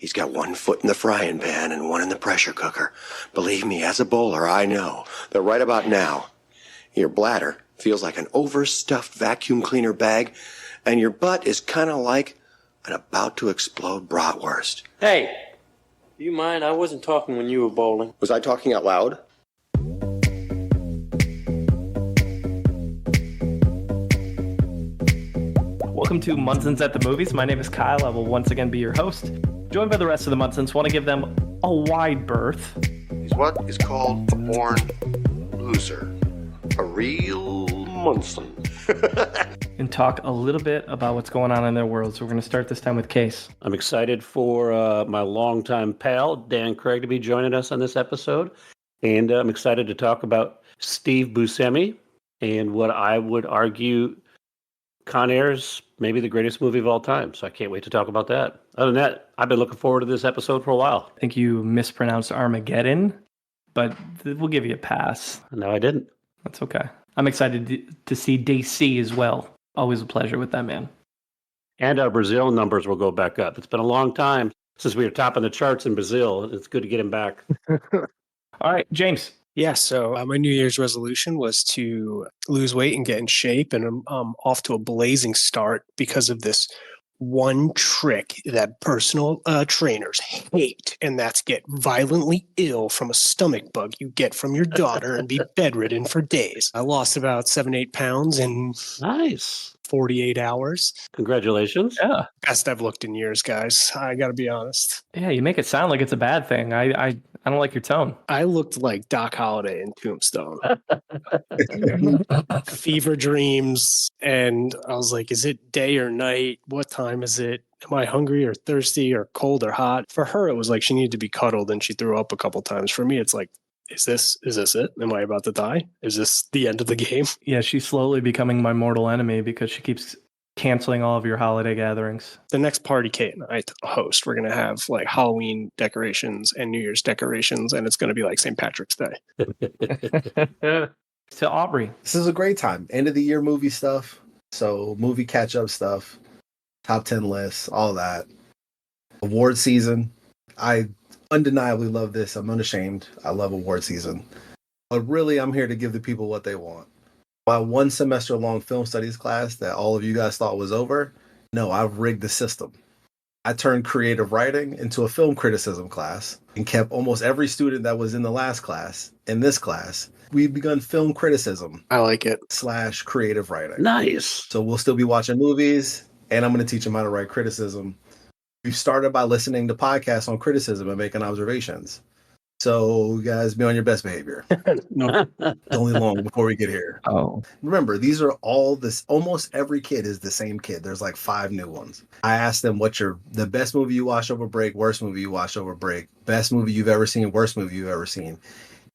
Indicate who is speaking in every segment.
Speaker 1: He's got one foot in the frying pan and one in the pressure cooker. Believe me, as a bowler, I know that right about now, your bladder feels like an overstuffed vacuum cleaner bag, and your butt is kind of like an about-to-explode bratwurst.
Speaker 2: Hey, do you mind? I wasn't talking when you were bowling.
Speaker 1: Was I talking out loud?
Speaker 3: Welcome to Munsons at the Movies. My name is Kyle. I will once again be your host. Joined by the rest of the Munsons. Want to give them a wide berth.
Speaker 1: He's what is called a born loser. A real Munson.
Speaker 3: And talk a little bit about what's going on in their world. So we're going to start this time with Case.
Speaker 2: I'm excited for my longtime pal, Dan Craig, to be joining us on this episode. And I'm excited to talk about Steve Buscemi and what I would argue Con Air's maybe the greatest movie of all time. So I can't wait to talk about that. Other than that, I've been looking forward to this episode for a while.
Speaker 3: I think you mispronounced Armageddon, but we'll give you a pass.
Speaker 2: No, I didn't.
Speaker 3: That's okay. I'm excited to see DC as well. Always a pleasure with that man.
Speaker 2: And our Brazil numbers will go back up. It's been a long time since we were topping the charts in Brazil. It's good to get him back.
Speaker 3: All right, James.
Speaker 4: Yeah, so my New Year's resolution was to lose weight and get in shape, and I'm off to a blazing start because of this one trick that personal trainers hate, and that's get violently ill from a stomach bug you get from your daughter and be bedridden for days. I lost about 7-8 pounds in
Speaker 2: Nice.
Speaker 4: 48 hours.
Speaker 2: Congratulations.
Speaker 3: Yeah.
Speaker 4: Best I've looked in years, guys. I got to be honest.
Speaker 3: Yeah, you make it sound like it's a bad thing. I don't like your tone.
Speaker 4: I looked like Doc Holliday in Tombstone. Fever dreams. And I was like, is it day or night? What time is it? Am I hungry or thirsty or cold or hot? For her, it was like she needed to be cuddled and she threw up a couple times. For me, it's like, is this it? Am I about to die? Is this the end of the game?
Speaker 3: Yeah, she's slowly becoming my mortal enemy because she keeps canceling all of your holiday gatherings.
Speaker 4: The next party Kate and I host, we're going to have like Halloween decorations and New Year's decorations, and it's going to be like St. Patrick's Day.
Speaker 3: To Aubrey.
Speaker 5: This is a great time. End of the year movie stuff. So movie catch up stuff, top 10 lists, all that. Award season. I undeniably love this. I'm unashamed. I love award season. But really, I'm here to give the people what they want. My one semester long film studies class that all of you guys thought was over, no, I've rigged the system. I turned creative writing into a film criticism class and kept almost every student that was in the last class in this class. We've begun film criticism.
Speaker 4: I like it.
Speaker 5: / creative writing.
Speaker 2: Nice.
Speaker 5: So we'll still be watching movies, and I'm going to teach them how to write criticism. We've started by listening to podcasts on criticism and making observations. So you guys be on your best behavior.
Speaker 4: No.
Speaker 5: It's only long before we get here.
Speaker 3: Oh.
Speaker 5: Remember, these are all this. Almost every kid is the same kid. There's like 5 new ones. I asked them what's the best movie you watched over break, worst movie you watched over break, best movie you've ever seen, worst movie you've ever seen.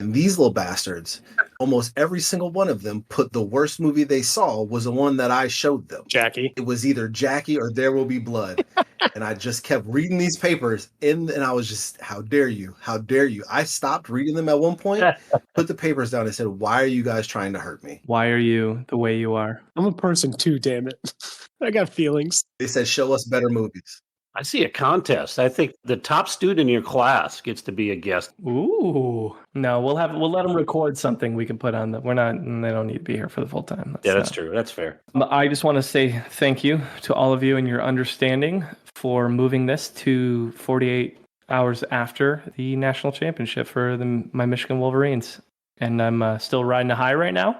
Speaker 5: And these little bastards, almost every single one of them put the worst movie they saw was the one that I showed them.
Speaker 4: Jackie.
Speaker 5: It was either Jackie or There Will Be Blood. And I just kept reading these papers and I was just, how dare you? How dare you? I stopped reading them at one point, put the papers down and said, why are you guys trying to hurt me?
Speaker 3: Why are you the way you are?
Speaker 4: I'm a person too, damn it. I got feelings.
Speaker 5: They said, show us better movies.
Speaker 2: I see a contest. I think the top student in your class gets to be a guest.
Speaker 3: Ooh. No, we'll let them record something we can put on. They don't need to be here for the full time.
Speaker 2: That's true. That's fair.
Speaker 3: I just want to say thank you to all of you and your understanding for moving this to 48 hours after the national championship for my Michigan Wolverines. And I'm still riding a high right now.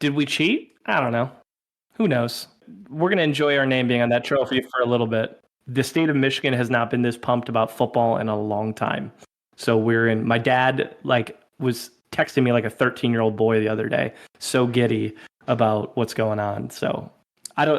Speaker 3: Did we cheat? I don't know. Who knows? We're going to enjoy our name being on that trophy for a little bit. The state of Michigan has not been this pumped about football in a long time. So my dad was texting me like a 13-year-old boy the other day, so giddy about what's going on. So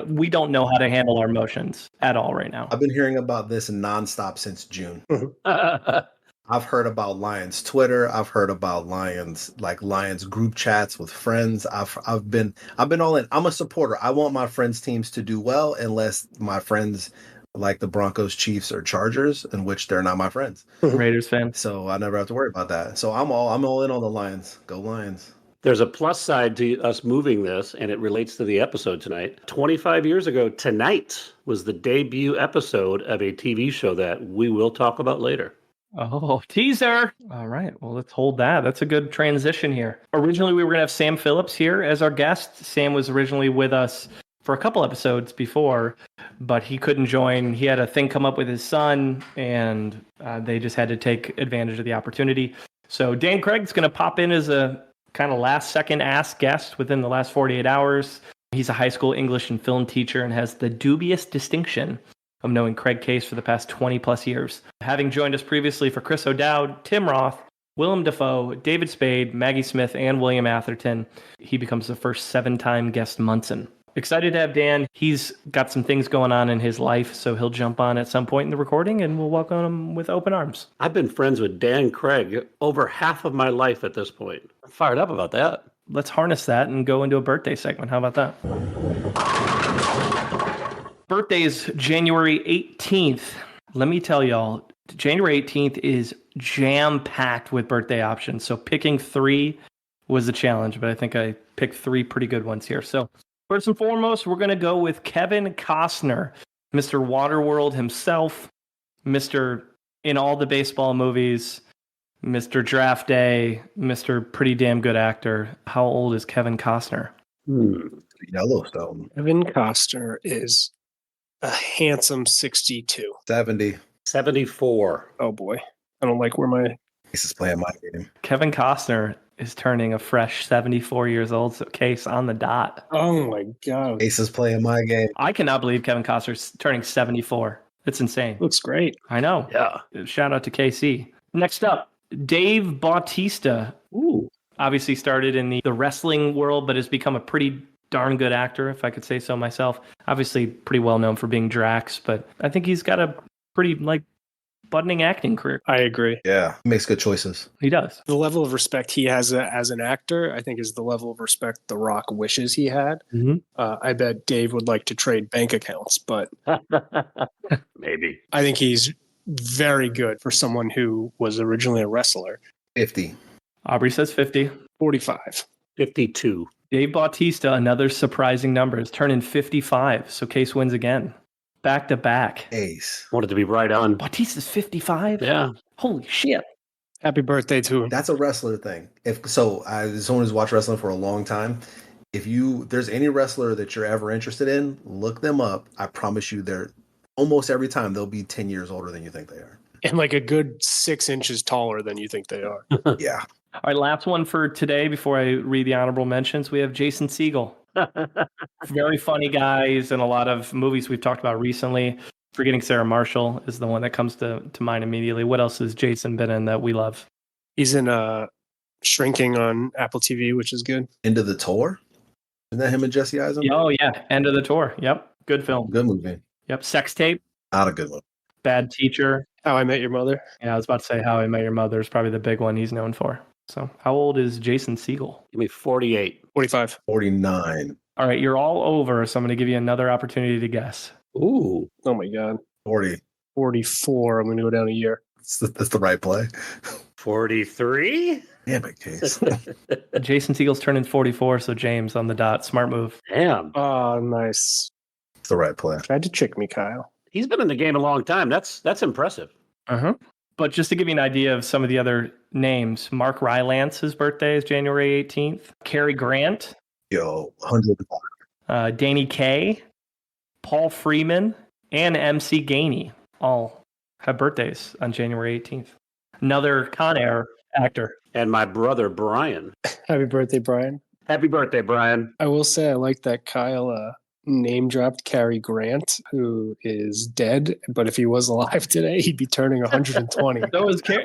Speaker 3: we don't know how to handle our emotions at all right now.
Speaker 5: I've been hearing about this nonstop since June. I've heard about Lions Twitter. I've heard about Lions group chats with friends. I've been all in. I'm a supporter. I want my friends' teams to do well unless my friends like the Broncos, Chiefs, or Chargers, in which they're not my friends.
Speaker 3: Raiders fan.
Speaker 5: So I never have to worry about that. So I'm all in on the Lions. Go Lions.
Speaker 2: There's a plus side to us moving this, and it relates to the episode tonight. 25 years ago tonight was the debut episode of a TV show that we will talk about later.
Speaker 3: Oh, teaser. All right. Well, let's hold that. That's a good transition here. Originally, we were going to have Sam Phillips here as our guest. Sam was originally with us for a couple episodes before, but he couldn't join. He had a thing come up with his son, and they just had to take advantage of the opportunity. So Dan Craig's going to pop in as a kind of last-second ask guest within the last 48 hours. He's a high school English and film teacher and has the dubious distinction of knowing Craig Case for the past 20-plus years. Having joined us previously for Chris O'Dowd, Tim Roth, Willem Dafoe, David Spade, Maggie Smith, and William Atherton, he becomes the first 7-time guest Munson. Excited to have Dan. He's got some things going on in his life, so he'll jump on at some point in the recording, and we'll welcome him with open arms.
Speaker 2: I've been friends with Dan Craig over half of my life at this point. I'm fired up about that.
Speaker 3: Let's harness that and go into a birthday segment. How about that? Birthday is January 18th. Let me tell y'all, January 18th is jam-packed with birthday options. So picking 3 was a challenge, but I think I picked 3 pretty good ones here. So first and foremost, we're going to go with Kevin Costner, Mr. Waterworld himself, Mr. in all the baseball movies, Mr. Draft Day, Mr. Pretty Damn Good Actor. How old is Kevin Costner?
Speaker 5: Yellowstone.
Speaker 4: Kevin Costner is a handsome 62.
Speaker 5: 70.
Speaker 2: 74.
Speaker 4: Oh boy. I don't like where my...
Speaker 5: This is playing my game.
Speaker 3: Kevin Costner is turning a fresh 74 years old, so Case on the dot.
Speaker 4: Oh my God.
Speaker 5: Ace is playing my game.
Speaker 3: I cannot believe Kevin Costner's turning 74. It's insane.
Speaker 4: Looks great.
Speaker 3: I know.
Speaker 2: Yeah.
Speaker 3: Shout out to KC. Next up, Dave Bautista.
Speaker 2: Ooh.
Speaker 3: Obviously started in the wrestling world, but has become a pretty darn good actor, if I could say so myself. Obviously pretty well known for being Drax, but I think he's got a pretty budding acting career.
Speaker 4: I agree.
Speaker 5: Yeah, he makes good choices.
Speaker 3: He does.
Speaker 4: The level of respect he has as an actor, I think, is the level of respect The Rock wishes he had.
Speaker 3: Mm-hmm.
Speaker 4: I bet Dave would like to trade bank accounts, but
Speaker 2: Maybe.
Speaker 4: I think he's very good for someone who was originally a wrestler.
Speaker 5: 50.
Speaker 3: Aubrey says 50.
Speaker 4: 45.
Speaker 2: 52.
Speaker 3: Dave Bautista, another surprising number, is turning 55, so Case wins again. Back to back.
Speaker 5: Ace.
Speaker 2: Wanted to be right on.
Speaker 3: Bautista's 55?
Speaker 2: Yeah.
Speaker 3: Holy shit.
Speaker 4: Happy birthday to him.
Speaker 5: That's a wrestler thing. As someone who's watched wrestling for a long time, if there's any wrestler that you're ever interested in, look them up. I promise you, they're almost every time they'll be 10 years older than you think they are.
Speaker 4: And like a good 6 inches taller than you think they are.
Speaker 5: Yeah.
Speaker 3: All right, last one for today before I read the honorable mentions. We have Jason Segel. Very funny guy. He's in a lot of movies we've talked about recently. Forgetting Sarah Marshall is the one that comes to mind immediately. What else has Jason been in that we love?
Speaker 4: He's in Shrinking on Apple TV, which is good.
Speaker 5: End of the Tour? Isn't that him and Jesse Eisenberg?
Speaker 3: Oh, yeah. End of the Tour. Yep. Good film.
Speaker 5: Good movie.
Speaker 3: Yep. Sex Tape.
Speaker 5: Not a good one.
Speaker 3: Bad Teacher.
Speaker 4: How I Met Your Mother.
Speaker 3: Yeah, I was about to say How I Met Your Mother is probably the big one he's known for. So how old is Jason Segel?
Speaker 2: Give me 48.
Speaker 4: 45.
Speaker 5: 49.
Speaker 3: All right, you're all over, so I'm going to give you another opportunity to guess.
Speaker 2: Ooh.
Speaker 4: Oh my God.
Speaker 5: 40.
Speaker 4: 44. I'm going to go down a year.
Speaker 5: That's the right play.
Speaker 2: 43?
Speaker 5: Damn it, Case.
Speaker 3: Jason Segel's turning 44, so James on the dot. Smart move.
Speaker 2: Damn.
Speaker 4: Oh, nice.
Speaker 5: It's the right play.
Speaker 4: Tried to trick me, Kyle.
Speaker 2: He's been in the game a long time. That's impressive.
Speaker 3: Uh-huh. But just to give you an idea of some of the other names, Mark Rylance's birthday is January 18th. Cary Grant.
Speaker 5: Yo, 105.
Speaker 3: Danny Kaye, Paul Freeman, and MC Gainey all have birthdays on January 18th. Another Con Air actor.
Speaker 2: And my brother, Brian.
Speaker 4: Happy birthday, Brian.
Speaker 2: Happy birthday, Brian.
Speaker 4: I will say I like that Kyle name dropped Cary Grant, who is dead. But if he was alive today, he'd be turning 120.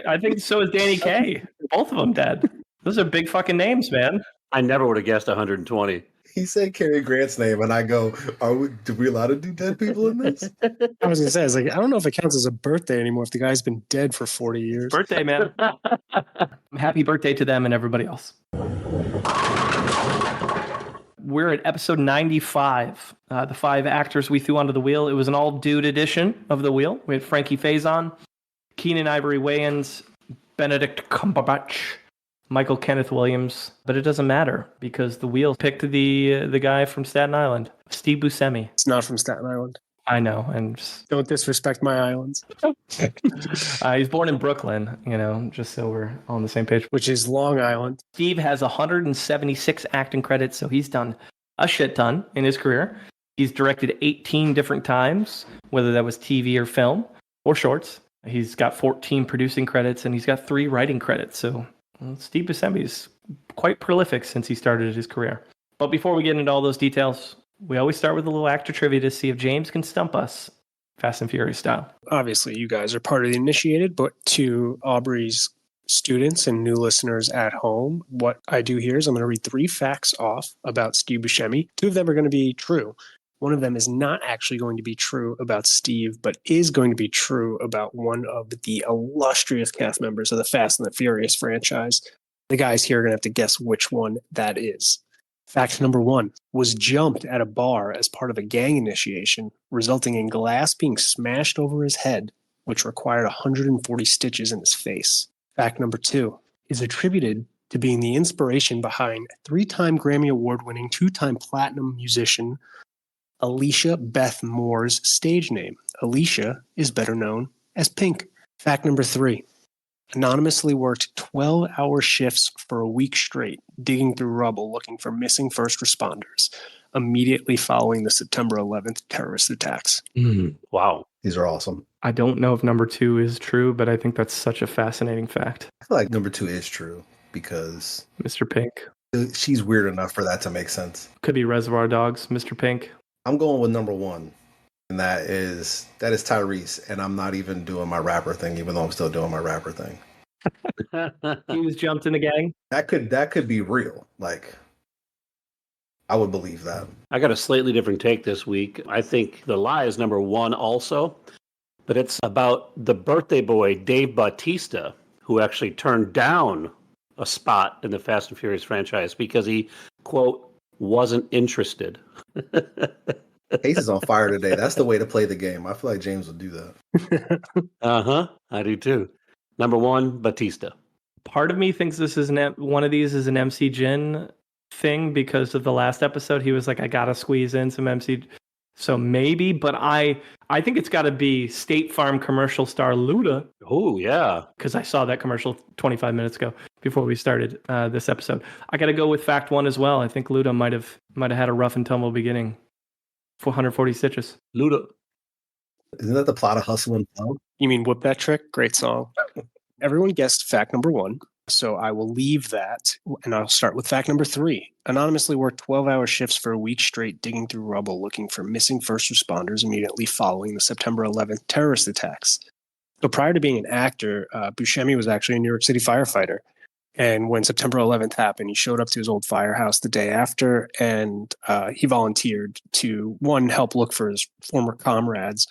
Speaker 3: I think so is Danny Kaye. Both of them dead. Those are big fucking names, man.
Speaker 2: I never would have guessed 120.
Speaker 5: He said Cary Grant's name, and I go, "Are we allowed to do dead people in this?"
Speaker 4: I was gonna say, I was like, I don't know if it counts as a birthday anymore if the guy's been dead for 40 years.
Speaker 3: Birthday, man. Happy birthday to them and everybody else. We're at episode 95. The 5 actors we threw onto the wheel. It was an all-dude edition of the wheel. We had Frankie Faison, Keenan Ivory Wayans, Benedict Cumberbatch, Michael Kenneth Williams, but it doesn't matter because the wheel picked the guy from Staten Island, Steve Buscemi.
Speaker 4: It's not from Staten Island.
Speaker 3: I know, and
Speaker 4: Don't disrespect my islands.
Speaker 3: he's born in Brooklyn, just so we're on the same page.
Speaker 4: Which is Long Island.
Speaker 3: Steve has 176 acting credits, so he's done a shit ton in his career. He's directed 18 different times, whether that was TV or film or shorts. He's got 14 producing credits, and he's got 3 writing credits. So Steve Buscemi is quite prolific since he started his career. But before we get into all those details, we always start with a little actor trivia to see if James can stump us, Fast and Furious style.
Speaker 4: Obviously, you guys are part of the initiated, but to Aubrey's students and new listeners at home, what I do here is I'm going to read 3 facts off about Steve Buscemi. 2 of them are going to be true. One of them is not actually going to be true about Steve, but is going to be true about one of the illustrious cast members of the Fast and the Furious franchise. The guys here are going to have to guess which one that is. Fact number 1, was jumped at a bar as part of a gang initiation, resulting in glass being smashed over his head, which required 140 stitches in his face. Fact number 2, is attributed to being the inspiration behind 3-time Grammy Award-winning, 2-time platinum musician Alicia Beth Moore's stage name. Alicia is better known as Pink. Fact number 3, anonymously worked 12-hour shifts for a week straight, digging through rubble looking for missing first responders, immediately following the September 11th terrorist attacks.
Speaker 2: Wow.
Speaker 5: These are awesome.
Speaker 3: I don't know if number 2 is true, but I think that's such a fascinating fact.
Speaker 5: I feel like number 2 is true because
Speaker 3: Mr. Pink.
Speaker 5: she's weird enough for that to make sense.
Speaker 3: Could be Reservoir Dogs, Mr. Pink.
Speaker 5: I'm going with number 1, and that is Tyrese, and I'm not even doing my rapper thing, even though I'm still doing my rapper thing.
Speaker 3: He was jumped in a gang.
Speaker 5: That could be real. Like, I would believe that.
Speaker 2: I got a slightly different take this week. I think the lie is number 1 also, but it's about the birthday boy, Dave Bautista, who actually turned down a spot in the Fast and Furious franchise because he, quote, wasn't interested.
Speaker 5: Case is on fire today. That's the way to play the game. I feel like James would do that.
Speaker 2: Uh-huh. I do too. Number 1, Batista.
Speaker 3: Part of me thinks this is one of these is an MC Jin thing because of the last episode. He was like, I gotta squeeze in some MC. So maybe, but I think it's got to be State Farm commercial star Luda.
Speaker 2: Oh, yeah.
Speaker 3: Because I saw that commercial 25 minutes ago before we started this episode. I got to go with fact 1 as well. I think Luda might have had a rough and tumble beginning. 440 stitches.
Speaker 2: Luda.
Speaker 5: Isn't that the plot of Hustle and Flow?
Speaker 4: You mean Whoop That Trick? Great song. Everyone guessed fact number 1, so I will leave that, and I'll start with fact number 3. Anonymously worked 12-hour shifts for a week straight, digging through rubble looking for missing first responders immediately following the September 11th terrorist attacks. So prior to being an actor, Buscemi was actually a New York City firefighter. And when September 11th happened, he showed up to his old firehouse the day after, and he volunteered to, 1, help look for his former comrades,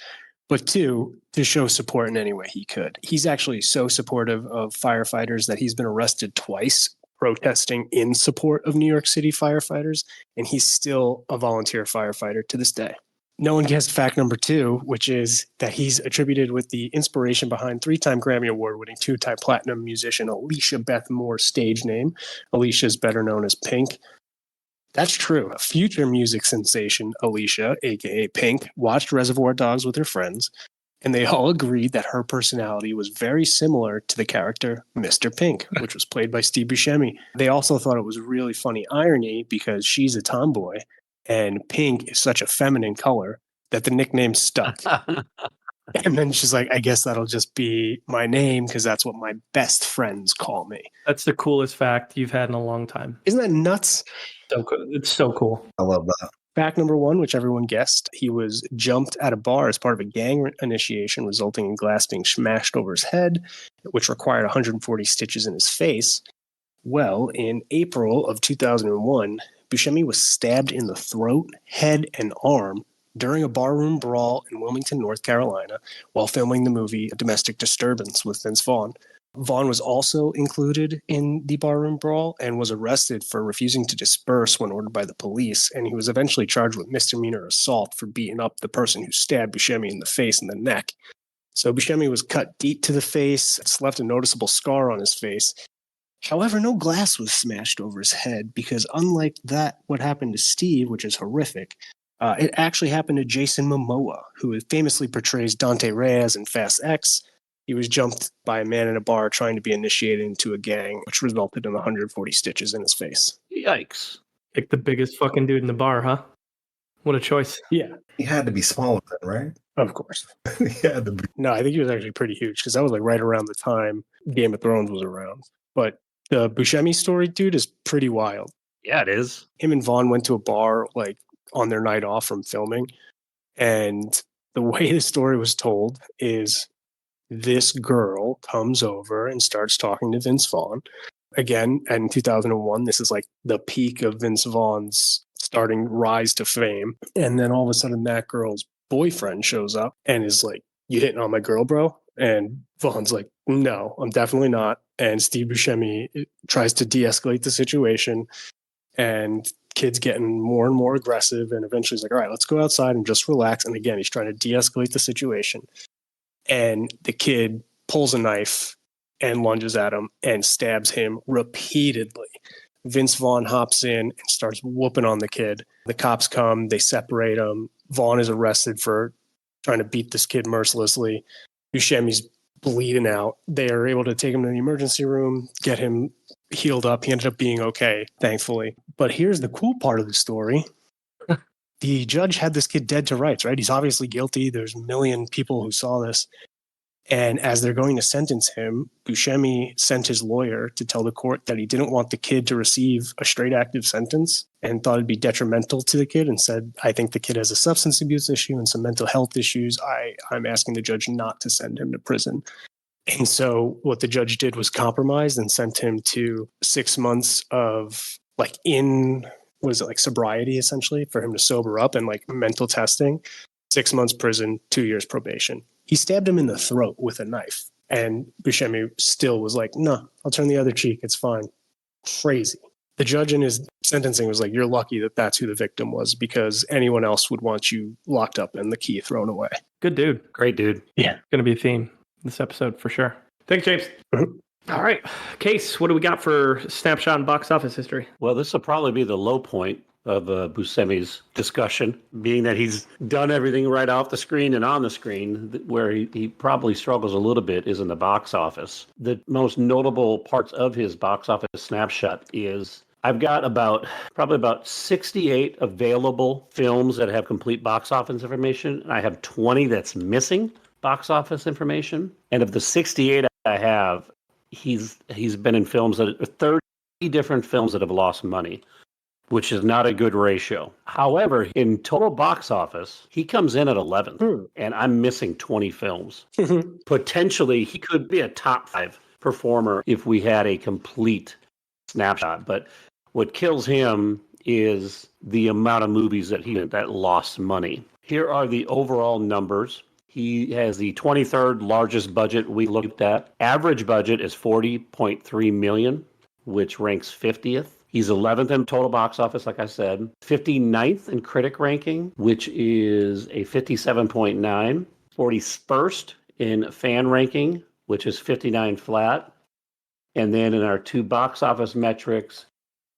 Speaker 4: but 2, to show support in any way he could. He's actually so supportive of firefighters that he's been arrested twice protesting in support of New York City firefighters, and he's still a volunteer firefighter to this day. No one guessed fact number 2, which is that he's attributed with the inspiration behind 3-time Grammy Award-winning, 2-time platinum musician Alicia Beth Moore's stage name. Alicia is better known as Pink. That's true. A future music sensation, Alicia, aka Pink, watched Reservoir Dogs with her friends, and they all agreed that her personality was very similar to the character Mr. Pink, which was played by Steve Buscemi. They also thought it was really funny irony because she's a tomboy, and pink is such a feminine color that the nickname stuck. And then she's like, I guess that'll just be my name because that's what my best friends call me.
Speaker 3: That's the coolest fact you've had in a long time.
Speaker 4: Isn't that nuts?
Speaker 3: So cool. It's so cool.
Speaker 5: I love that.
Speaker 4: Fact number 1, which everyone guessed, he was jumped at a bar as part of a gang initiation, resulting in glass being smashed over his head, which required 140 stitches in his face. Well, in April of 2001, Buscemi was stabbed in the throat, head, and arm during a barroom brawl in Wilmington, North Carolina, while filming the movie Domestic Disturbance with Vince Vaughn. Vaughn was also included in the barroom brawl and was arrested for refusing to disperse when ordered by the police, and he was eventually charged with misdemeanor assault for beating up the person who stabbed Buscemi in the face and the neck. So Buscemi was cut deep to the face. It's left a noticeable scar on his face. However, no glass was smashed over his head because unlike that, what happened to Steve, which is horrific, it actually happened to Jason Momoa, who famously portrays Dante Reyes in Fast X. He was jumped by a man in a bar trying to be initiated into a gang, which resulted in 140 stitches in his face.
Speaker 2: Yikes.
Speaker 3: Like the biggest fucking dude in the bar, huh? What a choice.
Speaker 4: Yeah,
Speaker 5: He had to be smaller then, right?
Speaker 4: of course.
Speaker 5: He had to be.
Speaker 4: No, I think he was actually pretty huge because that was like right around the time Game of Thrones was around. But the Buscemi story, dude, is pretty wild.
Speaker 2: Yeah, it is.
Speaker 4: Him and Vaughn went to a bar like on their night off from filming. And the way the story was told is this girl comes over and starts talking to Vince Vaughn. Again, in 2001, this is like the peak of Vince Vaughn's starting rise to fame. And then all of a sudden, that girl's boyfriend shows up and is like, "You hitting on my girl, bro?" And Vaughn's like, "No, I'm definitely not." And Steve Buscemi tries to de-escalate the situation, and kid's getting more and more aggressive. And eventually he's like, "All right, let's go outside and just relax." And again, he's trying to de-escalate the situation. And the kid pulls a knife and lunges at him and stabs him repeatedly. Vince Vaughn hops in and starts whooping on the kid. The cops come, they separate him. Vaughn is arrested for trying to beat this kid mercilessly. Buscemi's bleeding out. They are able to take him to the emergency room, get him healed up. He ended up being okay, thankfully. But here's the cool part of the story. The judge had this kid dead to rights, right? He's obviously guilty. There's a million people who saw this. And as they're going to sentence him, Buscemi sent his lawyer to tell the court that he didn't want the kid to receive a straight active sentence and thought it'd be detrimental to the kid and said, "I think the kid has a substance abuse issue and some mental health issues. I'm asking the judge not to send him to prison." And so what the judge did was compromise and sent him to 6 months of sobriety, essentially, for him to sober up and like mental testing, 6 months prison, 2 years probation. He stabbed him in the throat with a knife. And Buscemi still was like, "No, I'll turn the other cheek. It's fine." Crazy. The judge in his sentencing was like, "You're lucky that that's who the victim was because anyone else would want you locked up and the key thrown away."
Speaker 3: Good dude.
Speaker 2: Great dude.
Speaker 4: Yeah.
Speaker 3: Going to be a theme this episode for sure. Thanks, James.
Speaker 4: Mhm.
Speaker 3: All right. Case, what do we got for snapshot and box office history?
Speaker 2: Well, this will probably be the low point of Buscemi's discussion, being that he's done everything right off the screen and on the screen. Where he probably struggles a little bit is in the box office. The most notable parts of his box office snapshot is I've got probably about 68 available films that have complete box office information, and I have 20 that's missing box office information. And of the 68 I have, he's been in films that 30 different films that have lost money, which is not a good ratio. However, in total box office, he comes in at 11th, and I'm missing 20 films. Potentially, he could be a top 5 performer if we had a complete snapshot. But what kills him is the amount of movies that lost money. Here are the overall numbers. He has the 23rd largest budget we looked at. Average budget is $40.3 million, which ranks 50th. He's 11th in total box office, like I said. 59th in critic ranking, which is a 57.9. 41st in fan ranking, which is 59 flat. And then in our two box office metrics,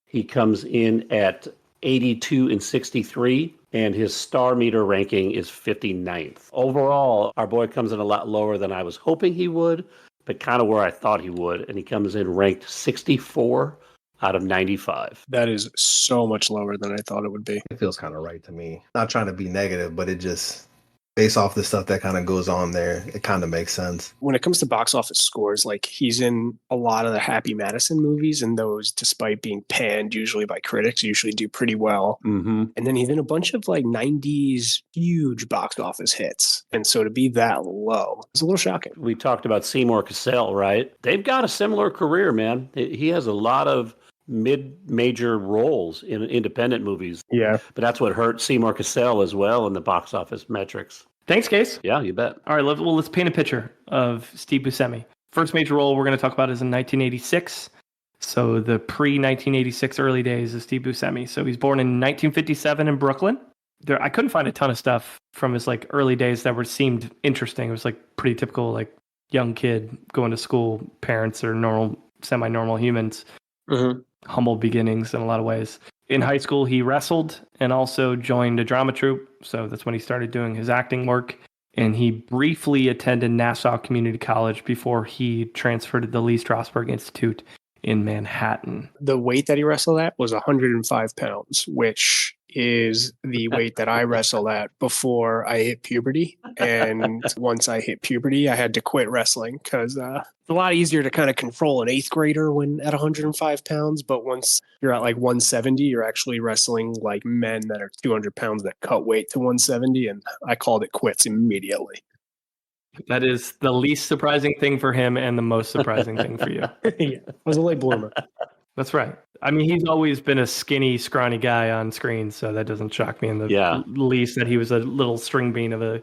Speaker 2: he comes in at 82 and 63, and his star meter ranking is 59th. Overall, our boy comes in a lot lower than I was hoping he would, but kind of where I thought he would, and he comes in ranked 64 out of 95.
Speaker 4: That is so much lower than I thought it would be.
Speaker 5: It feels kind of right to me. Not trying to be negative, but it just, based off the stuff that kind of goes on there, it kind of makes sense.
Speaker 4: When it comes to box office scores, like he's in a lot of the Happy Madison movies, and those, despite being panned usually by critics, usually do pretty well.
Speaker 2: Mm-hmm.
Speaker 4: And then he's in a bunch of like 90s huge box office hits. And so to be that low is a little shocking.
Speaker 2: We talked about Seymour Cassell, right? They've got a similar career, man. He has a lot of mid-major roles in independent movies.
Speaker 4: Yeah.
Speaker 2: But that's what hurt Seymour Cassell as well in the box office metrics.
Speaker 3: Thanks, Case.
Speaker 2: Yeah, you bet.
Speaker 3: All right, let's paint a picture of Steve Buscemi. First major role we're going to talk about is in 1986. So the pre-1986 early days of Steve Buscemi. So he's born in 1957 in Brooklyn. I couldn't find a ton of stuff from his like early days that seemed interesting. It was like pretty typical like young kid going to school, parents are normal semi-normal humans.
Speaker 4: Mm-hmm.
Speaker 3: Humble beginnings in a lot of ways. In high school, he wrestled and also joined a drama troupe. So that's when he started doing his acting work. And he briefly attended Nassau Community College before he transferred to the Lee Strasberg Institute in Manhattan.
Speaker 4: The weight that he wrestled at was 105 pounds, which is the weight that I wrestled at before I hit puberty. And once I hit puberty, I had to quit wrestling because it's a lot easier to kind of control an eighth grader when at 105 pounds. But once you're at like 170, you're actually wrestling like men that are 200 pounds that cut weight to 170. And I called it quits immediately.
Speaker 3: That is the least surprising thing for him and the most surprising thing for you.
Speaker 4: Yeah, I was a late bloomer.
Speaker 3: That's right. I mean, he's always been a skinny, scrawny guy on screen, so that doesn't shock me in the least that he was a little string bean of a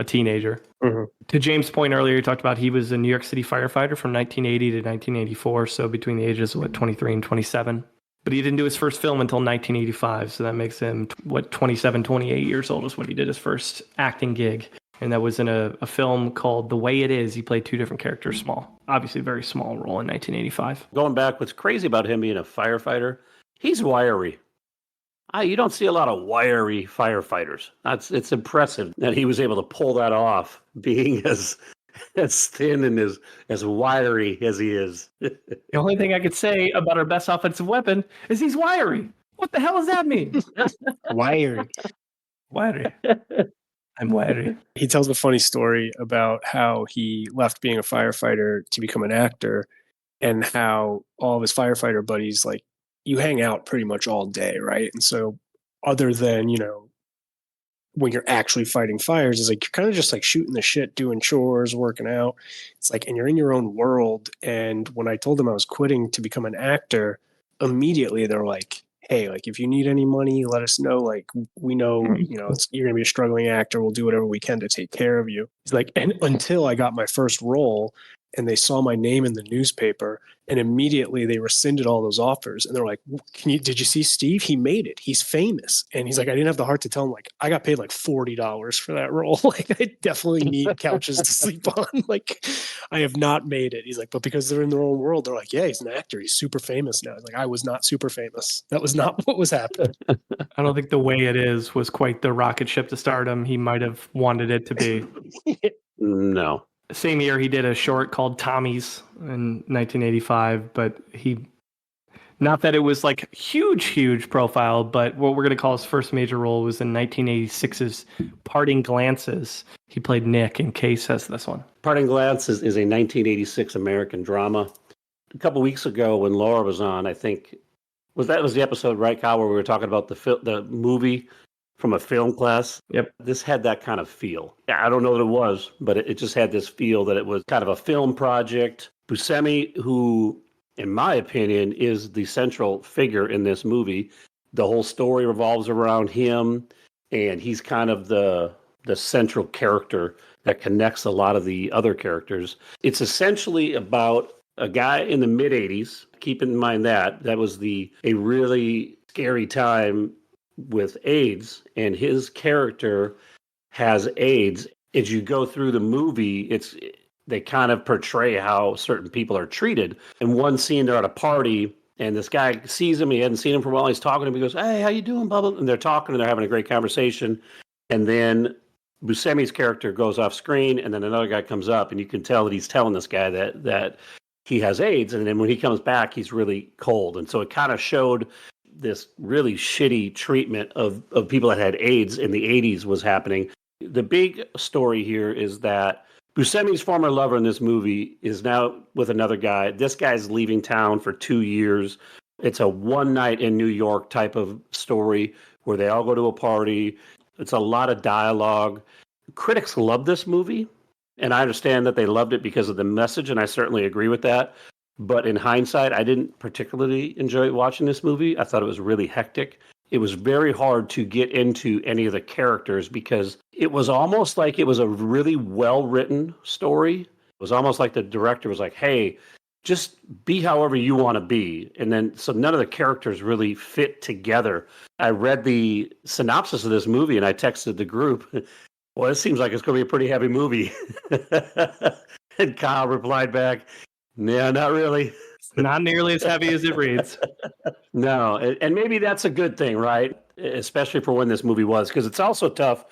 Speaker 3: teenager.
Speaker 4: Mm-hmm.
Speaker 3: To James' point earlier, he talked about he was a New York City firefighter from 1980 to 1984, so between the ages of 23 and 27. But he didn't do his first film until 1985, so that makes him, 27, 28 years old is when he did his first acting gig. And that was in a film called The Way It Is. He played two different characters, obviously a very small role in 1985.
Speaker 2: Going back, what's crazy about him being a firefighter, he's wiry. You don't see a lot of wiry firefighters. It's impressive that he was able to pull that off, being as thin and as wiry as he is.
Speaker 3: The only thing I could say about our best offensive weapon is he's wiry. What the hell does that mean?
Speaker 4: Wiry.
Speaker 3: Wiry. I'm wiry.
Speaker 4: He tells a funny story about how he left being a firefighter to become an actor and how all of his firefighter buddies, like, you hang out pretty much all day, right? And so other than, when you're actually fighting fires, it's like you're kind of just like shooting the shit, doing chores, working out. It's like, and you're in your own world. And when I told them I was quitting to become an actor, immediately they're like, hey, like, if you need any money, let us know. Like, we know, you're going to be a struggling actor. We'll do whatever we can to take care of you. He's like, and until I got my first role and they saw my name in the newspaper, and immediately they rescinded all those offers. And they're like, did you see Steve? He made it. He's famous. And he's like, I didn't have the heart to tell him, like, I got paid like $40 for that role. Like, I definitely need couches to sleep on. Like, I have not made it. He's like, but because they're in their own world, they're like, yeah, he's an actor. He's super famous now. He's like, I was not super famous. That was not what was happening.
Speaker 3: I don't think The Way It Is was quite the rocket ship to stardom he might have wanted it to be.
Speaker 2: No.
Speaker 3: Same year, he did a short called Tommy's in 1985, but not that it was like huge profile, but what we're going to call his first major role was in 1986's Parting Glances. He played Nick, and Kay says this one.
Speaker 2: Parting Glances is a 1986 American drama. A couple weeks ago when Laura was on, I think, was the episode, right, Kyle, where we were talking about the movie from a film class?
Speaker 3: Yep.
Speaker 2: This had that kind of feel. Yeah, I don't know what it was, but it just had this feel that it was kind of a film project. Buscemi, who, in my opinion, is the central figure in this movie. The whole story revolves around him, and he's kind of the central character that connects a lot of the other characters. It's essentially about a guy in the mid-'80s. Keep in mind that was a really scary time with AIDS, and his character has AIDS. As you go through the movie, they kind of portray how certain people are treated. In one scene, they're at a party, and this guy sees him. He hadn't seen him for a while. He's talking to him. He goes, "Hey, how you doing, blah, blah?" And they're talking, and they're having a great conversation. And then Buscemi's character goes off screen, and then another guy comes up, and you can tell that he's telling this guy that he has AIDS. And then when he comes back, he's really cold. And so it kind of showed this really shitty treatment of people that had AIDS in the 80s was happening. The big story here is that Buscemi's former lover in this movie is now with another guy. This guy's leaving town for 2 years. It's a one night in New York type of story where they all go to a party. It's a lot of dialogue. Critics love this movie, and I understand that they loved it because of the message, and I certainly agree with that. But in hindsight, I didn't particularly enjoy watching this movie. I thought it was really hectic. It was very hard to get into any of the characters because it was almost like it was a really well-written story. It was almost like the director was like, hey, just be however you want to be. And then, so none of the characters really fit together. I read the synopsis of this movie and I texted the group, well, it seems like it's going to be a pretty heavy movie. And Kyle replied back, Yeah, not really.
Speaker 3: Not nearly as heavy as it reads.
Speaker 2: No, and maybe that's a good thing, right? Especially for when this movie was, because it's also tough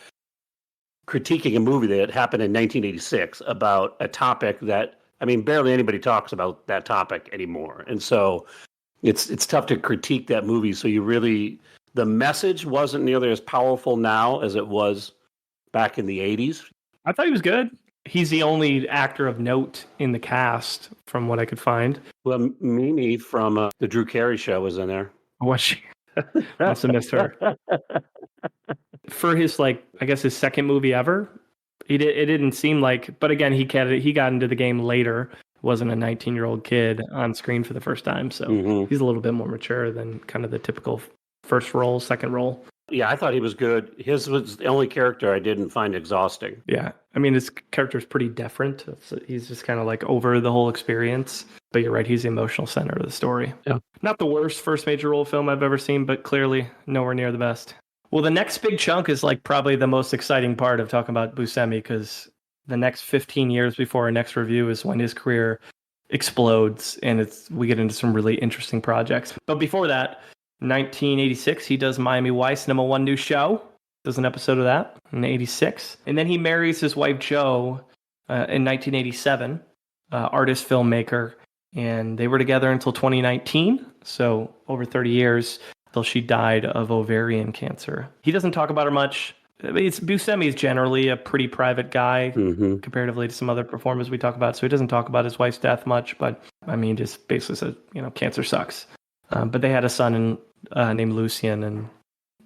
Speaker 2: critiquing a movie that happened in 1986 about a topic that, I mean, barely anybody talks about that topic anymore. And so it's tough to critique that movie. So the message wasn't nearly as powerful now as it was back in the 80s.
Speaker 3: I thought he was good. He's the only actor of note in the cast, from what I could find.
Speaker 2: Well, Mimi from the Drew Carey Show was in there.
Speaker 3: Was she? Must have missed her. For his, I guess his second movie ever, it didn't seem like, but again, he got into the game later. Wasn't a 19-year-old kid on screen for the first time, so he's a little bit more mature than kind of the typical first role, second role.
Speaker 2: Yeah, I thought he was good. His was the only character I didn't find exhausting.
Speaker 3: Yeah, I mean, his character is pretty different. He's just kind of over the whole experience. But you're right, he's the emotional center of the story.
Speaker 2: Yeah.
Speaker 3: Not the worst first major role film I've ever seen, but clearly nowhere near the best. Well, the next big chunk is probably the most exciting part of talking about Buscemi, because the next 15 years before our next review is when his career explodes, and we get into some really interesting projects. But before that, 1986, he does Miami Vice, #1 new show. Does an episode of that in 86. And then he marries his wife, Jo, in 1987, artist, filmmaker. And they were together until 2019. So over 30 years, till she died of ovarian cancer. He doesn't talk about her much. Buscemi is generally a pretty private guy comparatively to some other performers we talk about. So he doesn't talk about his wife's death much. But I mean, just basically says, cancer sucks. But they had a son named Lucien in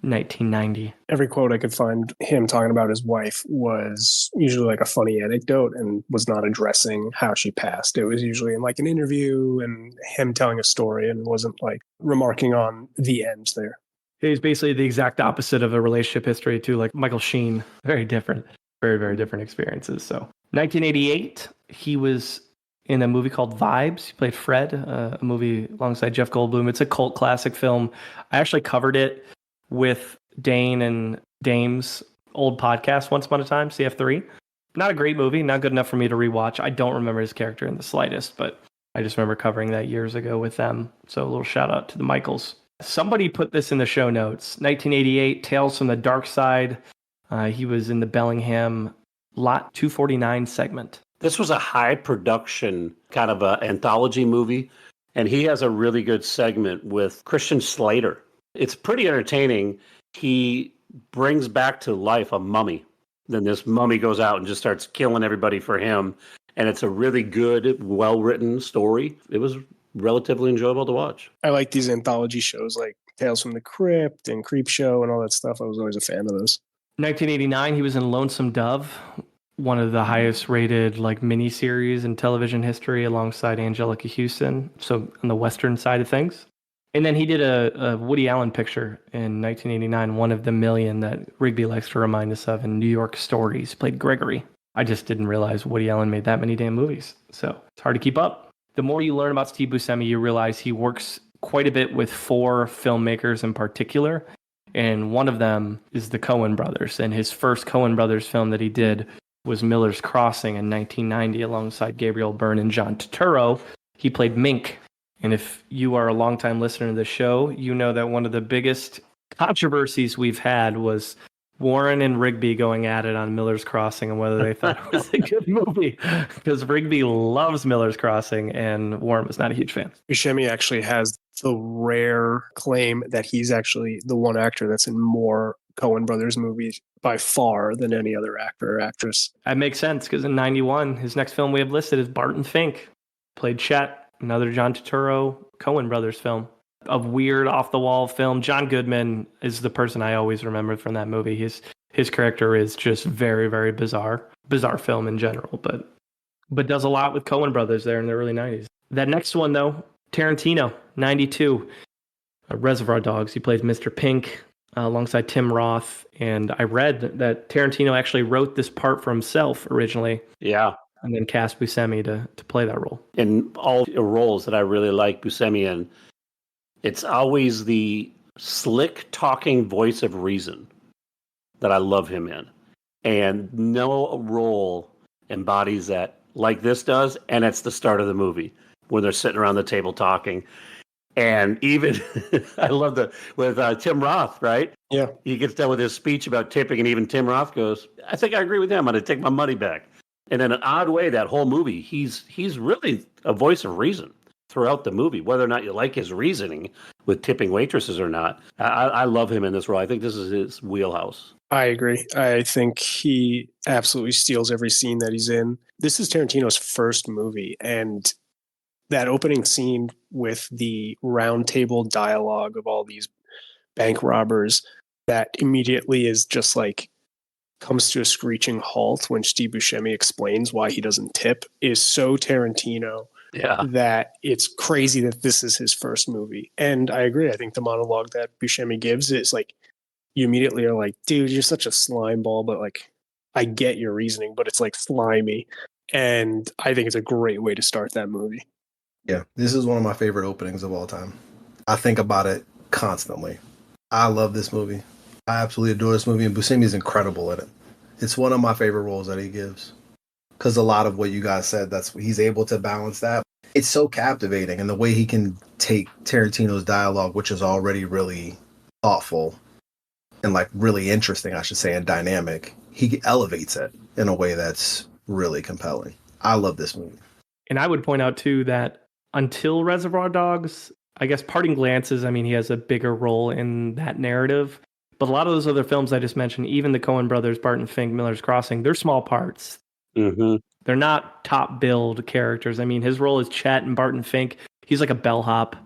Speaker 3: 1990.
Speaker 4: Every quote I could find him talking about his wife was usually a funny anecdote and was not addressing how she passed. It was usually in an interview and him telling a story, and wasn't remarking on the end there.
Speaker 3: He's basically the exact opposite of a relationship history too, like Michael Sheen. Very different, very, very different experiences. So 1988, he was in a movie called Vibes. He played Fred, a movie alongside Jeff Goldblum. It's a cult classic film. I actually covered it with Dane and Dame's old podcast once upon a time, CF3. Not a great movie, not good enough for me to rewatch. I don't remember his character in the slightest, but I just remember covering that years ago with them. So a little shout out to the Michaels. Somebody put this in the show notes. 1988, Tales from the Dark Side. He was in the Bellingham Lot 249 segment.
Speaker 2: This was a high production kind of an anthology movie, and he has a really good segment with Christian Slater. It's pretty entertaining. He brings back to life a mummy. Then this mummy goes out and just starts killing everybody for him. And it's a really good, well-written story. It was relatively enjoyable to watch.
Speaker 4: I like these anthology shows like Tales from the Crypt and Creep Show and all that stuff. I was always a fan of those.
Speaker 3: 1989, he was in Lonesome Dove, one of the highest rated miniseries in television history, alongside Angelica Houston. So on the Western side of things. And then he did a Woody Allen picture in 1989, one of the million that Rigby likes to remind us of in New York Stories. He played Gregory. I just didn't realize Woody Allen made that many damn movies. So it's hard to keep up. The more you learn about Steve Buscemi, you realize he works quite a bit with 4 filmmakers in particular. And one of them is the Coen Brothers. And his first Coen Brothers film that he did was Miller's Crossing in 1990 alongside Gabriel Byrne and John Turturro. He played Mink. And if you are a longtime listener to the show, you know that one of the biggest controversies we've had was Warren and Rigby going at it on Miller's Crossing and whether they thought it was a good movie. Because Rigby loves Miller's Crossing and Warren was not a huge fan.
Speaker 4: Buscemi actually has the rare claim that he's actually the one actor that's in more Coen Brothers movies by far than any other actor or actress.
Speaker 3: That makes sense, because in 91, his next film we have listed is Barton Fink. Played Chet, another John Turturro Coen Brothers film. A weird, off-the-wall film. John Goodman is the person I always remember from that movie. His character is just very, very bizarre. Bizarre film in general, but does a lot with Coen Brothers there in the early 90s. That next one, though, Tarantino, 92. Reservoir Dogs. He plays Mr. Pink alongside Tim Roth. And I read that Tarantino actually wrote this part for himself originally.
Speaker 2: Yeah.
Speaker 3: And then cast Buscemi to play that role.
Speaker 2: In all the roles that I really like Buscemi in, it's always the slick talking voice of reason that I love him in. And no role embodies that like this does, and it's the start of the movie when they're sitting around the table talking. And even I love with Tim Roth, right?
Speaker 4: Yeah.
Speaker 2: He gets done with his speech about tipping, and even Tim Roth goes, "I think I agree with him. I'm going to take my money back." And in an odd way, that whole movie, he's really a voice of reason throughout the movie, whether or not you like his reasoning with tipping waitresses or not. I love him in this role. I think this is his wheelhouse.
Speaker 4: I agree. I think he absolutely steals every scene that he's in. This is Tarantino's first movie, and that opening scene with the round table dialogue of all these bank robbers that immediately is just like comes to a screeching halt when Steve Buscemi explains why he doesn't tip is so Tarantino that it's crazy that this is his first movie. And I agree. I think the monologue that Buscemi gives is like, you immediately are like, dude, you're such a slime ball, but like, I get your reasoning, but it's like slimy. And I think it's a great way to start that movie.
Speaker 5: Yeah, this is one of my favorite openings of all time. I think about it constantly. I love this movie. I absolutely adore this movie, and Buscemi is incredible in it. It's one of my favorite roles that he gives. Because a lot of what you guys said, he's able to balance that. It's so captivating, and the way he can take Tarantino's dialogue, which is already really thoughtful and like really interesting, I should say, and dynamic, he elevates it in a way that's really compelling. I love this movie.
Speaker 3: And I would point out too that until Reservoir Dogs, I guess Parting Glances, I mean, he has a bigger role in that narrative. But a lot of those other films I just mentioned, even the Coen Brothers, Barton Fink, Miller's Crossing, they're small parts.
Speaker 2: Mm-hmm.
Speaker 3: They're not top billed characters. I mean, his role is Chet and Barton Fink. He's like a bellhop.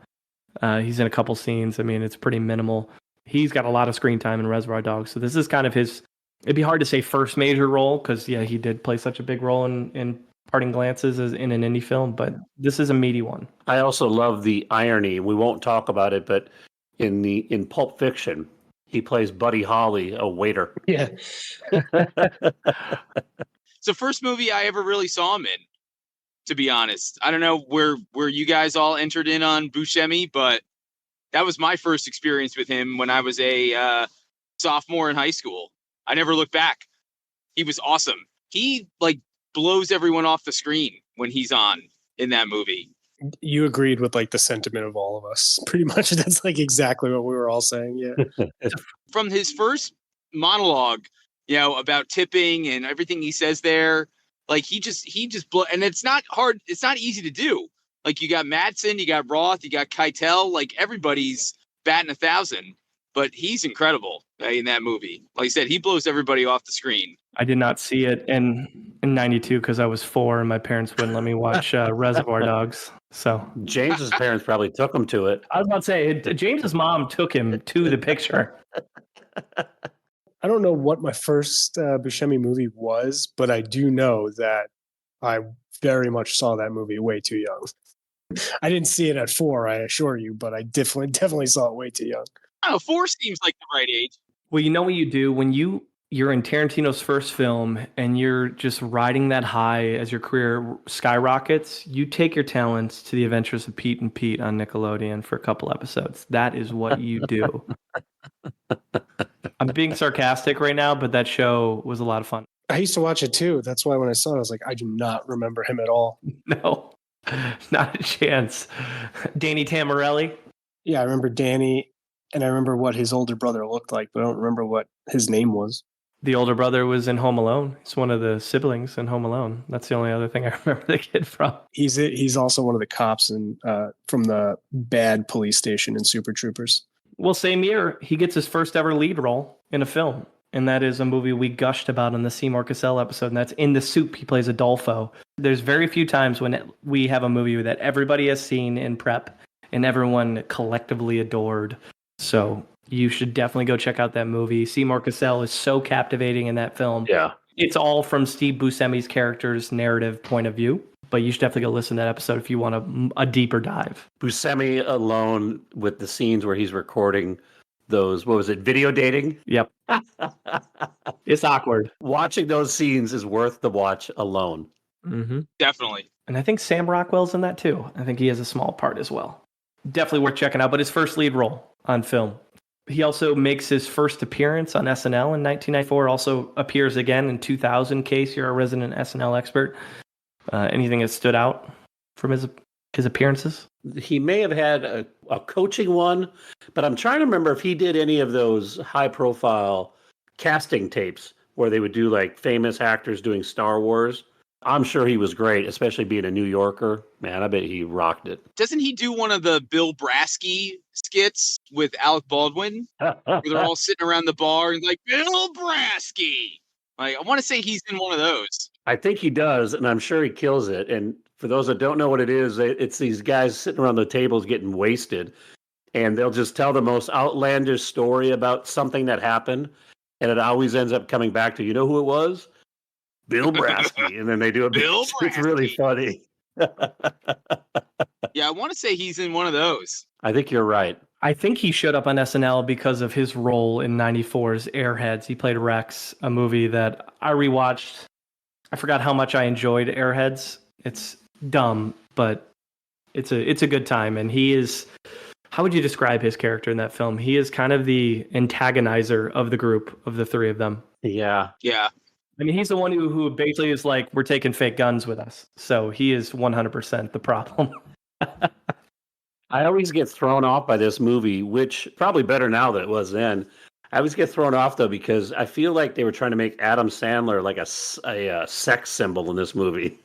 Speaker 3: He's in a couple scenes. I mean, it's pretty minimal. He's got a lot of screen time in Reservoir Dogs. So this is kind of his, it'd be hard to say first major role because, yeah, he did play such a big role in Parting Glances as in an indie film, but this is a meaty one.
Speaker 2: I also love the irony. We won't talk about it, but in Pulp Fiction, he plays Buddy Holly, a waiter.
Speaker 4: Yeah.
Speaker 6: It's the first movie I ever really saw him in, to be honest. I don't know where you guys all entered in on Buscemi, but that was my first experience with him when I was a sophomore in high school. I never looked back. He was awesome. He like blows everyone off the screen when he's on in that movie.
Speaker 4: You agreed with like the sentiment of all of us. Pretty much that's like exactly what we were all saying. Yeah.
Speaker 6: From his first monologue, you know, about tipping and everything he says there, like he just and it's not hard. It's not easy to do. Like you got Madsen, you got Roth, you got Keitel, like everybody's batting 1,000, but he's incredible in that movie. Like I said, he blows everybody off the screen.
Speaker 3: I did not see it in 92 because I was 4 and my parents wouldn't let me watch Reservoir Dogs. So
Speaker 2: James's parents probably took him to it.
Speaker 3: I was about to say, James's mom took him to the picture.
Speaker 4: I don't know what my first Buscemi movie was, but I do know that I very much saw that movie way too young. I didn't see it at 4, I assure you, but I definitely saw it way too young.
Speaker 6: Oh, 4 seems like the right age.
Speaker 3: Well, you know what you do when you're in Tarantino's first film and you're just riding that high as your career skyrockets, you take your talents to the Adventures of Pete and Pete on Nickelodeon for a couple episodes. That is what you do. I'm being sarcastic right now, but that show was a lot of fun.
Speaker 4: I used to watch it too. That's why when I saw it, I was like, I do not remember him at all.
Speaker 3: No, not a chance. Danny Tamarelli.
Speaker 4: Yeah, I remember Danny, and I remember what his older brother looked like, but I don't remember what his name was.
Speaker 3: The older brother was in Home Alone. He's one of the siblings in Home Alone. That's the only other thing I remember the kid from.
Speaker 4: He's also one of the cops from the bad police station in Super Troopers.
Speaker 3: Well, same year, he gets his first ever lead role in a film. And that is a movie we gushed about on the Seymour Cassell episode. And that's In the Soup. He plays Adolfo. There's very few times when we have a movie that everybody has seen in prep and everyone collectively adored. So you should definitely go check out that movie. Seymour Cassell is so captivating in that film.
Speaker 2: Yeah.
Speaker 3: It's all from Steve Buscemi's character's narrative point of view. But you should definitely go listen to that episode if you want a deeper dive.
Speaker 2: Buscemi alone with the scenes where he's recording those, what was it, video dating?
Speaker 3: Yep. It's awkward.
Speaker 2: Watching those scenes is worth the watch alone.
Speaker 3: Mm-hmm.
Speaker 6: Definitely.
Speaker 3: And I think Sam Rockwell's in that too. I think he has a small part as well. Definitely worth checking out, but his first lead role on film. He also makes his first appearance on SNL in 1994, also appears again in 2000, in case you're a resident SNL expert. Anything that stood out from his appearances?
Speaker 2: He may have had a coaching one, but I'm trying to remember if he did any of those high-profile casting tapes where they would do like famous actors doing Star Wars. I'm sure he was great, especially being a New Yorker. Man, I bet he rocked it.
Speaker 6: Doesn't he do one of the Bill Brasky skits with Alec Baldwin? Where they're all sitting around the bar and like, Bill Brasky! Like, I want to say he's in one of those.
Speaker 2: I think he does, and I'm sure he kills it. And for those that don't know what it is, it's these guys sitting around the tables getting wasted, and they'll just tell the most outlandish story about something that happened, and it always ends up coming back to, you know who it was? Bill Brasky. And then they do a
Speaker 6: Bill
Speaker 2: It's really funny.
Speaker 6: Yeah, I want to say he's in one of those.
Speaker 2: I think you're right.
Speaker 3: I think he showed up on SNL because of his role in '94's Airheads. He played Rex, a movie that I rewatched. I forgot how much I enjoyed Airheads. It's dumb, but it's a good time. And he is, how would you describe his character in that film? He is kind of the antagonizer of the group, of the three of them.
Speaker 2: Yeah.
Speaker 6: Yeah.
Speaker 3: I mean, he's the one who basically is like, we're taking fake guns with us. So he is 100% the problem.
Speaker 2: I always get thrown off by this movie, which probably better now than it was then. I always get thrown off, though, because I feel like they were trying to make Adam Sandler like a sex symbol in this movie.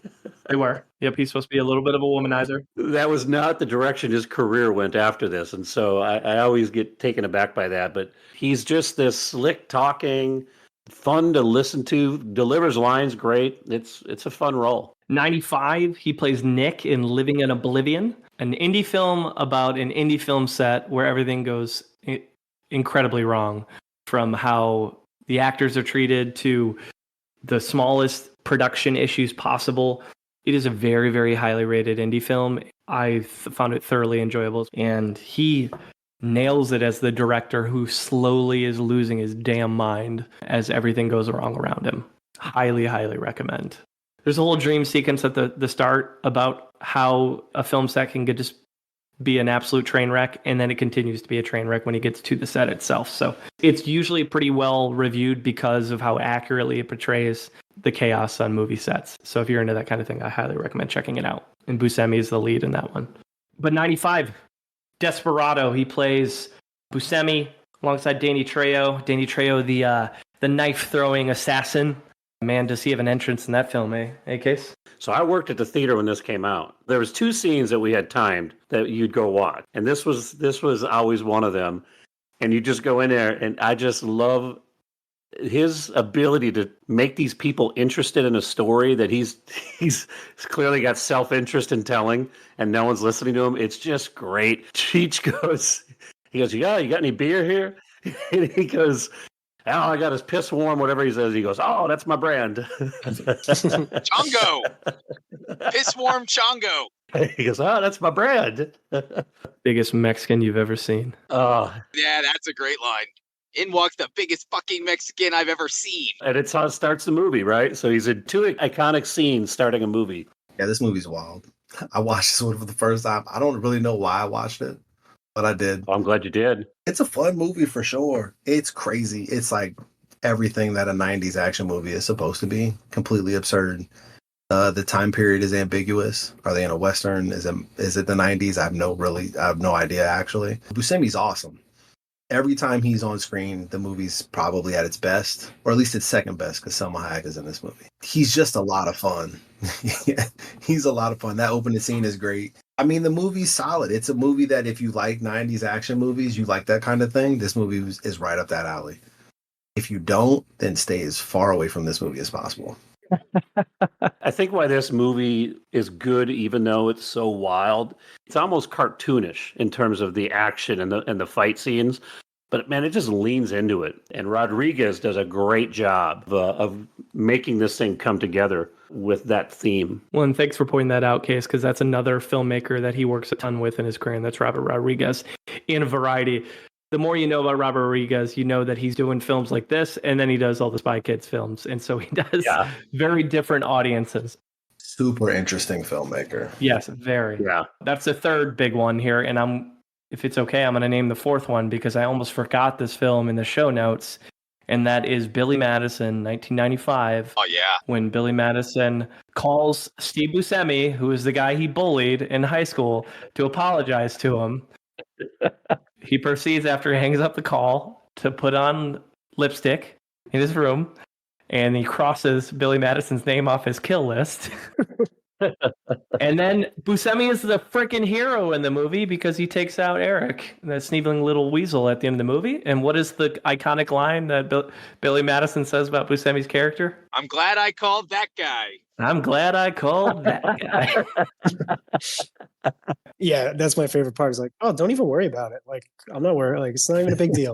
Speaker 3: They were. Yep, he's supposed to be a little bit of a womanizer.
Speaker 2: That was not the direction his career went after this. And so I always get taken aback by that. But he's just this slick talking, fun to listen to, delivers lines great. It's a fun role.
Speaker 3: 95, he plays Nick in Living in Oblivion, an indie film about an indie film set where everything goes incredibly wrong, from how the actors are treated to the smallest production issues possible. It is a very, very highly rated indie film. I found it thoroughly enjoyable, and he nails it as the director who slowly is losing his damn mind as everything goes wrong around him. Highly, highly recommend. There's a whole dream sequence at the start about how a film set can just be an absolute train wreck, and then it continues to be a train wreck when he gets to the set itself. So it's usually pretty well reviewed because of how accurately it portrays the chaos on movie sets. So if you're into that kind of thing, I highly recommend checking it out. And Buscemi is the lead in that one. But 95, Desperado, he plays Buscemi alongside Danny Trejo. Danny Trejo, the knife-throwing assassin. Man, does he have an entrance in that film, eh, Case?
Speaker 2: So I worked at the theater when this came out. There was 2 scenes that we had timed that you'd go watch. And this was always one of them. And you just go in there, and I just love his ability to make these people interested in a story that he's clearly got self-interest in telling, and no one's listening to him. It's just great. Cheech goes, yeah, you got any beer here? And he goes, oh, I got his piss warm, whatever he says. He goes, oh, that's my brand.
Speaker 6: Chongo. Piss warm Chongo.
Speaker 2: He goes, oh, that's my brand.
Speaker 3: Biggest Mexican you've ever seen.
Speaker 2: Oh.
Speaker 6: Yeah, that's a great line. In walks the biggest fucking Mexican I've ever seen.
Speaker 2: And it's how it starts the movie, right? So he's in 2 iconic scenes starting a movie.
Speaker 5: Yeah, this movie's wild. I watched this one for the first time. I don't really know why I watched it, but I did.
Speaker 2: Well, I'm glad you did.
Speaker 5: It's a fun movie for sure. It's crazy. It's like everything that a 90s action movie is supposed to be. Completely absurd. The time period is ambiguous. Are they in a Western? Is it the 90s? I have no idea, actually. Buscemi's awesome. Every time he's on screen, the movie's probably at its best, or at least its second best, because Selma Hayek is in this movie. He's just a lot of fun. Yeah, he's a lot of fun. That opening scene is great. I mean, the movie's solid. It's a movie that if you like 90s action movies, you like that kind of thing, this movie is right up that alley. If you don't, then stay as far away from this movie as possible.
Speaker 2: I think why this movie is good, even though it's so wild, it's almost cartoonish in terms of the action and the fight scenes. But man, it just leans into it. And Rodriguez does a great job of making this thing come together with that theme.
Speaker 3: Well, and thanks for pointing that out, Case, because that's another filmmaker that he works a ton with in his career, and that's Robert Rodriguez in Variety. The more you know about Robert Rodriguez, you know that he's doing films like this, and then he does all the Spy Kids films. And so he does very different audiences.
Speaker 5: Super interesting filmmaker.
Speaker 3: Yes, very.
Speaker 2: Yeah.
Speaker 3: That's the third big one here. And if it's okay, I'm going to name the fourth one because I almost forgot this film in the show notes. and that is Billy Madison, 1995.
Speaker 6: Oh yeah.
Speaker 3: When Billy Madison calls Steve Buscemi, who is the guy he bullied in high school, to apologize to him. He proceeds, after he hangs up the call, to put on lipstick in his room, and he crosses Billy Madison's name off his kill list. And then Buscemi is the freaking hero in the movie because he takes out Eric, that sneezing little weasel, at the end of the movie. And what is the iconic line that Billy Madison says about Buscemi's character?
Speaker 6: I'm glad I called that guy.
Speaker 3: I'm glad I called that guy.
Speaker 4: Yeah, that's my favorite part. Is like, oh, don't even worry about it. Like, I'm not worried. Like, it's not even a big deal.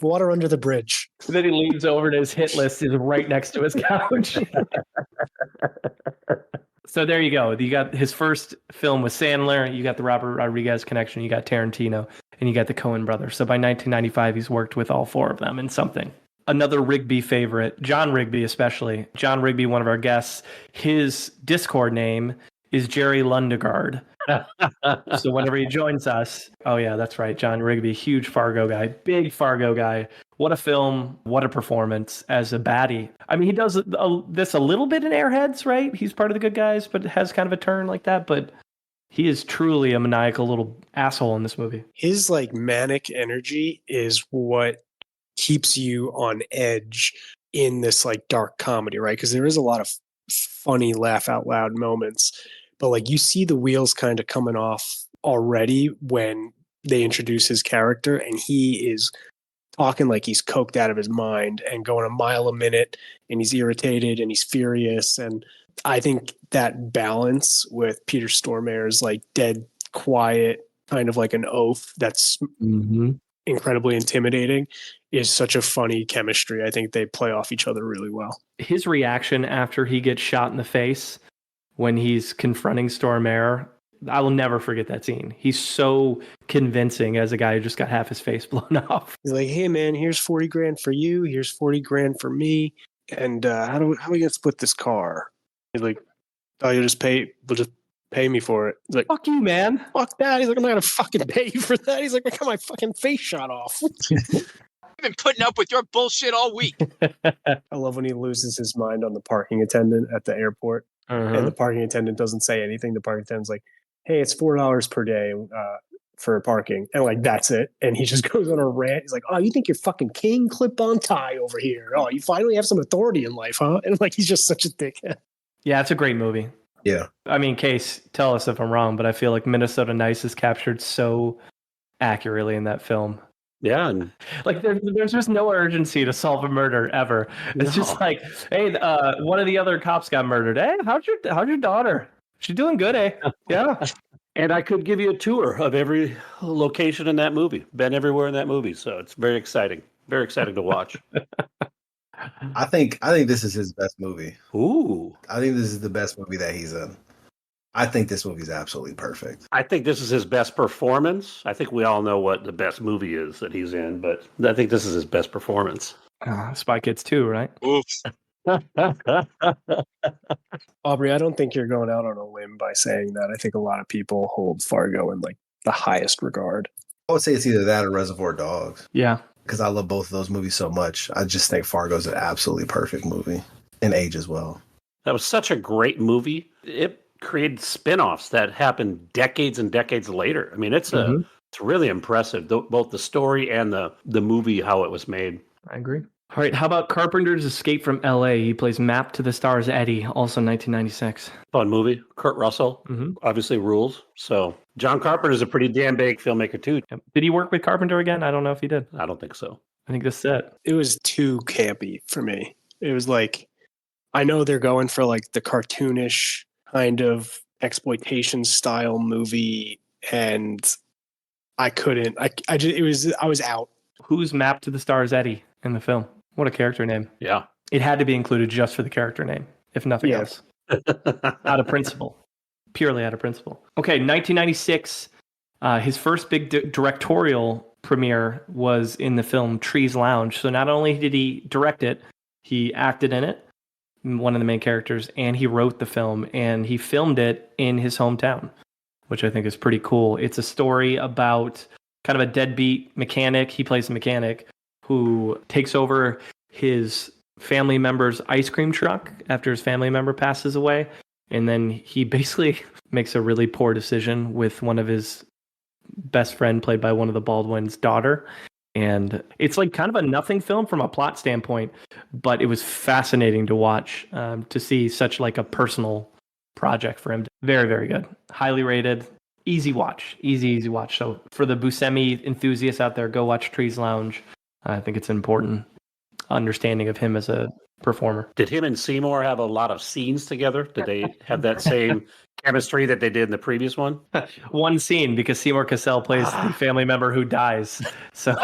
Speaker 4: Water under the bridge.
Speaker 3: Then he leans over to his hit list, is right next to his couch. So there you go. You got his first film with Sandler. You got the Robert Rodriguez connection. You got Tarantino, and you got the Coen Brothers. So by 1995, he's worked with all four of them in something. Another Rigby favorite, John Rigby especially. John Rigby, one of our guests. His Discord name is Jerry Lundegaard. So whenever he joins us, oh yeah, that's right, John Rigby, huge Fargo guy, big Fargo guy. What a film, what a performance as a baddie. I mean, he does this a little bit in Airheads, right? He's part of the good guys, but has kind of a turn like that. But he is truly a maniacal little asshole in this movie.
Speaker 4: His like manic energy is what keeps you on edge in this like dark comedy, right? Because there is a lot of funny laugh out loud moments, but like you see the wheels kind of coming off already when they introduce his character, and he is talking like he's coked out of his mind and going a mile a minute, and he's irritated and he's furious. And I think that balance with Peter Stormare's like dead quiet, kind of like an oath that's incredibly intimidating, is such a funny chemistry. I think they play off each other really well.
Speaker 3: His reaction after he gets shot in the face when he's confronting Stormare, I will never forget that scene. He's so convincing as a guy who just got half his face blown off.
Speaker 4: He's like, hey man, here's 40 grand for you. Here's 40 grand for me. And how are we going to split this car? He's like, oh, we'll just pay me for it. He's like,
Speaker 3: Fuck you, man.
Speaker 4: fuck that. He's like, I'm not going to fucking pay you for that. He's like, I got my fucking face shot off.
Speaker 6: I've been putting up with your bullshit all week.
Speaker 4: I love when he loses his mind on the parking attendant at the airport. And the parking attendant doesn't say anything. The parking attendant's like, hey, it's $4 per day for parking. And like, that's it. And he just goes on a rant. He's like, oh, you think you're fucking king? Clip on tie over here. Oh, you finally have some authority in life, huh? And like, he's just such a dickhead.
Speaker 3: Yeah, it's a great movie.
Speaker 5: Yeah.
Speaker 3: I mean, Case, tell us if I'm wrong, but I feel like Minnesota Nice is captured so accurately in that film.
Speaker 2: Yeah, and
Speaker 3: Like there's just no urgency to solve a murder ever. It's just like, hey, one of the other cops got murdered. Hey, how's your daughter? She's doing good, eh? Yeah.
Speaker 2: and I could give you a tour of every location in that movie. Been everywhere in that movie, so it's very exciting. Very exciting to watch.
Speaker 5: I think this is his best movie.
Speaker 2: Ooh.
Speaker 5: I think this is the best movie that he's in. I think this movie is absolutely perfect.
Speaker 2: I think this is his best performance. I think we all know what the best movie is that he's in, but I think this is his best performance.
Speaker 3: Spy Kids 2, right?
Speaker 6: Oops.
Speaker 4: Aubrey, I don't think you're going out on a limb by saying that. I think a lot of people hold Fargo in like the highest regard.
Speaker 5: I would say it's either that or Reservoir Dogs.
Speaker 3: Yeah.
Speaker 5: Because I love both of those movies so much. I just think Fargo's an absolutely perfect movie. In age as well.
Speaker 2: That was such a great movie. It created spin-offs that happened decades and decades later. I mean, it's really impressive, both the story and the movie, how it was made.
Speaker 3: I agree. All right, how about Carpenter's Escape from L.A.? He plays Map to the Stars Eddie, also 1996.
Speaker 2: Fun movie. Kurt Russell obviously rules. So John Carpenter's a pretty damn big filmmaker too.
Speaker 3: Did he work with Carpenter again? I don't know if he did.
Speaker 2: I don't think so.
Speaker 3: I think this is it.
Speaker 4: It was too campy for me. It was like, I know they're going for like the cartoonish kind of exploitation style movie, and I couldn't. I was out.
Speaker 3: Who's Map to the Stars Eddie in the film? What a character name.
Speaker 2: Yeah.
Speaker 3: It had to be included just for the character name, if nothing else. Out of principle. Purely out of principle. Okay, 1996. His first big directorial premiere was in the film Trees Lounge. So not only did he direct it, he acted in it, one of the main characters, and he wrote the film, and he filmed it in his hometown, which I think is pretty cool. It's a story about kind of a deadbeat mechanic. He plays a mechanic who takes over his family member's ice cream truck after his family member passes away. And then he basically makes a really poor decision with one of his best friend, played by one of the Baldwin's daughter. And it's like kind of a nothing film from a plot standpoint, but it was fascinating to watch, to see such like a personal project for him. Very, very good. Highly rated. Easy watch. Easy watch. So for the Buscemi enthusiasts out there, go watch Trees Lounge. I think it's an important understanding of him as a performer.
Speaker 2: Did him and Seymour have a lot of scenes together? Did they have that same chemistry that they did in the previous one?
Speaker 3: One scene, because Seymour Cassell plays the family member who dies. So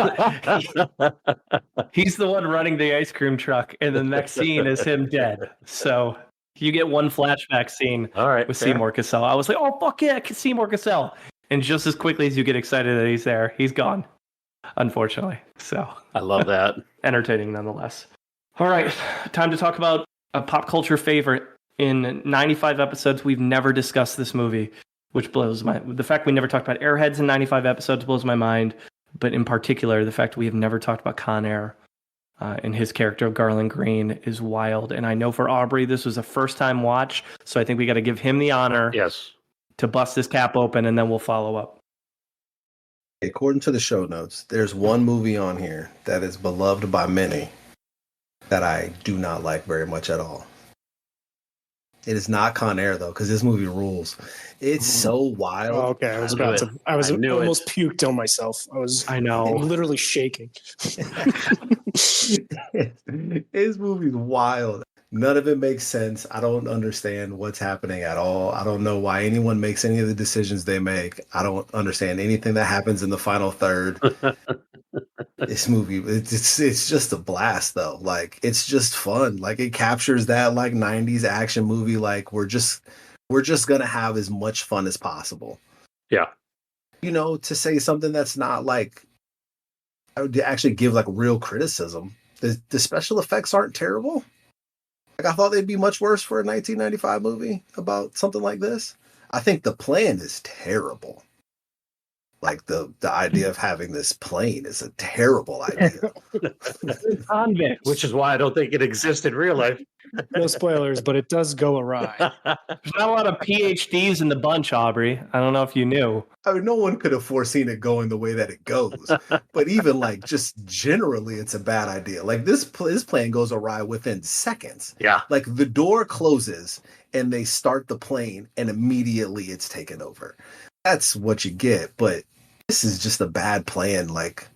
Speaker 3: he's the one running the ice cream truck, and the next scene is him dead. So you get one flashback scene with Seymour Cassell. I was like, oh, fuck yeah, Seymour Cassell. And just as quickly as you get excited that he's there, he's gone, unfortunately. So
Speaker 2: I love that.
Speaker 3: Entertaining nonetheless. All right, time to talk about a pop culture favorite. In 95 episodes, we've never discussed this movie, which blows the fact we never talked about Airheads in 95 episodes blows my mind. But in particular, the fact we have never talked about Con Air and his character of Garland Green is wild. And I know for Aubrey, this was a first-time watch, so I think we got to give him the honor to bust this cap open, and then we'll follow up.
Speaker 5: According to the show notes, there's one movie on here that is beloved by many that I do not like very much at all. It is not Con Air, though, because this movie rules. It's so wild.
Speaker 4: Oh, okay, I was almost puked on myself. I know. Literally shaking.
Speaker 5: His movie's wild. None of it makes sense. I don't understand what's happening at all. I don't know why anyone makes any of the decisions they make. I don't understand anything that happens in the final third. This movie, it's just a blast, though. Like, it's just fun. Like, it captures that like 90s action movie. Like, we're just gonna have as much fun as possible.
Speaker 2: Yeah.
Speaker 5: You know, to say something that's not like, I would actually give like real criticism. The special effects aren't terrible. Like, I thought they'd be much worse for a 1995 movie about something like this. I think the plan is terrible. Like, the idea of having this plane is a terrible idea.
Speaker 3: Convict.
Speaker 2: Which is why I don't think it exists in real life.
Speaker 4: No spoilers, but it does go awry.
Speaker 3: There's not a lot of PhDs in the bunch, Aubrey. I don't know if you knew.
Speaker 5: I mean, no one could have foreseen it going the way that it goes. But even like just generally, it's a bad idea. Like this plane goes awry within seconds.
Speaker 2: Yeah.
Speaker 5: Like the door closes and they start the plane and immediately it's taken over. That's what you get. But this is just a bad plan. Like,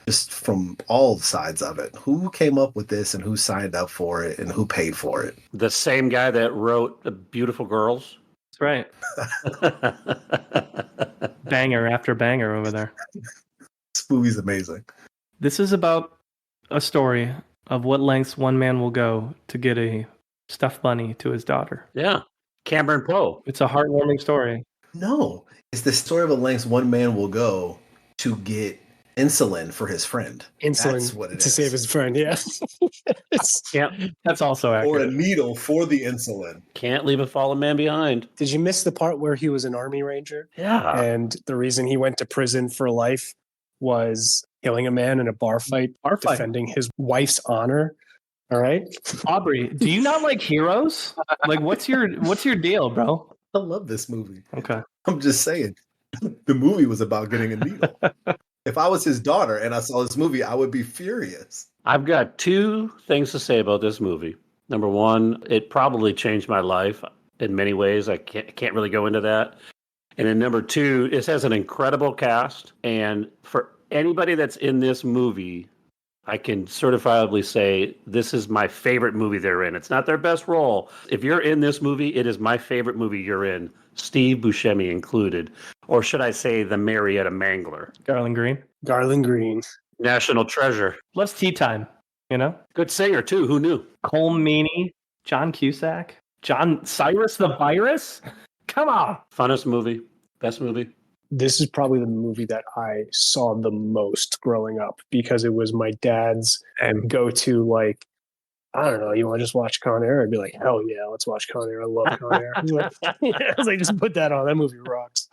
Speaker 5: just from all sides of it. Who came up with this and who signed up for it and who paid for it?
Speaker 2: The same guy that wrote The Beautiful Girls.
Speaker 3: That's right. Banger after banger over there.
Speaker 5: This movie's amazing.
Speaker 3: This is about a story of what lengths one man will go to get a stuffed bunny to his daughter.
Speaker 2: Yeah. Cameron Poe.
Speaker 3: It's a heartwarming story.
Speaker 5: No. It's the story of the lengths one man will go to get insulin for his friend.
Speaker 4: That's what it is. To save his friend, yeah.
Speaker 3: That's also accurate.
Speaker 5: Or a needle for the insulin.
Speaker 2: Can't leave a fallen man behind.
Speaker 4: Did you miss the part where he was an Army Ranger?
Speaker 2: Yeah.
Speaker 4: And the reason he went to prison for life was killing a man in a bar fight. Defending his wife's honor. All right.
Speaker 3: Aubrey, do you not like heroes? Like, what's your deal, bro?
Speaker 5: I love this movie.
Speaker 3: Okay.
Speaker 5: I'm just saying. The movie was about getting a needle. If I was his daughter and I saw this movie, I would be furious.
Speaker 2: I've got two things to say about this movie. Number one, it probably changed my life in many ways. I can't really go into that. And then number two, it has an incredible cast. And for anybody that's in this movie, I can certifiably say this is my favorite movie they're in. It's not their best role. If you're in this movie, it is my favorite movie you're in, Steve Buscemi included. Or should I say the Marietta Mangler?
Speaker 3: Garland Green.
Speaker 4: Garland Green.
Speaker 2: National treasure.
Speaker 3: Loves tea time, you know?
Speaker 2: Good singer, too. Who knew?
Speaker 3: Cole Meany, John Cusack, John Cyrus the Virus. Come on.
Speaker 2: Funnest movie. Best movie.
Speaker 4: This is probably the movie that I saw the most growing up because it was my dad's go-to, like, I don't know, you want to just watch Con Air? I'd be like, hell yeah, let's watch Con Air. I love Con Air. I was like, just put that on. That movie rocks.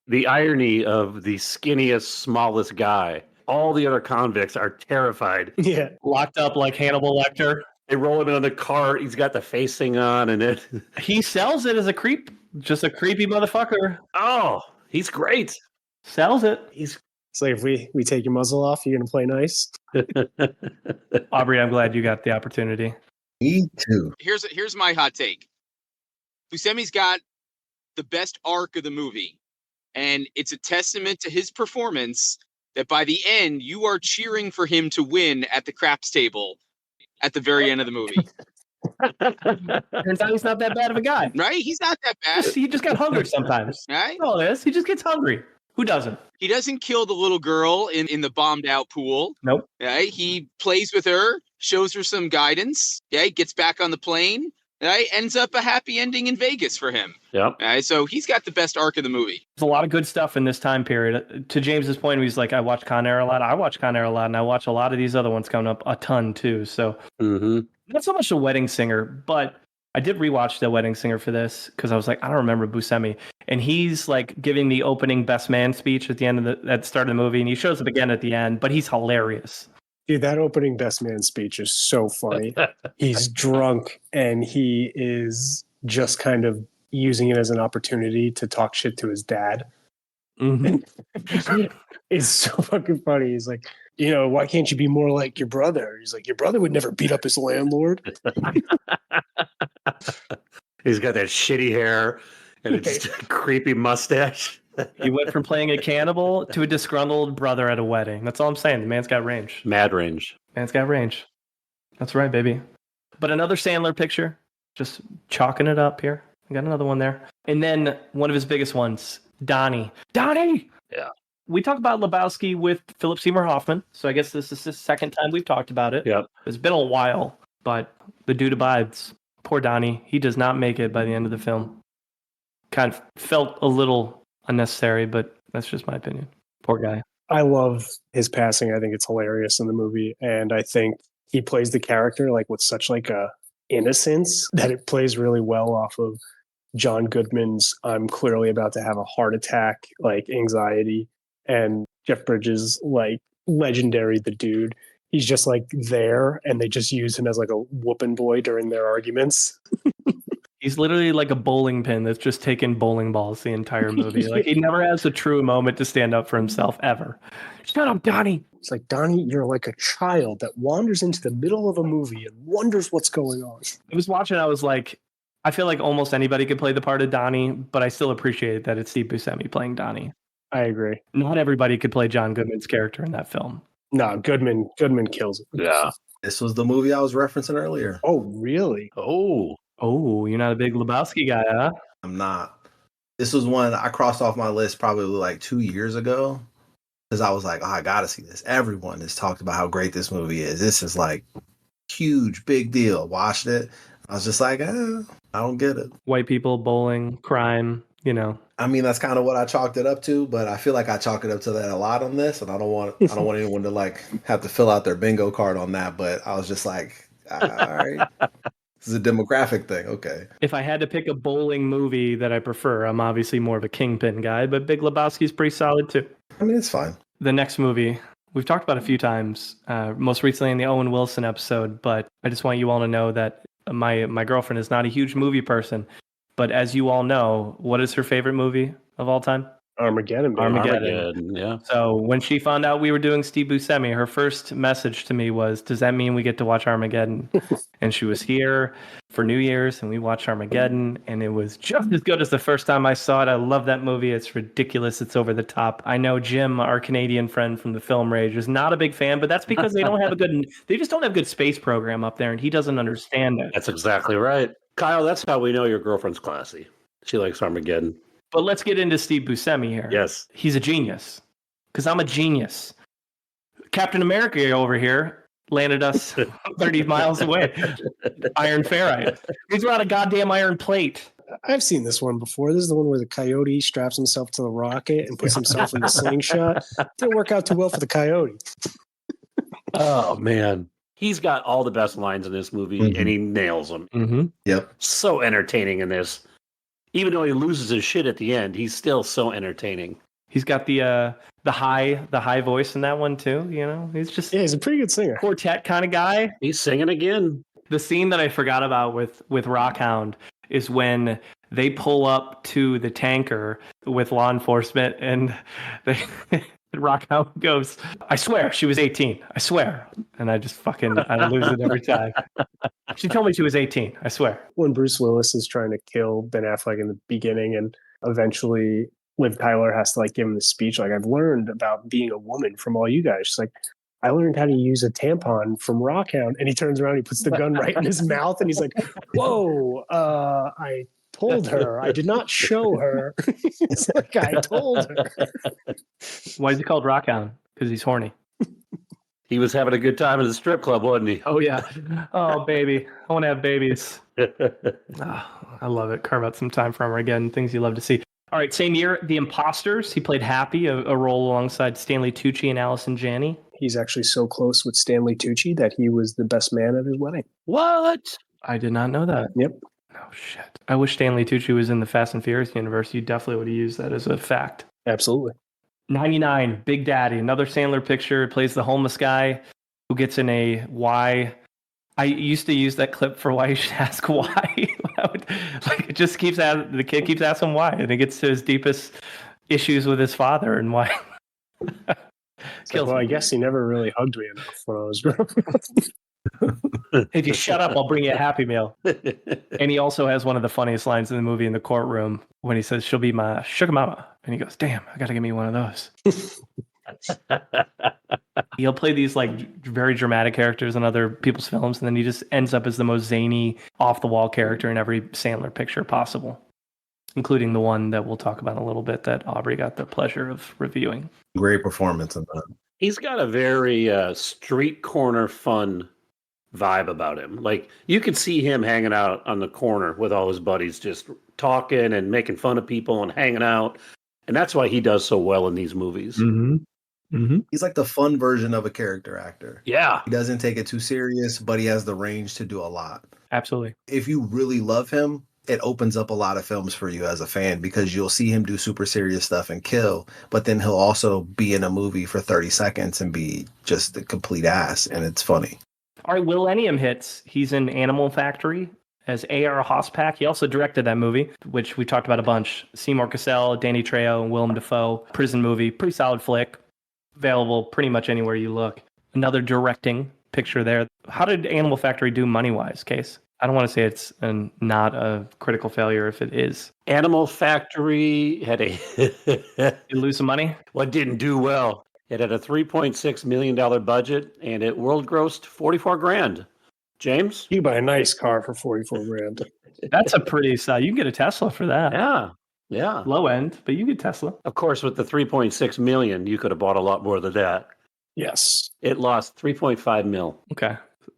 Speaker 2: The irony of the skinniest, smallest guy all the other convicts are terrified.
Speaker 4: Yeah.
Speaker 3: Locked up like Hannibal Lecter.
Speaker 2: They roll him in the cart. He's got the face thing on, and it.
Speaker 3: He sells it as a creep. Just a creepy motherfucker.
Speaker 2: Oh, he's great.
Speaker 3: Sells it.
Speaker 2: He's.
Speaker 4: It's like if we take your muzzle off, you're gonna play nice.
Speaker 3: Aubrey, I'm glad you got the opportunity.
Speaker 5: Me too.
Speaker 6: Here's my hot take. Buscemi's got the best arc of the movie, and it's a testament to his performance that by the end you are cheering for him to win at the craps table at the very end of the movie.
Speaker 3: Turns out he's not that bad of a guy.
Speaker 6: Right? He's not that bad.
Speaker 3: He just got hungry sometimes.
Speaker 6: Right?
Speaker 3: That's all it is. He just gets hungry. Who doesn't?
Speaker 6: He doesn't kill the little girl in the bombed out pool.
Speaker 3: Nope.
Speaker 6: Right? He plays with her, shows her some guidance. Yeah, gets back on the plane. Right? Ends up a happy ending in Vegas for him.
Speaker 2: Yep.
Speaker 6: Right? So he's got the best arc of the movie.
Speaker 3: There's a lot of good stuff in this time period. To James's point, he's like, I watch Con Air a lot. I watch Con Air a lot, and I watch a lot of these other ones coming up a ton too. So not so much The Wedding Singer, but I did rewatch The Wedding Singer for this because I was like, I don't remember Buscemi. And he's like giving the opening best man speech at the end of at the start of the movie, and he shows up again at the end, but he's hilarious.
Speaker 4: Dude, that opening best man speech is so funny. He's drunk and he is just kind of using it as an opportunity to talk shit to his dad.
Speaker 3: Mm-hmm.
Speaker 4: It's so fucking funny. He's like, why can't you be more like your brother? He's like, your brother would never beat up his landlord.
Speaker 2: He's got that shitty hair and a just creepy mustache.
Speaker 3: He went from playing a cannibal to a disgruntled brother at a wedding. That's all I'm saying. The man's got range.
Speaker 2: Mad range.
Speaker 3: Man's got range. That's right, baby. But another Sandler picture, just chalking it up here. I got another one there. And then one of his biggest ones, Donnie. Donnie!
Speaker 2: Yeah.
Speaker 3: We talked about Lebowski with Philip Seymour Hoffman, so I guess this is the second time we've talked about it.
Speaker 2: Yep.
Speaker 3: It's been a while, but the dude abides. Poor Donnie. He does not make it by the end of the film. Kind of felt a little unnecessary, but that's just my opinion. Poor guy.
Speaker 4: I love his passing. I think it's hilarious in the movie. And I think he plays the character like with such like a innocence that it plays really well off of John Goodman's I'm clearly about to have a heart attack, like anxiety. And Jeff Bridges, like legendary, the dude. He's just like there and they just use him as like a whooping boy during their arguments.
Speaker 3: He's literally like a bowling pin that's just taking bowling balls the entire movie. Like he never has a true moment to stand up for himself ever. Shut up, Donnie.
Speaker 4: It's like, Donnie, you're like a child that wanders into the middle of a movie and wonders what's going on.
Speaker 3: I was watching, I was like, I feel like almost anybody could play the part of Donnie, but I still appreciate that it's Steve Buscemi playing Donnie.
Speaker 4: I agree.
Speaker 3: Not everybody could play John Goodman's character in that film.
Speaker 4: No, Goodman kills it.
Speaker 2: Yeah.
Speaker 5: This was the movie I was referencing earlier.
Speaker 4: Oh, really?
Speaker 3: Oh, you're not a big Lebowski guy, huh?
Speaker 5: I'm not. This was one I crossed off my list probably like 2 years ago because I was like, oh, I gotta see this. Everyone has talked about how great this movie is. This is like huge, big deal. Watched it. I was just like, I don't get it.
Speaker 3: White people, bowling, crime,
Speaker 5: I mean, that's kind of what I chalked it up to, but I feel like I chalk it up to that a lot on this, and I don't want anyone to like have to fill out their bingo card on that. But I was just like, all right, this is a demographic thing. Okay.
Speaker 3: If I had to pick a bowling movie that I prefer, I'm obviously more of a Kingpin guy, but Big Lebowski's pretty solid too.
Speaker 5: I mean, it's fine.
Speaker 3: The next movie we've talked about a few times, most recently in the Owen Wilson episode, but I just want you all to know that my girlfriend is not a huge movie person. But as you all know, what is her favorite movie of all time?
Speaker 4: Armageddon. Baby.
Speaker 2: Armageddon, yeah.
Speaker 3: So when she found out we were doing Steve Buscemi, her first message to me was, does that mean we get to watch Armageddon? And she was here for New Year's, and we watched Armageddon, and it was just as good as the first time I saw it. I love that movie. It's ridiculous. It's over the top. I know Jim, our Canadian friend from the Film Rage, is not a big fan, but that's because they just don't have good space program up there, and he doesn't understand it.
Speaker 2: That's exactly right. Kyle, that's how we know your girlfriend's classy. She likes Armageddon.
Speaker 3: But let's get into Steve Buscemi here.
Speaker 2: Yes.
Speaker 3: He's a genius. Because I'm a genius. Captain America over here landed us 30 miles away. Iron ferrite. He's on a goddamn iron plate.
Speaker 4: I've seen this one before. This is the one where the coyote straps himself to the rocket and puts himself in the slingshot. Didn't work out too well for the coyote.
Speaker 2: Oh, man. He's got all the best lines in this movie, and he nails them.
Speaker 3: Mm-hmm.
Speaker 5: Yep.
Speaker 2: So entertaining in this. Even though he loses his shit at the end, he's still so entertaining.
Speaker 3: He's got the high voice in that one too. You know,
Speaker 4: he's a pretty good singer.
Speaker 3: Quartet kind of guy.
Speaker 2: He's singing again.
Speaker 3: The scene that I forgot about with Rockhound is when they pull up to the tanker with law enforcement, and Rockhound goes, "I swear she was 18. I swear." And I just I lose it every time. She told me she was 18. I swear.
Speaker 4: When Bruce Willis is trying to kill Ben Affleck in the beginning, and eventually Liv Tyler has to give him the speech, I've learned about being a woman from all you guys. She's like, I learned how to use a tampon from Rockhound. And he turns around, he puts the gun right in his mouth, and he's like, whoa, I told her. I did not show her. It's like, I told her.
Speaker 3: Why is he called Rockhound? Because he's horny.
Speaker 2: He was having a good time at the strip club, wasn't he?
Speaker 3: Oh, yeah. Oh, baby. I want to have babies. I love it. Carve out some time for him again. Things you love to see. All right, same year, The Imposters. He played Happy, a role alongside Stanley Tucci and Allison Janney.
Speaker 4: He's actually so close with Stanley Tucci that he was the best man at his wedding.
Speaker 2: What?
Speaker 3: I did not know that.
Speaker 4: Yep.
Speaker 3: Oh, shit. I wish Stanley Tucci was in the Fast and Furious universe. You definitely would have used that as a fact.
Speaker 4: Absolutely.
Speaker 3: 99, Big Daddy, another Sandler picture. Plays the homeless guy who gets in a why. I used to use that clip for why you should ask why. It just the kid keeps asking why, and it gets to his deepest issues with his father and why.
Speaker 4: Well, I guess he never really hugged me enough when I was growing up.
Speaker 3: If you shut up, I'll bring you a Happy Meal. And he also has one of the funniest lines in the movie in the courtroom when he says, "She'll be my sugar mama." And he goes, "Damn, I got to give me one of those." He'll play these very dramatic characters in other people's films, and then he just ends up as the most zany, off-the-wall character in every Sandler picture possible, including the one that we'll talk about in a little bit that Aubrey got the pleasure of reviewing.
Speaker 5: Great performance in that.
Speaker 2: He's got a very street corner fun vibe about him. You could see him hanging out on the corner with all his buddies, just talking and making fun of people and hanging out. And that's why he does so well in these movies.
Speaker 3: Mm-hmm. Mm-hmm.
Speaker 5: He's like the fun version of a character actor.
Speaker 2: Yeah.
Speaker 5: He doesn't take it too serious, but he has the range to do a lot.
Speaker 3: Absolutely.
Speaker 5: If you really love him, it opens up a lot of films for you as a fan, because you'll see him do super serious stuff and kill, but then he'll also be in a movie for 30 seconds and be just a complete ass, and it's funny.
Speaker 3: All right, Millennium hits. He's in Animal Factory as A.R. Hosspack. He also directed that movie, which we talked about a bunch. Seymour Cassell, Danny Trejo, and Willem Dafoe. Prison movie. Pretty solid flick. Available pretty much anywhere you look. Another directing picture there. How did Animal Factory do money-wise, Case? I don't want to say it's not a critical failure if it is.
Speaker 2: Animal Factory had
Speaker 3: Did it lose some money?
Speaker 2: Well, it didn't do well. It had a $3.6 million budget, and it world grossed $44,000. James?
Speaker 4: You buy a nice car for $44,000.
Speaker 3: That's a pretty size. You can get a Tesla for that.
Speaker 2: Yeah.
Speaker 3: Low end, but you get Tesla.
Speaker 2: Of course, with the $3.6 million, you could have bought a lot more than that.
Speaker 4: Yes.
Speaker 2: It lost $3.5 million.
Speaker 3: Okay.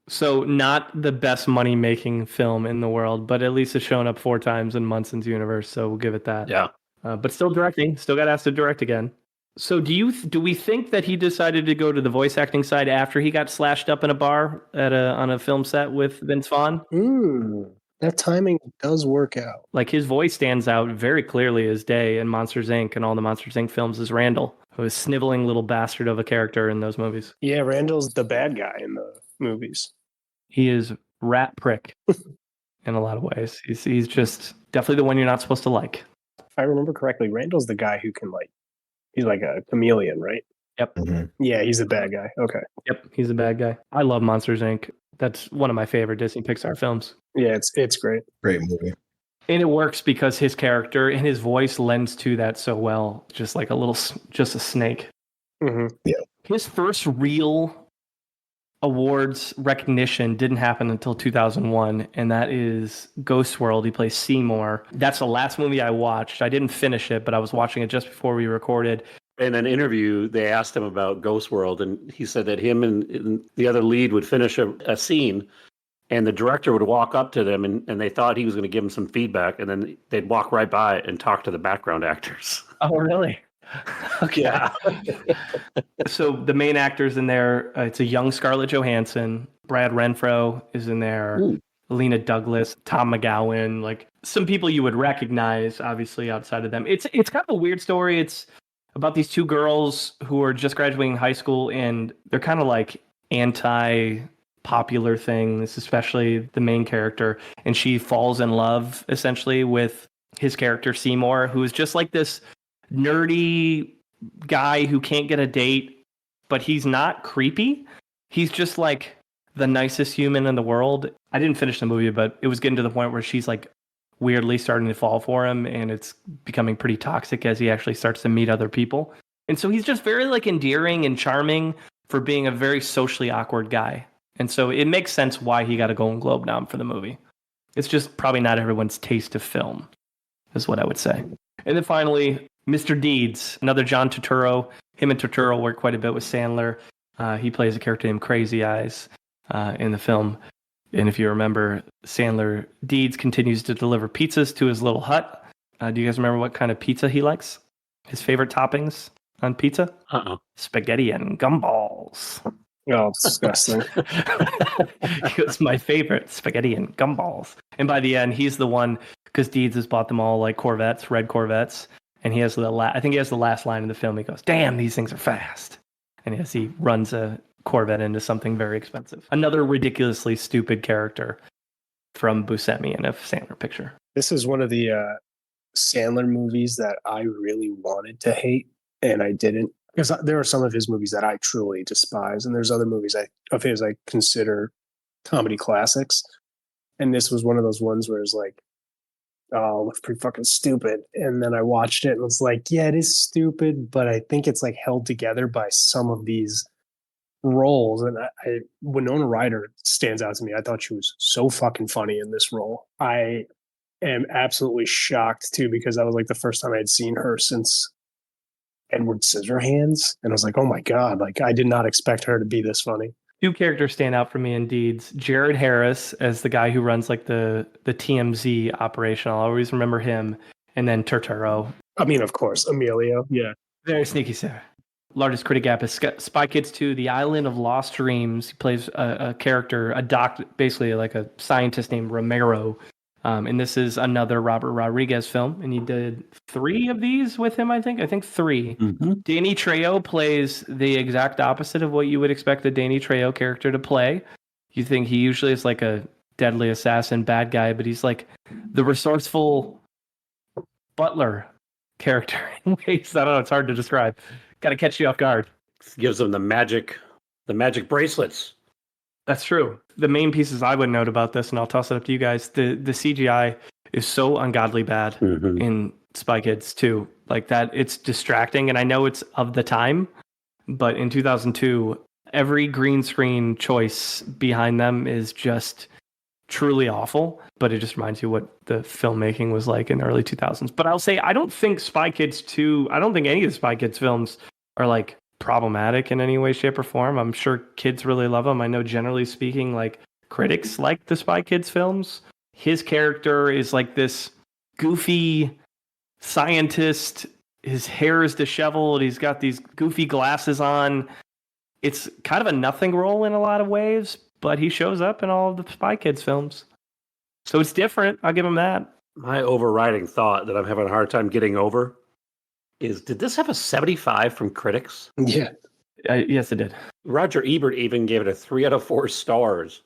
Speaker 3: So not the best money-making film in the world, but at least it's shown up 4 times in Munson's universe, so we'll give it that.
Speaker 2: Yeah.
Speaker 3: But still directing. Still got asked to direct again. So do we think that he decided to go to the voice acting side after he got slashed up in a bar on a film set with Vince Vaughn?
Speaker 4: That timing does work out.
Speaker 3: His voice stands out very clearly as Day in Monsters, Inc. and all the Monsters, Inc. films as Randall, who is sniveling little bastard of a character in those movies.
Speaker 4: Yeah, Randall's the bad guy in the movies.
Speaker 3: He is rat prick in a lot of ways. He's just definitely the one you're not supposed to like.
Speaker 4: If I remember correctly, Randall's the guy who can he's like a chameleon, right?
Speaker 3: Yep.
Speaker 5: Mm-hmm.
Speaker 4: Yeah, he's a bad guy. Okay.
Speaker 3: Yep, he's a bad guy. I love Monsters, Inc. That's one of my favorite Disney Pixar films.
Speaker 4: Yeah, it's great.
Speaker 5: Great movie.
Speaker 3: And it works because his character and his voice lends to that so well. Just like just a snake.
Speaker 4: Mm-hmm.
Speaker 5: Yeah.
Speaker 3: His first real awards recognition didn't happen until 2001, and that is Ghost World. He plays Seymour. That's the last movie I watched. I didn't finish it, but I was watching it just before we recorded.
Speaker 2: In an interview, they asked him about Ghost World, and he said that him and the other lead would finish a scene, and the director would walk up to them, and they thought he was going to give them some feedback, and then they'd walk right by and talk to the background actors.
Speaker 3: Oh, really? Okay.
Speaker 2: Yeah.
Speaker 3: So the main actors in there, it's a young Scarlett Johansson. Brad Renfro is in there.
Speaker 2: Ooh.
Speaker 3: Lena Douglas, Tom McGowan, some people you would recognize, obviously, outside of them. It's kind of a weird story. It's about these two girls who are just graduating high school, and they're kind of like anti-popular things, especially the main character. And she falls in love essentially with his character Seymour, who is just like this nerdy guy who can't get a date, but he's not creepy. He's just like the nicest human in the world. I didn't finish the movie, but it was getting to the point where she's like weirdly starting to fall for him, and it's becoming pretty toxic as he actually starts to meet other people. And so he's just very like endearing and charming for being a very socially awkward guy. And so it makes sense why he got a Golden Globe nom for the movie. It's just probably not everyone's taste of film, is what I would say. And then finally, Mr. Deeds, another John Turturro. Him and Turturro work quite a bit with Sandler. He plays a character named Crazy Eyes in the film. And if you remember, Sandler Deeds continues to deliver pizzas to his little hut. Do you guys remember what kind of pizza he likes? His favorite toppings on pizza? Spaghetti and gumballs.
Speaker 4: Oh, it's disgusting.
Speaker 3: It was my favorite, spaghetti and gumballs. And by the end, he's the one, because Deeds has bought them all like Corvettes, red Corvettes. And he has I think he has the last line in the film. He goes, "Damn, these things are fast." And as he runs a Corvette into something very expensive. Another ridiculously stupid character from Buscemi in a Sandler picture.
Speaker 4: This is one of the Sandler movies that I really wanted to hate, and I didn't. Because there are some of his movies that I truly despise, and there's other movies of his I consider comedy classics. And this was one of those ones where it's like, oh, it looks pretty fucking stupid. And then I watched it and was like, yeah, it is stupid, but I think it's like held together by some of these roles. And Winona Ryder stands out to me. I thought she was so fucking funny in this role. I am absolutely shocked too, because that was like the first time I had seen her since Edward Scissorhands. And I was like, oh my God, like I did not expect her to be this funny.
Speaker 3: Two characters stand out for me in Deeds. Jared Harris as the guy who runs like the TMZ operation. I'll always remember him. And then Turturro.
Speaker 4: I mean, of course, Emilio. Yeah.
Speaker 3: Very sneaky, sir. Largest critic gap is Spy Kids 2, The Island of Lost Dreams. He plays a character, basically like a scientist named Romero. And this is another Robert Rodriguez film. And he did 3 of these with him, I think. I think 3. Mm-hmm. Danny Trejo plays the exact opposite of what you would expect a Danny Trejo character to play. You think he usually is like a deadly assassin bad guy, but he's like the resourceful butler character in ways, I don't know, it's hard to describe. Got to catch you off guard.
Speaker 2: Gives them the magic bracelets.
Speaker 3: That's true. The main pieces I would note about this, and I'll toss it up to you guys, the CGI is so ungodly bad in Spy Kids 2. Like that, it's distracting, and I know it's of the time, but in 2002, every green screen choice behind them is just truly awful, but it just reminds you what the filmmaking was like in the early 2000s. But I'll say, I don't think any of the Spy Kids films are like problematic in any way, shape, or form. I'm sure kids really love them. I know generally speaking, like critics like the Spy Kids films. His character is like this goofy scientist. His hair is disheveled. He's got these goofy glasses on. It's kind of a nothing role in a lot of ways, but he shows up in all of the Spy Kids films. So it's different. I'll give him that.
Speaker 2: My overriding thought that I'm having a hard time getting over is, did this have a 75 from critics?
Speaker 4: Yeah.
Speaker 3: Yes, it did.
Speaker 2: Roger Ebert even gave it a 3 out of 4 stars.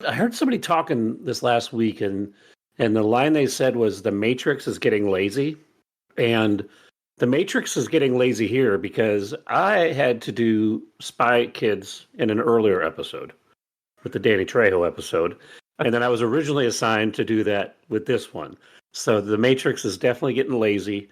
Speaker 2: I heard somebody talking this last week, and the line they said was, The Matrix is getting lazy. And The Matrix is getting lazy here because I had to do Spy Kids in an earlier episode, with the Danny Trejo episode. And then I was originally assigned to do that with this one. So The Matrix is definitely getting lazy.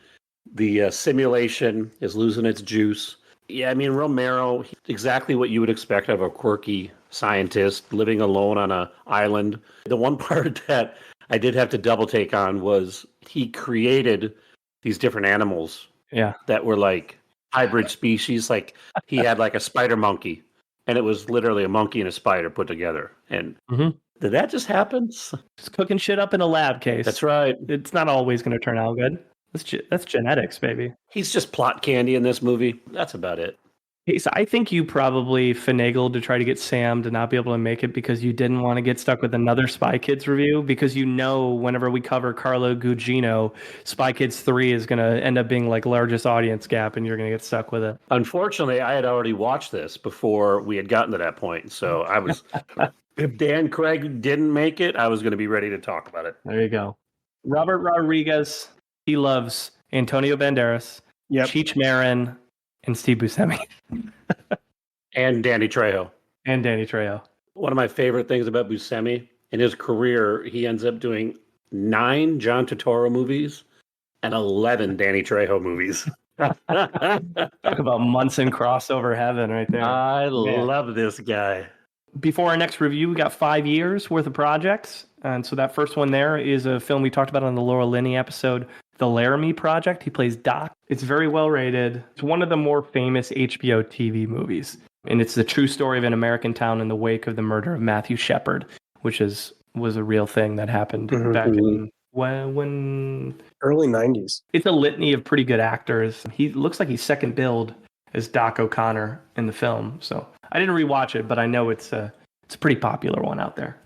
Speaker 2: The simulation is losing its juice. Yeah, I mean, Romero, exactly what you would expect of a quirky scientist living alone on an island. The one part that I did have to double take on was he created these different animals that were like hybrid species. Like he had like a spider monkey, and it was literally a monkey and a spider put together. And did that just happen?
Speaker 3: Just cooking shit up in a lab case.
Speaker 2: That's right.
Speaker 3: It's not always going to turn out good. That's genetics, baby.
Speaker 2: He's just plot candy in this movie. That's about it.
Speaker 3: Case, I think you probably finagled to try to get Sam to not be able to make it because you didn't want to get stuck with another Spy Kids review, because you know whenever we cover Carlo Gugino, Spy Kids 3 is going to end up being like largest audience gap and you're going to get stuck with it.
Speaker 2: Unfortunately, I had already watched this before we had gotten to that point. So I was, if Dan Craig didn't make it, I was going to be ready to talk about it.
Speaker 3: There you go. Robert Rodriguez, he loves Antonio Banderas, Cheech Marin, and Steve Buscemi.
Speaker 2: And Danny Trejo.
Speaker 3: One
Speaker 2: of my favorite things about Buscemi, in his career, he ends up doing 9 John Turturro movies and 11 Danny Trejo movies.
Speaker 3: Talk about Munson crossover heaven right there.
Speaker 2: I love this guy.
Speaker 3: Before our next review, we got 5 years worth of projects. And so that first one there is a film we talked about on the Laura Linney episode, The Laramie Project. He plays Doc. It's very well rated. It's one of the more famous HBO TV movies. And it's the true story of an American town in the wake of the murder of Matthew Shepard, which was a real thing that happened back in when
Speaker 4: early 90s.
Speaker 3: It's a litany of pretty good actors. He looks like he's second billed as Doc O'Connor in the film. So I didn't rewatch it, but I know it's a pretty popular one out there.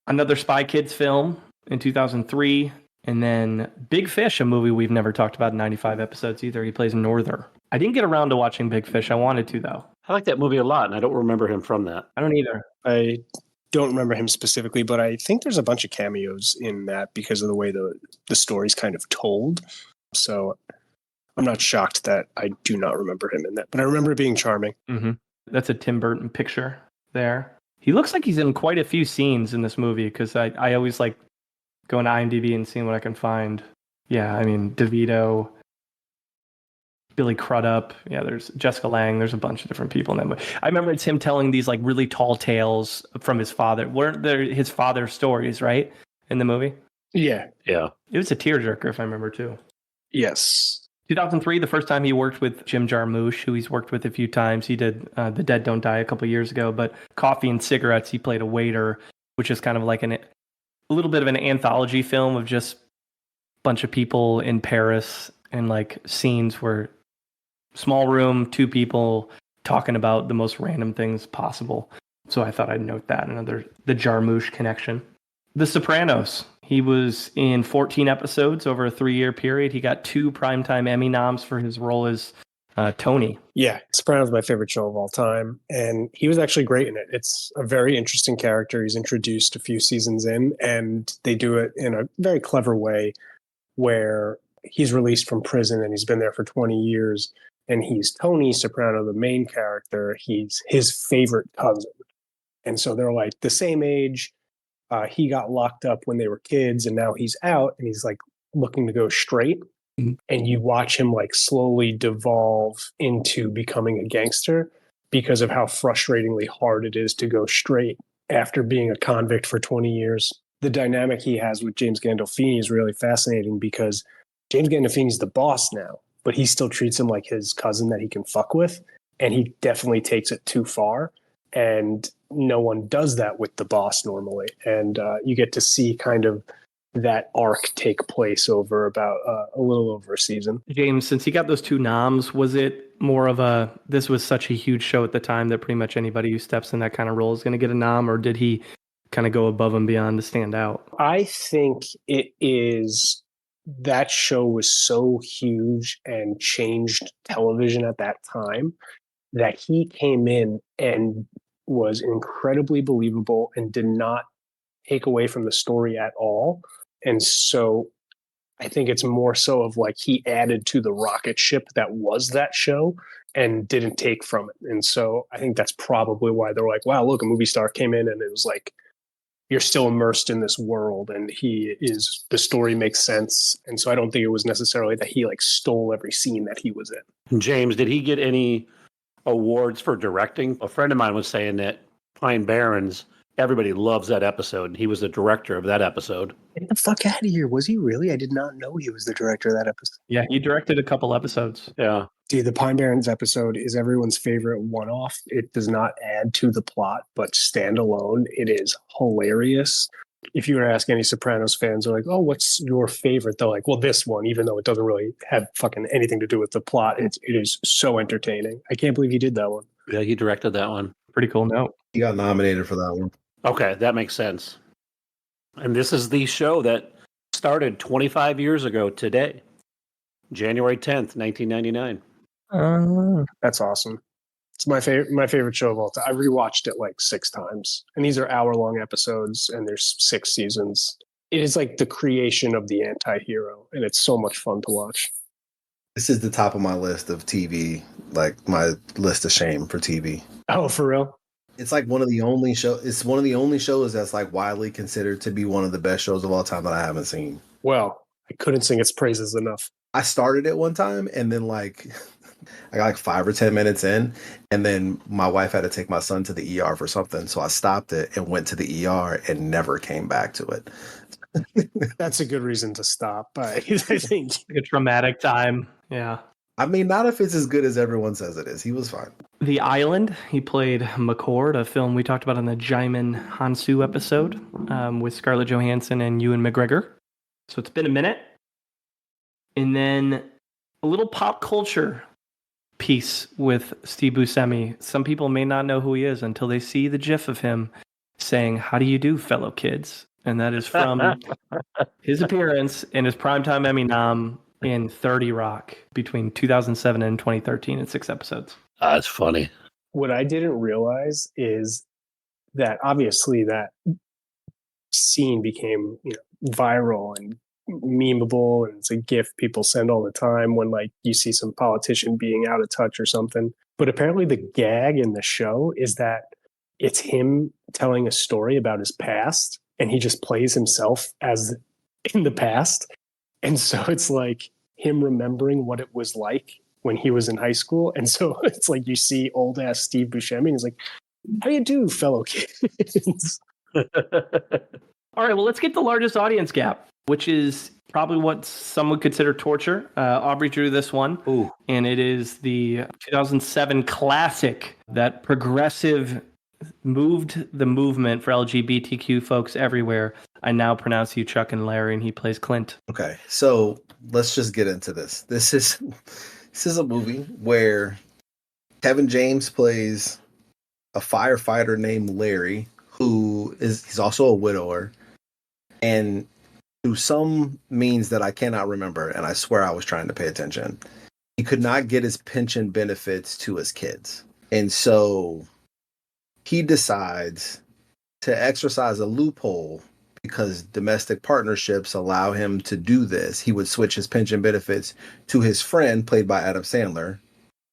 Speaker 3: Another Spy Kids film in 2003. And then Big Fish, a movie we've never talked about in 95 episodes either. He plays Norther. I didn't get around to watching Big Fish. I wanted to, though.
Speaker 2: I like that movie a lot, and I don't remember him from that.
Speaker 3: I don't either.
Speaker 4: I don't remember him specifically, but I think there's a bunch of cameos in that because of the way the story's kind of told. So I'm not shocked that I do not remember him in that, but I remember it being charming.
Speaker 3: Mm-hmm. That's a Tim Burton picture there. He looks like he's in quite a few scenes in this movie because I always like going to IMDb and seeing what I can find. Yeah, I mean, DeVito, Billy Crudup. Yeah, there's Jessica Lange. There's a bunch of different people in that movie. I remember it's him telling these like really tall tales from his father. Weren't there his father's stories, right, in the movie?
Speaker 4: Yeah.
Speaker 2: Yeah.
Speaker 3: It was a tearjerker, if I remember, too.
Speaker 4: Yes.
Speaker 3: 2003, the first time he worked with Jim Jarmusch, who he's worked with a few times. He did The Dead Don't Die a couple years ago, but Coffee and Cigarettes, he played a waiter, which is kind of like a little bit of an anthology film of just a bunch of people in Paris and like scenes where small room, 2 people talking about the most random things possible. So I thought I'd note that, the Jarmusch connection. The Sopranos. He was in 14 episodes over a 3-year period. He got 2 Primetime Emmy noms for his role as Tony.
Speaker 4: Yeah, Sopranos is my favorite show of all time, and he was actually great in it. It's a very interesting character. He's introduced a few seasons in, and they do it in a very clever way where he's released from prison and he's been there for 20 years, and he's Tony Soprano, the main character. He's his favorite cousin. And so they're like the same age. He got locked up when they were kids, and now he's out, and he's like looking to go straight. Mm-hmm. And you watch him like slowly devolve into becoming a gangster because of how frustratingly hard it is to go straight after being a convict for 20 years. The dynamic he has with James Gandolfini is really fascinating because James Gandolfini's the boss now, but he still treats him like his cousin that he can fuck with. And he definitely takes it too far. And no one does that with the boss normally. And you get to see kind of that arc take place over about a little over a season.
Speaker 3: James, since he got those 2 noms, was it more of this was such a huge show at the time that pretty much anybody who steps in that kind of role is going to get a nom, or did he kind of go above and beyond to stand out?
Speaker 4: I think it is, that show was so huge and changed television at that time that he came in and was incredibly believable and did not take away from the story at all. And so I think it's more so of like he added to the rocket ship that was that show and didn't take from it. And so I think that's probably why they're like, wow, look, a movie star came in and it was like, you're still immersed in this world and the story makes sense. And so I don't think it was necessarily that he like stole every scene that he was in.
Speaker 2: James, did he get any awards for directing? A friend of mine was saying that Pine Barrens, everybody loves that episode, and he was the director of that episode.
Speaker 4: Get the fuck out of here. Was he really? I did not know he was the director of that episode.
Speaker 3: Yeah, he directed a couple episodes.
Speaker 2: Yeah.
Speaker 4: Dude, the Pine Barrens episode is everyone's favorite one-off. It does not add to the plot, but standalone, it is hilarious. If you were to ask any Sopranos fans, they're like, oh, what's your favorite? They're like, well, this one, even though it doesn't really have fucking anything to do with the plot. It is so entertaining. I can't believe he did that one.
Speaker 2: Yeah, he directed that one.
Speaker 3: Pretty cool note.
Speaker 5: He got nominated for that one.
Speaker 2: Okay, that makes sense. And this is the show that started 25 years ago today, January 10th, 1999.
Speaker 4: That's awesome. It's my favorite show of all time. I rewatched it like 6 times, and these are hour-long episodes, and there's 6 seasons. It is like the creation of the anti-hero, and it's so much fun to watch.
Speaker 5: This is the top of my list of TV, like my list of shame for TV.
Speaker 4: Oh, for real?
Speaker 5: It's like one of the only shows that's like widely considered to be one of the best shows of all time that I haven't seen.
Speaker 4: Well, I couldn't sing its praises enough.
Speaker 5: I started it one time, and then like I got like 5 or 10 minutes in, and then my wife had to take my son to the ER for something, so I stopped it and went to the ER and never came back to it.
Speaker 4: That's a good reason to stop. I think
Speaker 3: A traumatic time. Yeah.
Speaker 5: I mean, not if it's as good as everyone says it is. He was fine.
Speaker 3: The Island, he played McCord, a film we talked about in the Jaimin Hansu episode with Scarlett Johansson and Ewan McGregor. So it's been a minute. And then a little pop culture piece with Steve Buscemi. Some people may not know who he is until they see the gif of him saying, "How do you do, fellow kids?" And that is from his appearance in his Primetime Emmy nom in 30 Rock between 2007 and 2013 in 6 episodes.
Speaker 2: That's funny.
Speaker 4: what I didn't realize is that obviously that scene became, viral and memeable, and it's a gif people send all the time when like you see some politician being out of touch or something. But apparently the gag in the show is that it's him telling a story about his past, and he just plays himself as in the past. And so it's like him remembering what it was like when he was in high school. And so it's like you see old ass Steve Buscemi, and he's like, "How do you do, fellow kids?"
Speaker 3: All right, well, let's get the largest audience gap, which is probably what some would consider torture. Aubrey drew this one.
Speaker 2: Ooh.
Speaker 3: And it is the 2007 classic that progressive moved the movement for LGBTQ folks everywhere. I Now Pronounce You Chuck and Larry, and he plays Clint.
Speaker 5: Okay, so let's just get into this. This is a movie where Kevin James plays a firefighter named Larry, he's also a widower, and through some means that I cannot remember, and I swear I was trying to pay attention, he could not get his pension benefits to his kids. And so he decides to exercise a loophole because domestic partnerships allow him to do this. He would switch his pension benefits to his friend, played by Adam Sandler,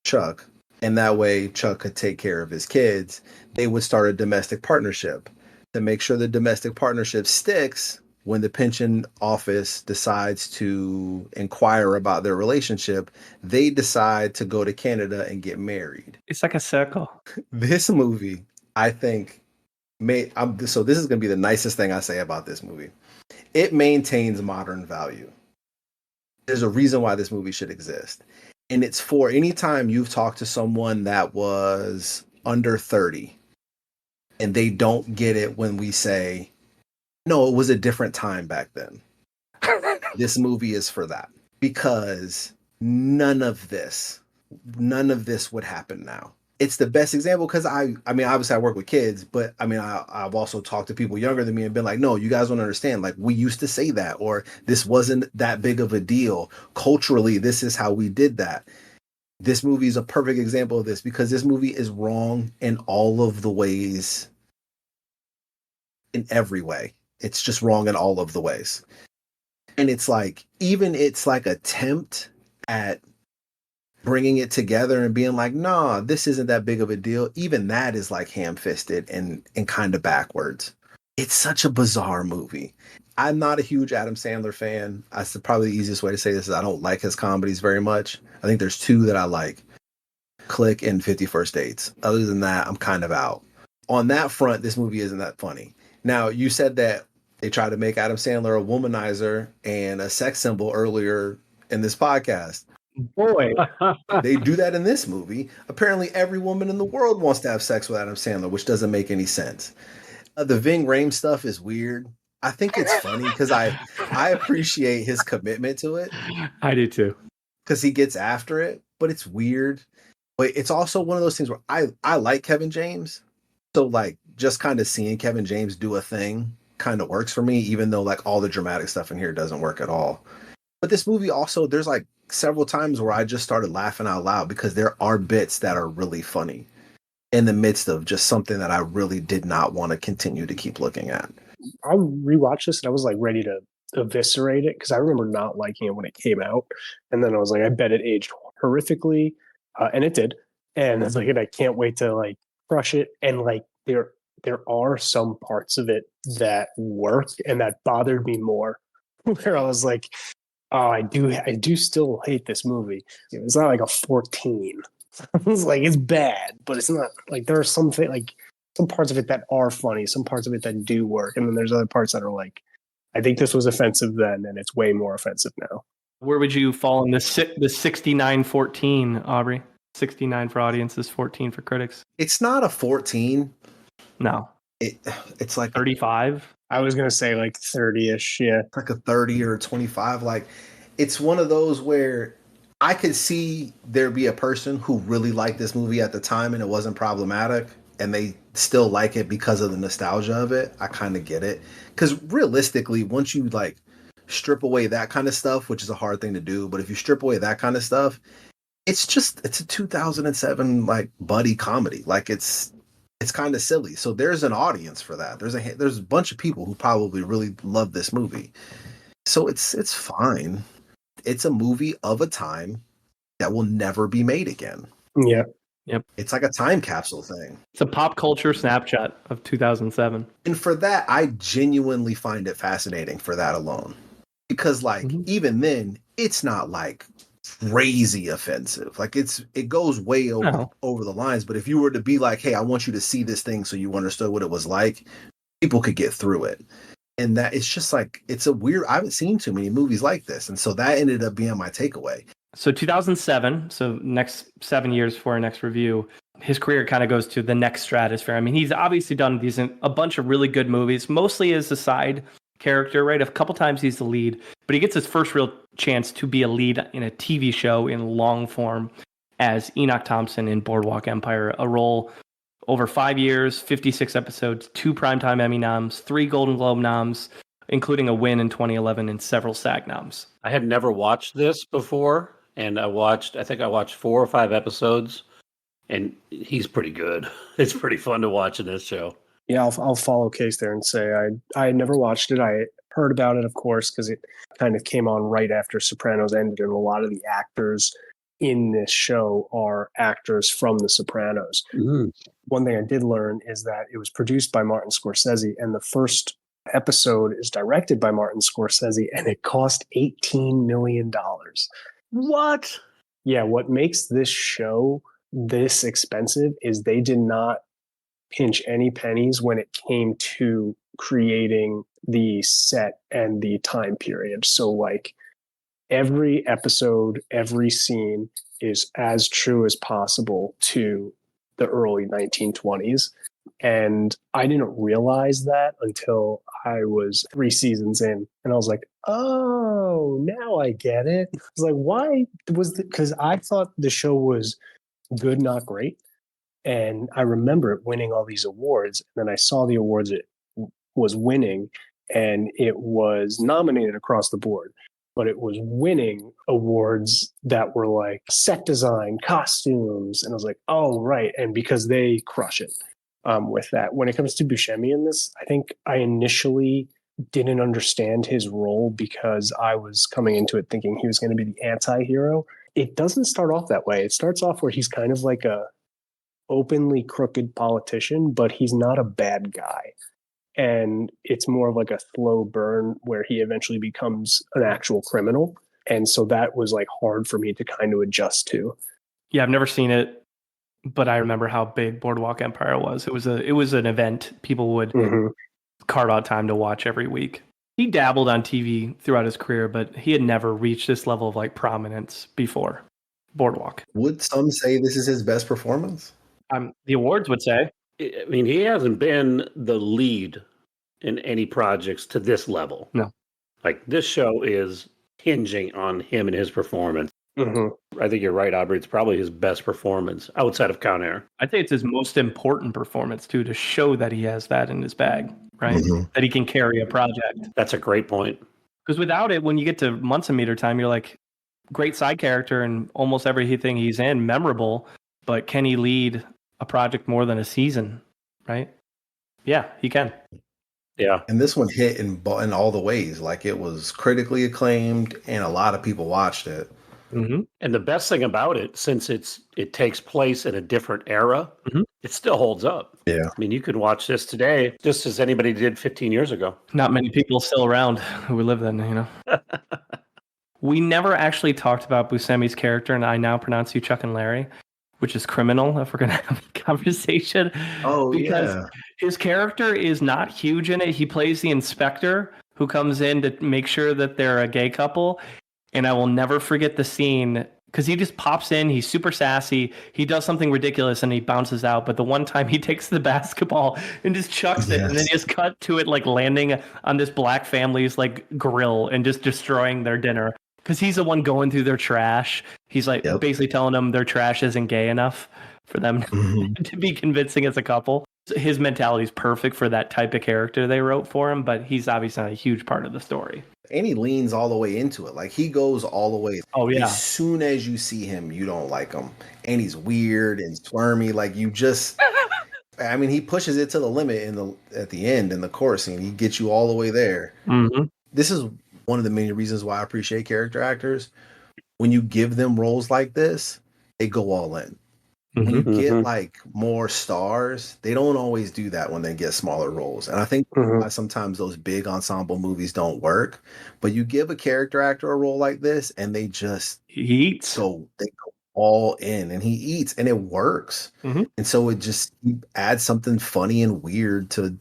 Speaker 5: Chuck, and that way Chuck could take care of his kids. They would start a domestic partnership. To make sure the domestic partnership sticks, when the pension office decides to inquire about their relationship, they decide to go to Canada and get married.
Speaker 3: It's like a circle.
Speaker 5: This movie, I think, so this is going to be the nicest thing I say about this movie. It maintains modern value. There's a reason why this movie should exist. And it's for any time you've talked to someone that was under 30 and they don't get it when we say, no, it was a different time back then. This movie is for that, because none of this would happen now. It's the best example because I mean, obviously I work with kids, but I mean, I've also talked to people younger than me and been like, no, you guys don't understand. Like, we used to say that, or this wasn't that big of a deal. Culturally, this is how we did that. This movie is a perfect example of this, because this movie is wrong in all of the ways, in every way. It's just wrong in all of the ways. And it's like, even its like attempt at bringing it together and being like, nah, this isn't that big of a deal. Even that is like ham-fisted and kind of backwards. It's such a bizarre movie. I'm not a huge Adam Sandler fan. That's probably the easiest way to say this is I don't like his comedies very much. I think there's 2 that I like, Click and 50 First Dates. Other than that, I'm kind of out. On that front, this movie isn't that funny. Now, you said that they tried to make Adam Sandler a womanizer and a sex symbol earlier in this podcast.
Speaker 3: Boy.
Speaker 5: They do that in this movie. Apparently, every woman in the world wants to have sex with Adam Sandler, which doesn't make any sense. The Ving Rhames stuff is weird. I think it's funny because I appreciate his commitment to it.
Speaker 3: I do too.
Speaker 5: Because he gets after it, but it's weird. But it's also one of those things where I like Kevin James. So like just kind of seeing Kevin James do a thing kind of works for me, even though like all the dramatic stuff in here doesn't work at all. But this movie also, there's like several times where I just started laughing out loud because there are bits that are really funny in the midst of just something that I really did not want to continue to keep looking at.
Speaker 4: I rewatched this and I was like ready to eviscerate it because I remember not liking it when it came out. And then I was like, I bet it aged horrifically. And it did. And it's like, and I can't wait to like crush it. And like there are some parts of it that work and that bothered me more. Where I was like, oh, I do still hate this movie. It's not like a 14. It's like it's bad, but it's not like there are some parts of it that are funny, some parts of it that do work, and then there's other parts that are like, I think this was offensive then, and it's way more offensive now.
Speaker 3: Where would you fall in the 69-14, Aubrey? 69 for audiences, 14 for critics.
Speaker 5: It's not a 14.
Speaker 3: No.
Speaker 5: It's like
Speaker 3: 35.
Speaker 4: I was gonna say like 30-ish, yeah.
Speaker 5: Like a 30 or 25. Like it's one of those where I could see there be a person who really liked this movie at the time and it wasn't problematic and they still like it because of the nostalgia of it. I kind of get it. Because realistically, once you like strip away that kind of stuff, which is a hard thing to do, but if you strip away that kind of stuff, it's a 2007 like buddy comedy. Like it's kind of silly. So there's an audience for that. There's a bunch of people who probably really love this movie. So it's fine. It's a movie of a time that will never be made again.
Speaker 4: Yeah.
Speaker 3: Yep.
Speaker 5: It's like a time capsule thing.
Speaker 3: It's a pop culture snapshot of 2007.
Speaker 5: And for that, I genuinely find it fascinating for that alone. Because like even then, it's not like crazy offensive. Like it goes way over the lines. But if you were to be like, hey, I want you to see this thing so you understood what it was like, people could get through it. And that it's just like, it's a weird, I haven't seen too many movies like this. And so that ended up being my takeaway.
Speaker 3: So 2007, so next 7 years for our next review, his career kind of goes to the next stratosphere. I mean, he's obviously done these in a bunch of really good movies, mostly as a side character, right? A couple times he's the lead, but he gets his first real chance to be a lead in a TV show in long form as Enoch Thompson in Boardwalk Empire, a role over 5 years, 56 episodes, 2 Primetime Emmy noms, 3 Golden Globe noms, including a win in 2011 and several SAG noms.
Speaker 2: I had never watched this before, and I think I watched 4 or 5 episodes, and he's pretty good. It's pretty fun to watch in this show.
Speaker 4: Yeah, I'll follow Case there and say I had never watched it. I heard about it, of course, because it kind of came on right after Sopranos ended, and a lot of the actors in this show are actors from The Sopranos. Mm-hmm. One thing I did learn is that it was produced by Martin Scorsese, and the first episode is directed by Martin Scorsese, and it cost $18 million.
Speaker 2: What?
Speaker 4: Yeah, what makes this show this expensive is they did not pinch any pennies when it came to creating the set and the time period. So like every episode, every scene is as true as possible to the early 1920s. And I didn't realize that until I was 3 seasons in. And I was like, oh, now I get it. I was like, why was it? Because I thought the show was good, not great. And I remember it winning all these awards. And then I saw the awards it was winning, and it was nominated across the board. But it was winning awards that were like set design, costumes. And I was like, oh, right. And because they crush it with that. When it comes to Buscemi in this, I think I initially didn't understand his role because I was coming into it thinking he was going to be the anti-hero. It doesn't start off that way. It starts off where he's kind of like a openly crooked politician, but he's not a bad guy. And it's more of like a slow burn where he eventually becomes an actual criminal. And so that was like hard for me to kind of adjust to.
Speaker 3: Yeah, I've never seen it, but I remember how big Boardwalk Empire was. It was an event people would carve out time to watch every week. He dabbled on TV throughout his career, but he had never reached this level of like prominence before Boardwalk.
Speaker 5: Would some say this is his best performance?
Speaker 3: The awards would say.
Speaker 2: I mean, he hasn't been the lead in any projects to this level.
Speaker 3: No.
Speaker 2: Like, this show is hinging on him and his performance. I think you're right, Aubrey. It's probably his best performance outside of Con Air.
Speaker 3: I'd say it's his most important performance, too, to show that he has that in his bag, right? That he can carry a project.
Speaker 2: That's a great point.
Speaker 3: Because without it, when you get to Munson Meter time, you're like, great side character and almost everything he's in, memorable, but can he lead a project more than a season, right? Yeah, he can.
Speaker 2: Yeah.
Speaker 5: And this one hit in all the ways. Like, it was critically acclaimed and a lot of people watched it.
Speaker 2: Mm-hmm. And the best thing about it, since it takes place in a different era, it still holds up.
Speaker 5: Yeah.
Speaker 2: I mean, you could watch this today just as anybody did 15 years ago.
Speaker 3: Not many people still around who live then, you know. We never actually talked about Buscemi's character, and I now pronounce you Chuck and Larry, which is criminal if we're going to have a conversation.
Speaker 5: Oh,
Speaker 3: because his character is not huge in it. He plays the inspector who comes in to make sure that they're a gay couple. And I will never forget the scene because he just pops in. He's super sassy. He does something ridiculous and he bounces out. But the one time he takes the basketball and just chucks it, and then just cut to it like landing on this black family's like grill and just destroying their dinner. Because he's the one going through their trash. He's like basically telling them their trash isn't gay enough for them to be convincing as a couple. His mentality is perfect for that type of character they wrote for him, but he's obviously not a huge part of the story.
Speaker 5: And he leans all the way into it. Like, he goes all the way.
Speaker 3: Oh, yeah.
Speaker 5: As soon as you see him, you don't like him. And he's weird and squirmy. Like, you just... I mean, he pushes it to the limit at the end in the chorus scene. He gets you all the way there. This is one of the many reasons why I appreciate character actors. When you give them roles like this, they go all in. When you get like more stars, they don't always do that when they get smaller roles. And I think why sometimes those big ensemble movies don't work. But you give a character actor a role like this, and they just they go all in, and he eats, and it works. And so it just adds something funny and weird to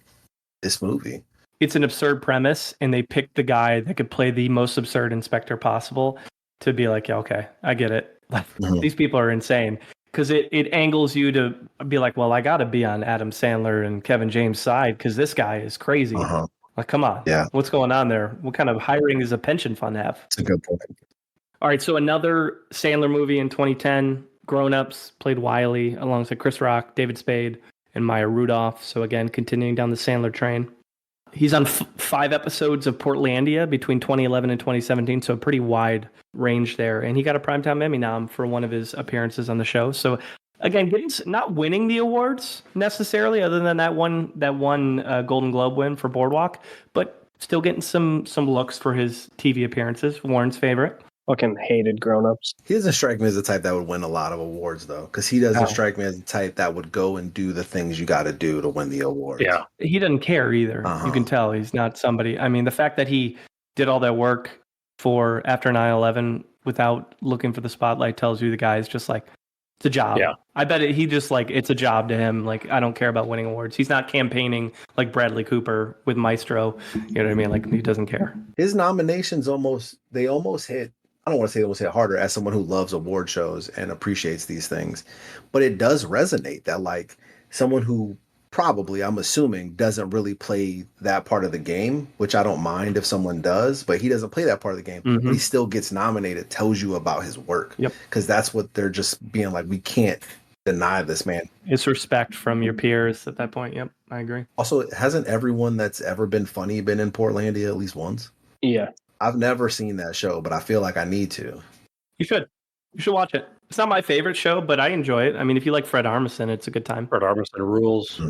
Speaker 5: this movie.
Speaker 3: It's an absurd premise, and they picked the guy that could play the most absurd inspector possible to be like, yeah, okay, I get it. Like, these people are insane. Because it angles you to be like, well, I got to be on Adam Sandler and Kevin James' side because this guy is crazy. Like, come on.
Speaker 5: Yeah.
Speaker 3: What's going on there? What kind of hiring does a pension fund have?
Speaker 5: That's a good point.
Speaker 3: All right, so another Sandler movie in 2010, Grown Ups, played Wiley alongside Chris Rock, David Spade, and Maya Rudolph. So again, continuing down the Sandler train. He's on 5 episodes of Portlandia between 2011 and 2017, so a pretty wide range there. And he got a Primetime Emmy nom for one of his appearances on the show. So again, not winning the awards necessarily, other than that one Golden Globe win for Boardwalk, but still getting some looks for his TV appearances. Warren's favorite.
Speaker 4: Fucking hated Grown Ups.
Speaker 5: He doesn't strike me as the type that would win a lot of awards, though, because he doesn't strike me as the type that would go and do the things you got to do to win the award.
Speaker 2: Yeah.
Speaker 3: He doesn't care either. You can tell he's not somebody. I mean, the fact that he did all that work for after 9/11 without looking for the spotlight tells you the guy is just like, it's a job.
Speaker 2: Yeah.
Speaker 3: I bet he just like, it's a job to him. Like, I don't care about winning awards. He's not campaigning like Bradley Cooper with Maestro. You know what I mean? Like, he doesn't care.
Speaker 5: His nominations almost hit. I don't want to say almost hit harder as someone who loves award shows and appreciates these things, but it does resonate that like someone who probably, I'm assuming, doesn't really play that part of the game, which I don't mind if someone does, but he doesn't play that part of the game. But he still gets nominated, tells you about his work.
Speaker 3: Yep.
Speaker 5: Because that's what they're just being like, we can't deny this man.
Speaker 3: It's respect from your peers at that point. Yep, I agree.
Speaker 5: Also, hasn't everyone that's ever been funny been in Portlandia at least once?
Speaker 4: Yeah.
Speaker 5: I've never seen that show, but I feel like I need to.
Speaker 3: You should watch it. It's not my favorite show, but I enjoy it. I mean, if you like Fred Armisen, it's a good time.
Speaker 2: Fred Armisen rules.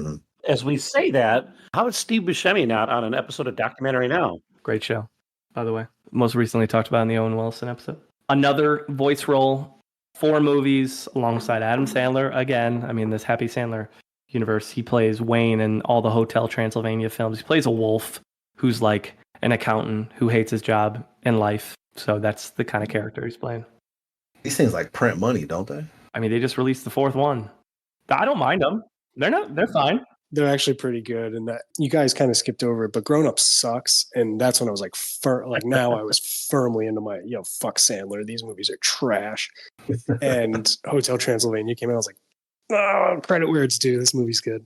Speaker 2: As we say that, how is Steve Buscemi not on an episode of Documentary Now?
Speaker 3: Great show, by the way. Most recently talked about in the Owen Wilson episode. Another voice role, 4 movies alongside Adam Sandler. Again, I mean, this Happy Sandler universe, he plays Wayne in all the Hotel Transylvania films. He plays a wolf who's like an accountant who hates his job and life. So that's the kind of character he's playing.
Speaker 5: These things like print money, don't they?
Speaker 3: I mean, they just released the 4th one. I don't mind them. They're fine.
Speaker 4: They're actually pretty good, and that you guys kind of skipped over it. But Grown Up sucks, and that's when I was like, now I was firmly into my fuck Sandler. These movies are trash. And Hotel Transylvania came out. I was like, oh, credit where it's due. This movie's good.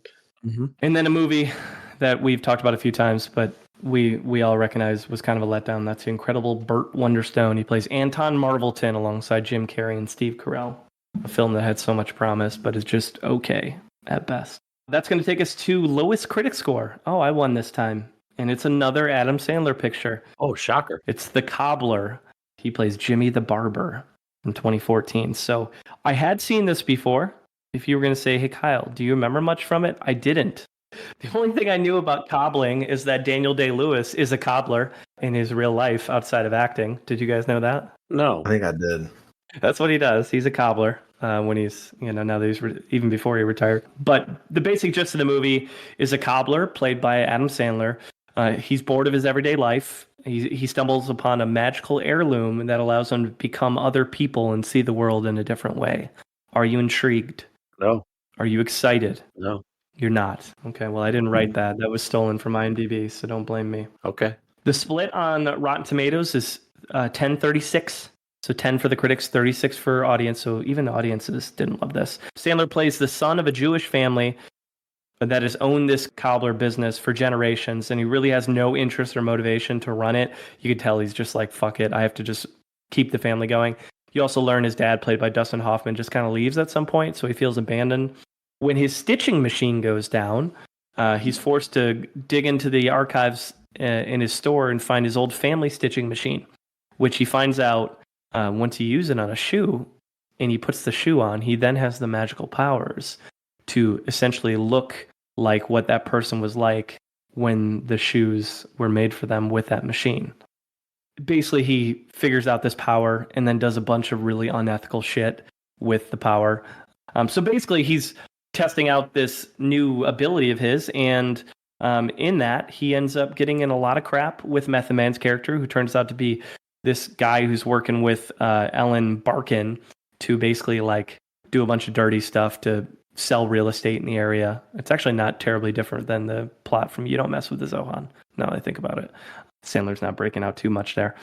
Speaker 3: And then a movie that we've talked about a few times, but we all recognize was kind of a letdown. That's the incredible Burt Wonderstone. He plays Anton Marvelton alongside Jim Carrey and Steve Carell. A film that had so much promise, but is just okay at best. That's going to take us to lowest critic score. Oh, I won this time. And it's another Adam Sandler picture.
Speaker 2: Oh, shocker.
Speaker 3: It's The Cobbler. He plays Jimmy the Barber from 2014. So I had seen this before. If you were going to say, hey, Kyle, do you remember much from it? I didn't. The only thing I knew about cobbling is that Daniel Day-Lewis is a cobbler in his real life outside of acting. Did you guys know that?
Speaker 2: No.
Speaker 5: I think I did.
Speaker 3: That's what he does. He's a cobbler when he's, now that he's even before he retired. But the basic gist of the movie is a cobbler played by Adam Sandler. He's bored of his everyday life. He stumbles upon a magical heirloom that allows him to become other people and see the world in a different way. Are you intrigued?
Speaker 2: No.
Speaker 3: Are you excited?
Speaker 2: No.
Speaker 3: You're not. Okay, well, I didn't write that. That was stolen from IMDb, so don't blame me.
Speaker 2: Okay.
Speaker 3: The split on Rotten Tomatoes is 10-36. So 10 for the critics, 36 for audience. So even the audiences didn't love this. Sandler plays the son of a Jewish family that has owned this cobbler business for generations, and he really has no interest or motivation to run it. You could tell he's just like, fuck it, I have to just keep the family going. You also learn his dad, played by Dustin Hoffman, just kind of leaves at some point, so he feels abandoned. When his stitching machine goes down, he's forced to dig into the archives in his store and find his old family stitching machine, which he finds out once he uses it on a shoe and he puts the shoe on, he then has the magical powers to essentially look like what that person was like when the shoes were made for them with that machine. Basically, he figures out this power and then does a bunch of really unethical shit with the power. So basically, he's testing out this new ability of his, and in that, he ends up getting in a lot of crap with Method Man's character, who turns out to be this guy who's working with Ellen Barkin to basically like do a bunch of dirty stuff to sell real estate in the area. It's actually not terribly different than the plot from You Don't Mess with the Zohan, now that I think about it. Sandler's not breaking out too much there.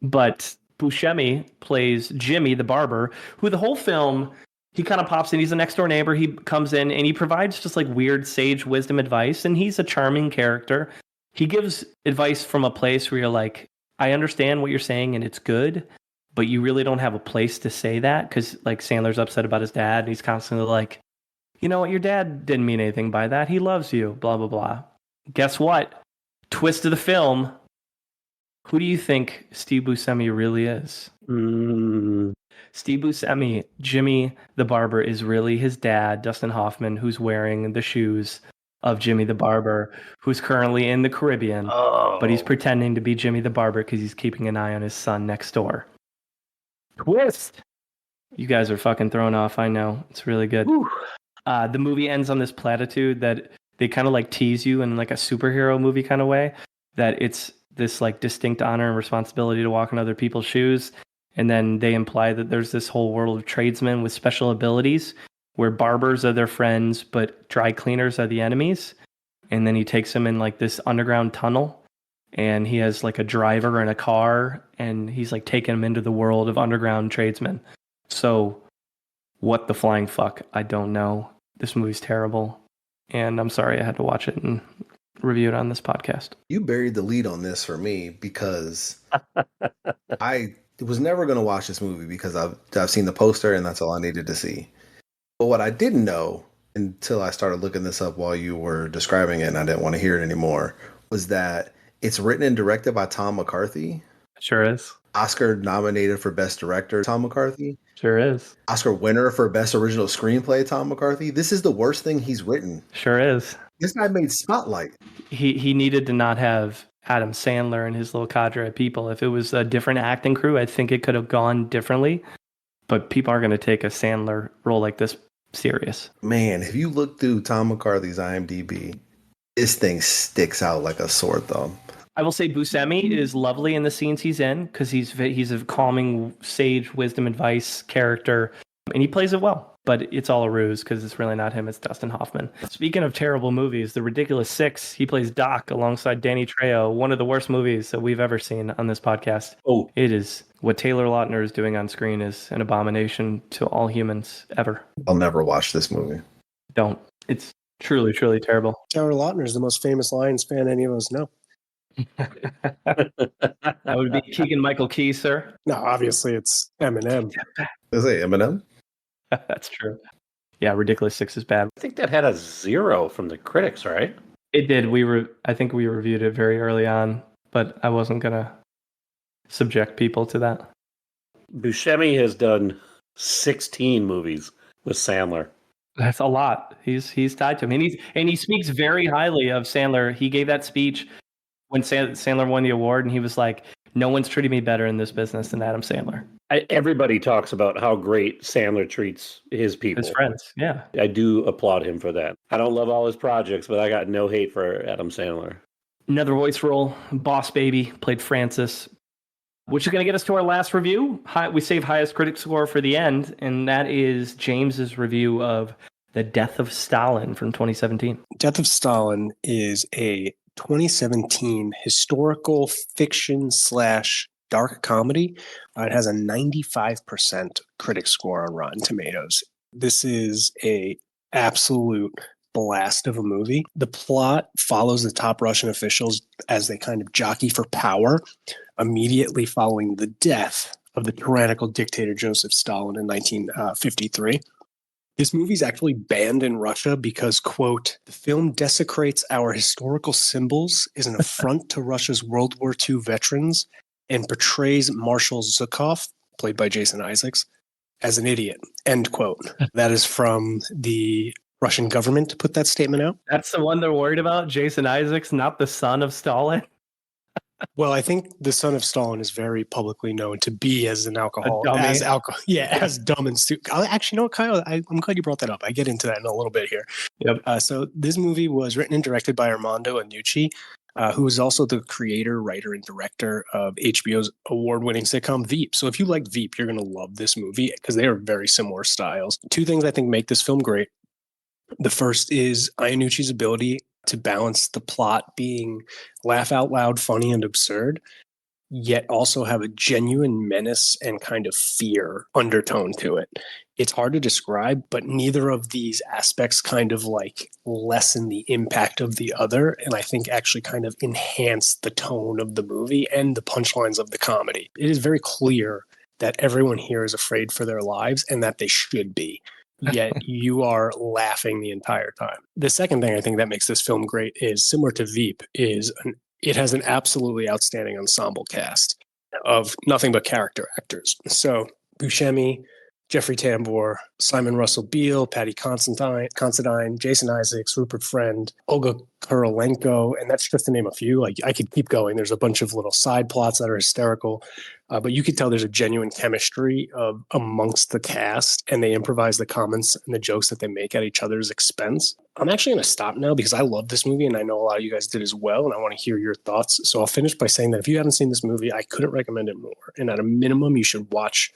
Speaker 3: But Buscemi plays Jimmy the barber, who the whole film, he kind of pops in. He's a next door neighbor. He comes in and he provides just like weird sage wisdom advice. And he's a charming character. He gives advice from a place where you're like, I understand what you're saying and it's good, but you really don't have a place to say that, because like Sandler's upset about his dad and he's constantly like, you know what, your dad didn't mean anything by that. He loves you, blah, blah, blah. Guess what? Twist of the film. Who do you think Steve Buscemi really is? Steve Buscemi, Jimmy the Barber, is really his dad, Dustin Hoffman, who's wearing the shoes of Jimmy the Barber, who's currently in the Caribbean, but he's pretending to be Jimmy the Barber because he's keeping an eye on his son next door. Twist! You guys are fucking thrown off, I know. It's really good. The movie ends on this platitude that they kind of like tease you in like a superhero movie kind of way, that it's this like distinct honor and responsibility to walk in other people's shoes. And then they imply that there's this whole world of tradesmen with special abilities where barbers are their friends, but dry cleaners are the enemies. And then he takes them in like this underground tunnel, and he has like a driver and a car, and he's like taking them into the world of underground tradesmen. So what the flying fuck? I don't know. This movie's terrible. And I'm sorry I had to watch it and review it on this podcast.
Speaker 5: You buried the lead on this for me, because I was never going to watch this movie because I've seen the poster and that's all I needed to see. But what I didn't know until I started looking this up while you were describing it and I didn't want to hear it anymore was that it's written and directed by Tom McCarthy.
Speaker 3: Sure is.
Speaker 5: Oscar nominated for Best Director, Tom McCarthy.
Speaker 3: Sure is.
Speaker 5: Oscar winner for Best Original Screenplay, Tom McCarthy. This is the worst thing he's written.
Speaker 3: Sure is.
Speaker 5: This guy made Spotlight.
Speaker 3: He needed to not have Adam Sandler and his little cadre of people. If it was a different acting crew, I think it could have gone differently. But people are going to take a Sandler role like this serious.
Speaker 5: Man, if you look through Tom McCarthy's IMDb, this thing sticks out like a sore thumb.
Speaker 3: I will say Buscemi is lovely in the scenes he's in, because he's a calming, sage wisdom advice character, and he plays it well. But it's all a ruse, because it's really not him, it's Dustin Hoffman. Speaking of terrible movies, The Ridiculous Six, he plays Doc alongside Danny Trejo, one of the worst movies that we've ever seen on this podcast. Oh, it is. What Taylor Lautner is doing on screen is an abomination to all humans ever.
Speaker 5: I'll never watch this movie.
Speaker 3: Don't. It's truly, truly terrible.
Speaker 4: Taylor Lautner is the most famous Lions fan any of us know.
Speaker 3: That would be Keegan Michael Key, sir.
Speaker 4: No, obviously it's Eminem.
Speaker 5: Is it Eminem?
Speaker 3: That's true. Yeah, Ridiculous Six is bad.
Speaker 2: I think that had a 0 from the critics, right?
Speaker 3: It did. I think we reviewed it very early on, but I wasn't gonna subject people to that.
Speaker 2: Buscemi has done 16 movies with Sandler.
Speaker 3: That's a lot. He's tied to him, and he speaks very highly of Sandler. He gave that speech when Sandler won the award, and he was like, "No one's treated me better in this business than Adam Sandler."
Speaker 2: Everybody talks about how great Sandler treats his people.
Speaker 3: His friends, yeah.
Speaker 2: I do applaud him for that. I don't love all his projects, but I got no hate for Adam Sandler.
Speaker 3: Another voice role, Boss Baby, played Francis, which is going to get us to our last review. We save highest critic score for the end, and that is James's review of The Death of Stalin from 2017.
Speaker 4: Death of Stalin is a 2017 historical fiction / dark comedy. It has a 95% critic score on Rotten Tomatoes. This is a absolute blast of a movie. The plot follows the top Russian officials as they kind of jockey for power immediately following the death of the tyrannical dictator Joseph Stalin in 1953. This movie is actually banned in Russia because, quote, the film desecrates our historical symbols, is an affront to Russia's World War II veterans, and portrays Marshal Zhukov, played by Jason Isaacs, as an idiot, end quote. That is from the Russian government to put that statement out.
Speaker 3: That's the one they're worried about, Jason Isaacs, not the son of Stalin.
Speaker 4: Well, I think the son of Stalin is very publicly known to be as an alcoholic, as dumb and stupid. Actually, you know what, Kyle? I'm glad you brought that up. I get into that in a little bit here.
Speaker 3: Yep.
Speaker 4: So this movie was written and directed by Armando Iannucci, who is also the creator, writer, and director of HBO's award-winning sitcom Veep. So if you like Veep, you're going to love this movie because they are very similar styles. Two things I think make this film great. The first is Iannucci's ability to balance the plot being laugh out loud, funny, and absurd, yet also have a genuine menace and kind of fear undertone to it. It's hard to describe, but neither of these aspects kind of like lessen the impact of the other, and I think actually kind of enhance the tone of the movie and the punchlines of the comedy. It is very clear that everyone here is afraid for their lives and that they should be. Yet you are laughing the entire time. The second thing I think that makes this film great is similar to Veep, it has an absolutely outstanding ensemble cast of nothing but character actors. So Buscemi, Jeffrey Tambor, Simon Russell Beale, Patty Considine, Jason Isaacs, Rupert Friend, Olga Kurylenko, and that's just to name a few. Like I could keep going. There's a bunch of little side plots that are hysterical, but you could tell there's a genuine chemistry amongst the cast, and they improvise the comments and the jokes that they make at each other's expense. I'm actually going to stop now because I love this movie, and I know a lot of you guys did as well, and I want to hear your thoughts. So I'll finish by saying that if you haven't seen this movie, I couldn't recommend it more. And at a minimum, you should watch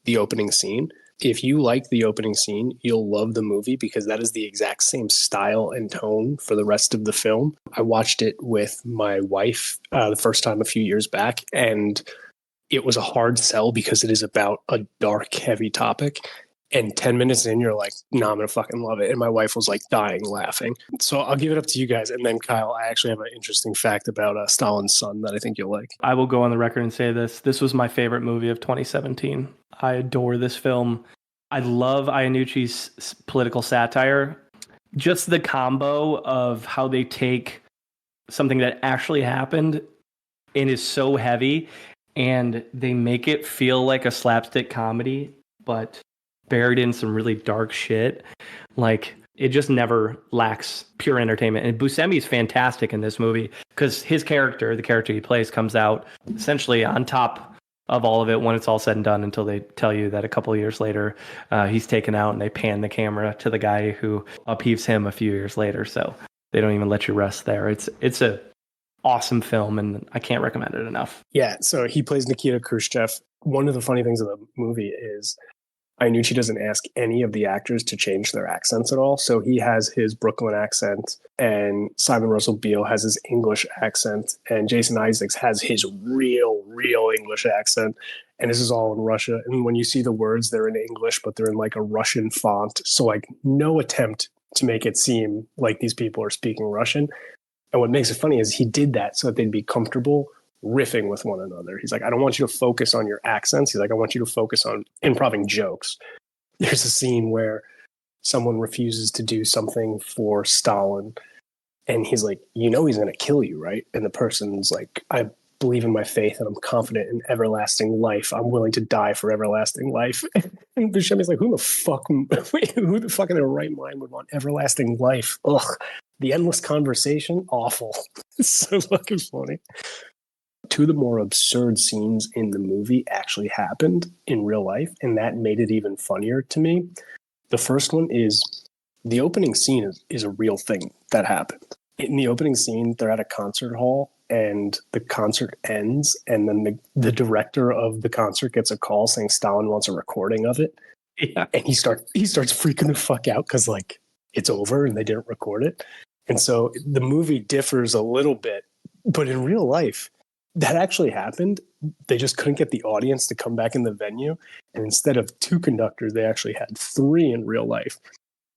Speaker 4: the opening scene. If you like the opening scene, you'll love the movie because that is the exact same style and tone for the rest of the film. I watched it with my wife the first time a few years back, and it was a hard sell because it is about a dark, heavy topic. And 10 minutes in, you're like, no, I'm going to fucking love it. And my wife was like dying laughing. So I'll give it up to you guys. And then, Kyle, I actually have an interesting fact about Stalin's son that I think you'll like.
Speaker 3: I will go on the record and say this. This was my favorite movie of 2017. I adore this film. I love Iannucci's political satire. Just the combo of how they take something that actually happened and is so heavy, and they make it feel like a slapstick comedy, but buried in some really dark shit. Like, it just never lacks pure entertainment. And Buscemi is fantastic in this movie because his character, the character he plays, comes out essentially on top of all of it when it's all said and done, until they tell you that a couple of years later he's taken out, and they pan the camera to the guy who upheaves him a few years later. So they don't even let you rest there. It's a awesome film, and I can't recommend it enough.
Speaker 4: Yeah, so he plays Nikita Khrushchev. One of the funny things of the movie is Iannucci doesn't ask any of the actors to change their accents at all. So he has his Brooklyn accent, and Simon Russell Beale has his English accent, and Jason Isaacs has his real English accent. And this is all in Russia. And when you see the words, they're in English, but they're in like a Russian font. So like no attempt to make it seem like these people are speaking Russian. And what makes it funny is he did that so that they'd be comfortable riffing with one another. He's like, I don't want you to focus on your accents. He's like, I want you to focus on improving jokes. There's a scene where someone refuses to do something for Stalin. And he's like, you know, he's going to kill you, right? And the person's like, I believe in my faith and I'm confident in everlasting life. I'm willing to die for everlasting life. And Buscemi's like, who the fuck in their right mind would want everlasting life? Ugh. The endless conversation, awful. It's so fucking funny. Two of the more absurd scenes in the movie actually happened in real life, and that made it even funnier to me. The first one is the opening scene is a real thing that happened. In the opening scene, they're at a concert hall, and the concert ends, and then the director of the concert gets a call saying Stalin wants a recording of it. Yeah. And he starts freaking the fuck out because, like, it's over and they didn't record it. And so the movie differs a little bit, but in real life, that actually happened. They just couldn't get the audience to come back in the venue. And instead of 2 conductors, they actually had 3 in real life.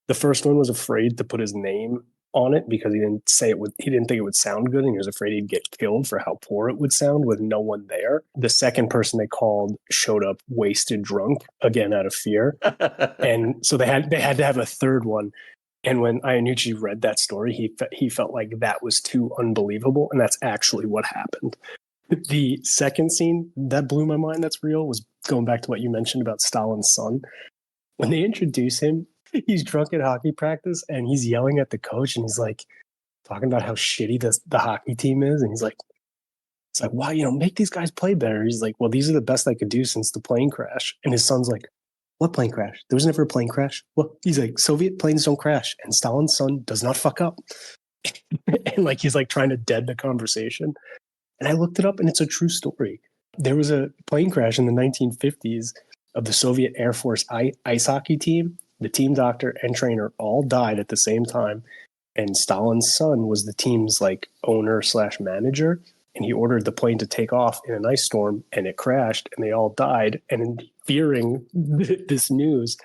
Speaker 4: The first one was afraid to put his name on it because he didn't think it would sound good. And he was afraid he'd get killed for how poor it would sound with no one there. The second person they called showed up wasted drunk, again, out of fear. And so they had to have a third one. And when Iannucci read that story, he felt like that was too unbelievable. And that's actually what happened. The second scene that blew my mind that's real was going back to what you mentioned about Stalin's son. When they introduce him, he's drunk at hockey practice and he's yelling at the coach and he's like talking about how shitty the hockey team is. And he's like, it's like, why, make these guys play better. He's like, well, these are the best I could do since the plane crash. And his son's like, what plane crash? There was never a plane crash. Well, he's like, Soviet planes don't crash. And Stalin's son does not fuck up. And like, he's like trying to dead the conversation. And I looked it up and it's a true story. There was a plane crash in the 1950s of the Soviet Air Force ice hockey team. The team doctor and trainer all died at the same time. And Stalin's son was the team's like owner/manager. And he ordered the plane to take off in an ice storm and it crashed and they all died. And in fearing this news,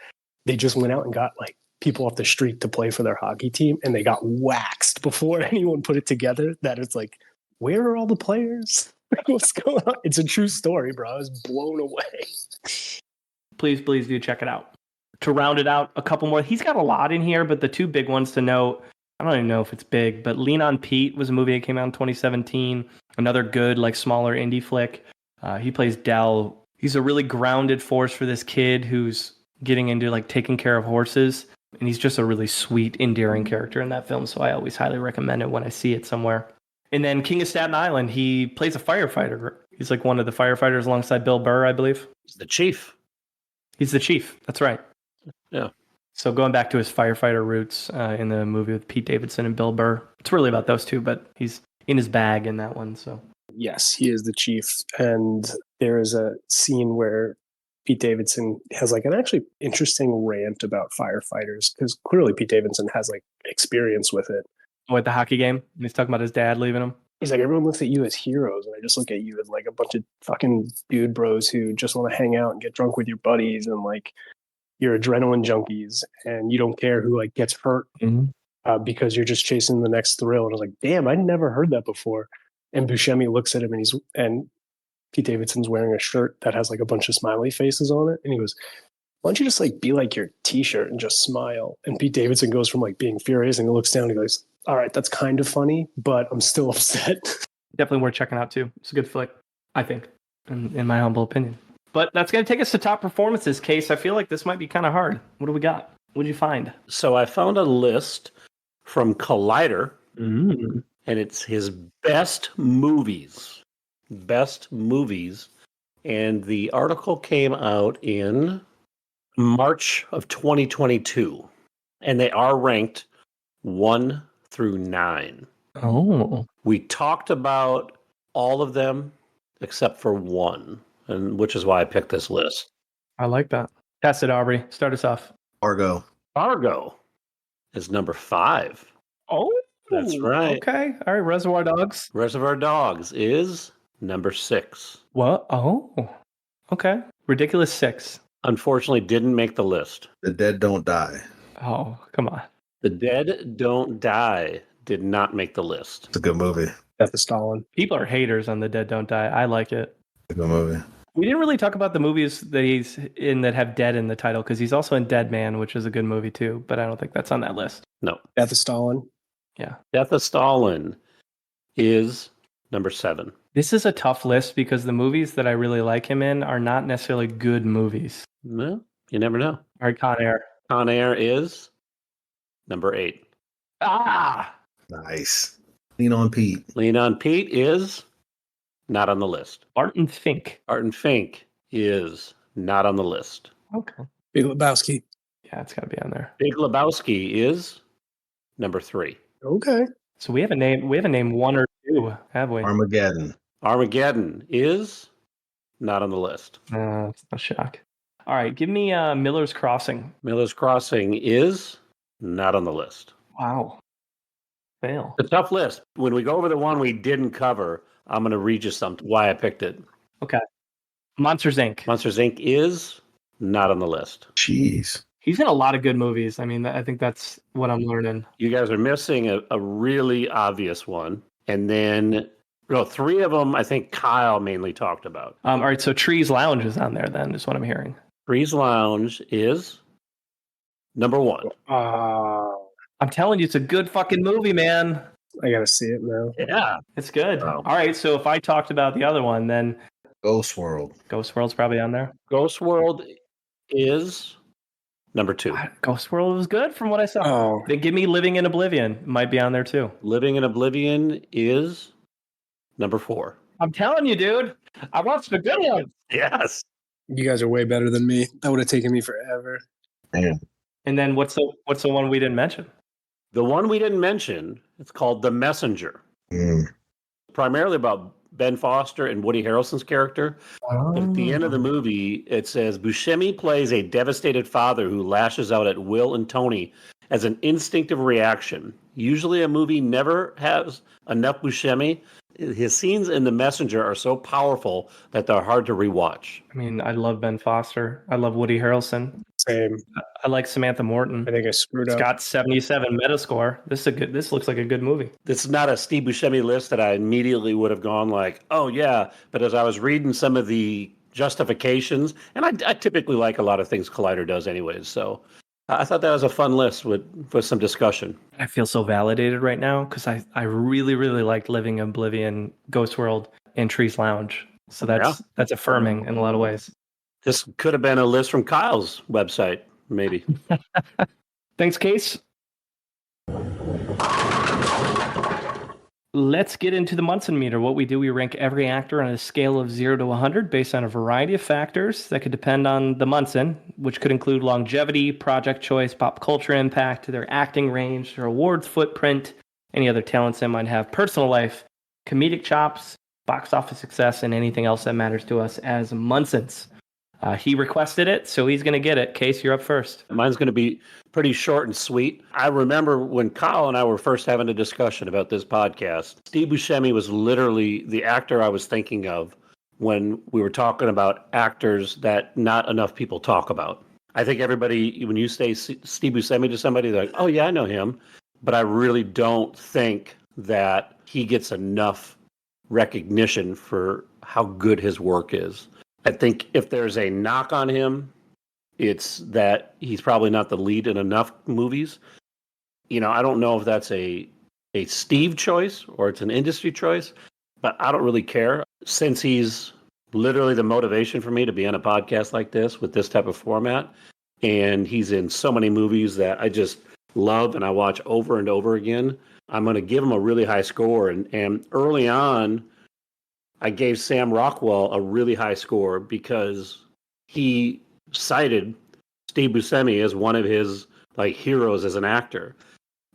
Speaker 4: they just went out and got like people off the street to play for their hockey team. And they got waxed before anyone put it together that it's like, where are all the players? What's going on? It's a true story, bro. I was blown away.
Speaker 3: Please do check it out. To round it out, a couple more. He's got a lot in here, but the 2 big ones to note, I don't even know if it's big, but Lean on Pete was a movie that came out in 2017. Another good, like, smaller indie flick. He plays Dell. He's a really grounded force for this kid who's getting into, like, taking care of horses. And he's just a really sweet, endearing character in that film, so I always highly recommend it when I see it somewhere. And then King of Staten Island, he plays a firefighter. He's, like, one of the firefighters alongside Bill Burr, I believe.
Speaker 2: He's the chief.
Speaker 3: He's the chief. That's right.
Speaker 2: Yeah.
Speaker 3: So going back to his firefighter roots in the movie with Pete Davidson and Bill Burr, it's really about those 2, but he's in his bag in that one. So
Speaker 4: yes, he is the chief. And there is a scene where Pete Davidson has like an actually interesting rant about firefighters because clearly Pete Davidson has like experience with it.
Speaker 3: Oh, at the hockey game, and he's talking about his dad leaving him.
Speaker 4: He's like, everyone looks at you as heroes, and I just look at you as like a bunch of fucking dude bros who just want to hang out and get drunk with your buddies and like you're adrenaline junkies and you don't care who like gets hurt because you're just chasing the next thrill. And I was like, damn, I'd never heard that before. And Buscemi looks at him and Pete Davidson's wearing a shirt that has like a bunch of smiley faces on it. And he goes, why don't you just like be like your t-shirt and just smile? And Pete Davidson goes from like being furious and he looks down and he goes, all right, that's kind of funny, but I'm still upset.
Speaker 3: Definitely worth checking out too. It's a good flick, I think, in my humble opinion. But that's going to take us to top performances. Case, I feel like this might be kind of hard. What do we got? What did you find?
Speaker 2: So I found a list from Collider, and it's his best movies. Best movies. And the article came out in March of 2022. And they are ranked 1 through 9.
Speaker 3: Oh.
Speaker 2: We talked about all of them except for one, and which is why I picked this list.
Speaker 3: I like that. Test it, Aubrey. Start us off.
Speaker 5: Fargo.
Speaker 2: Fargo is number 5.
Speaker 3: Oh,
Speaker 2: that's right.
Speaker 3: Okay. All right. Reservoir Dogs.
Speaker 2: Reservoir Dogs is number 6.
Speaker 3: What? Oh, okay. Ridiculous 6.
Speaker 2: Unfortunately, didn't make the list.
Speaker 5: The Dead Don't Die.
Speaker 3: Oh, come on.
Speaker 2: The Dead Don't Die did not make the list.
Speaker 5: It's a good movie.
Speaker 4: Death of Stalin.
Speaker 3: People are haters on The Dead Don't Die. I like it.
Speaker 5: It's a good movie.
Speaker 3: We didn't really talk about the movies that he's in that have dead in the title, because he's also in Dead Man, which is a good movie too, but I don't think that's on that list.
Speaker 2: No.
Speaker 4: Death of Stalin.
Speaker 3: Yeah.
Speaker 2: Death of Stalin is number 7.
Speaker 3: This is a tough list because the movies that I really like him in are not necessarily good movies.
Speaker 2: Well, you never know.
Speaker 3: All right, Con Air.
Speaker 2: Con Air is number 8.
Speaker 3: Ah!
Speaker 5: Nice. Lean on Pete.
Speaker 2: Lean on Pete is not on the list.
Speaker 3: Barton Fink.
Speaker 2: Barton Fink is not on the list.
Speaker 3: Okay.
Speaker 4: Big Lebowski.
Speaker 3: Yeah, it's got to be on there.
Speaker 2: Big Lebowski is number 3.
Speaker 4: Okay.
Speaker 3: So we have a name. We have a name 1 or 2, have we?
Speaker 5: Armageddon.
Speaker 2: Armageddon is not on the list.
Speaker 3: It's no shock. All right, give me Miller's Crossing.
Speaker 2: Miller's Crossing is not on the list.
Speaker 3: Wow. Fail.
Speaker 2: It's a tough list. When we go over the one we didn't cover, I'm going to read you why I picked it.
Speaker 3: Okay. Monsters, Inc.
Speaker 2: Monsters, Inc. is not on the list.
Speaker 5: Jeez.
Speaker 3: He's in a lot of good movies. I mean, I think that's what I'm learning.
Speaker 2: You guys are missing a really obvious one. And then, 3 of them I think Kyle mainly talked about.
Speaker 3: All right, so Trees Lounge is on there then, is what I'm hearing.
Speaker 2: Trees Lounge is number 1.
Speaker 3: I'm telling you, it's a good fucking movie, man.
Speaker 4: I gotta see it now.
Speaker 2: Yeah.
Speaker 3: It's good.
Speaker 2: Wow.
Speaker 3: All right, so if I talked about the other one, then
Speaker 5: Ghost World.
Speaker 3: Ghost World's probably on there.
Speaker 2: Ghost World is number 2.
Speaker 3: Ghost World was good from what I saw.
Speaker 4: Oh,
Speaker 3: Then give me Living in Oblivion. Might be on there too.
Speaker 2: Living in Oblivion is number 4.
Speaker 3: I'm telling you, dude. I watched the good ones.
Speaker 2: Yes.
Speaker 4: you guys are way better than me. That would have taken me forever.
Speaker 5: Man.
Speaker 3: And then what's the one we didn't mention?
Speaker 2: The one we didn't mention, it's called The Messenger. Primarily about Ben Foster and Woody Harrelson's character. But at the end of the movie, it says Buscemi plays a devastated father who lashes out at Will and Tony as an instinctive reaction. Usually a movie never has enough Buscemi. His scenes in The Messenger are so powerful that they're hard to rewatch.
Speaker 3: I mean, I love Ben Foster. I love Woody Harrelson.
Speaker 4: Same.
Speaker 3: I like Samantha Morton.
Speaker 4: I think I screwed
Speaker 3: It's
Speaker 4: up.
Speaker 3: got 77 Metascore. This looks like a good movie.
Speaker 2: This is not a Steve Buscemi list that I immediately would have gone like, oh yeah. But as I was reading some of the justifications, and I typically like a lot of things Collider does anyways, so I thought that was a fun list with some discussion.
Speaker 3: I feel so validated right now because I really, really liked Living in Oblivion, Ghost World, and Trees Lounge. So that's affirming in a lot of ways.
Speaker 2: This could have been a list from Kyle's website, maybe.
Speaker 3: Thanks, Case. Let's get into the Munson Meter. What we do, we rank every actor on a scale of 0 to 100 based on a variety of factors that could depend on the Munson, which could include longevity, project choice, pop culture impact, their acting range, their awards footprint, any other talents they might have, personal life, comedic chops, box office success, and anything else that matters to us as Munsons. He requested it, so he's going to get it. Case, you're up first.
Speaker 2: Mine's going to be pretty short and sweet. I remember when Kyle and I were first having a discussion about this podcast, Steve Buscemi was literally the actor I was thinking of when we were talking about actors that not enough people talk about. I think everybody, when you say Steve Buscemi to somebody, they're like, oh yeah, I know him. But I really don't think that he gets enough recognition for how good his work is. I think if there's a knock on him, it's that he's probably not the lead in enough movies. You know, I don't know if that's a Steve choice or it's an industry choice, but I don't really care since he's literally the motivation for me to be on a podcast like this with this type of format. And he's in so many movies that I just love and I watch over and over again. I'm going to give him a really high score. And early on, I gave Sam Rockwell a really high score because he cited Steve Buscemi as one of his heroes as an actor.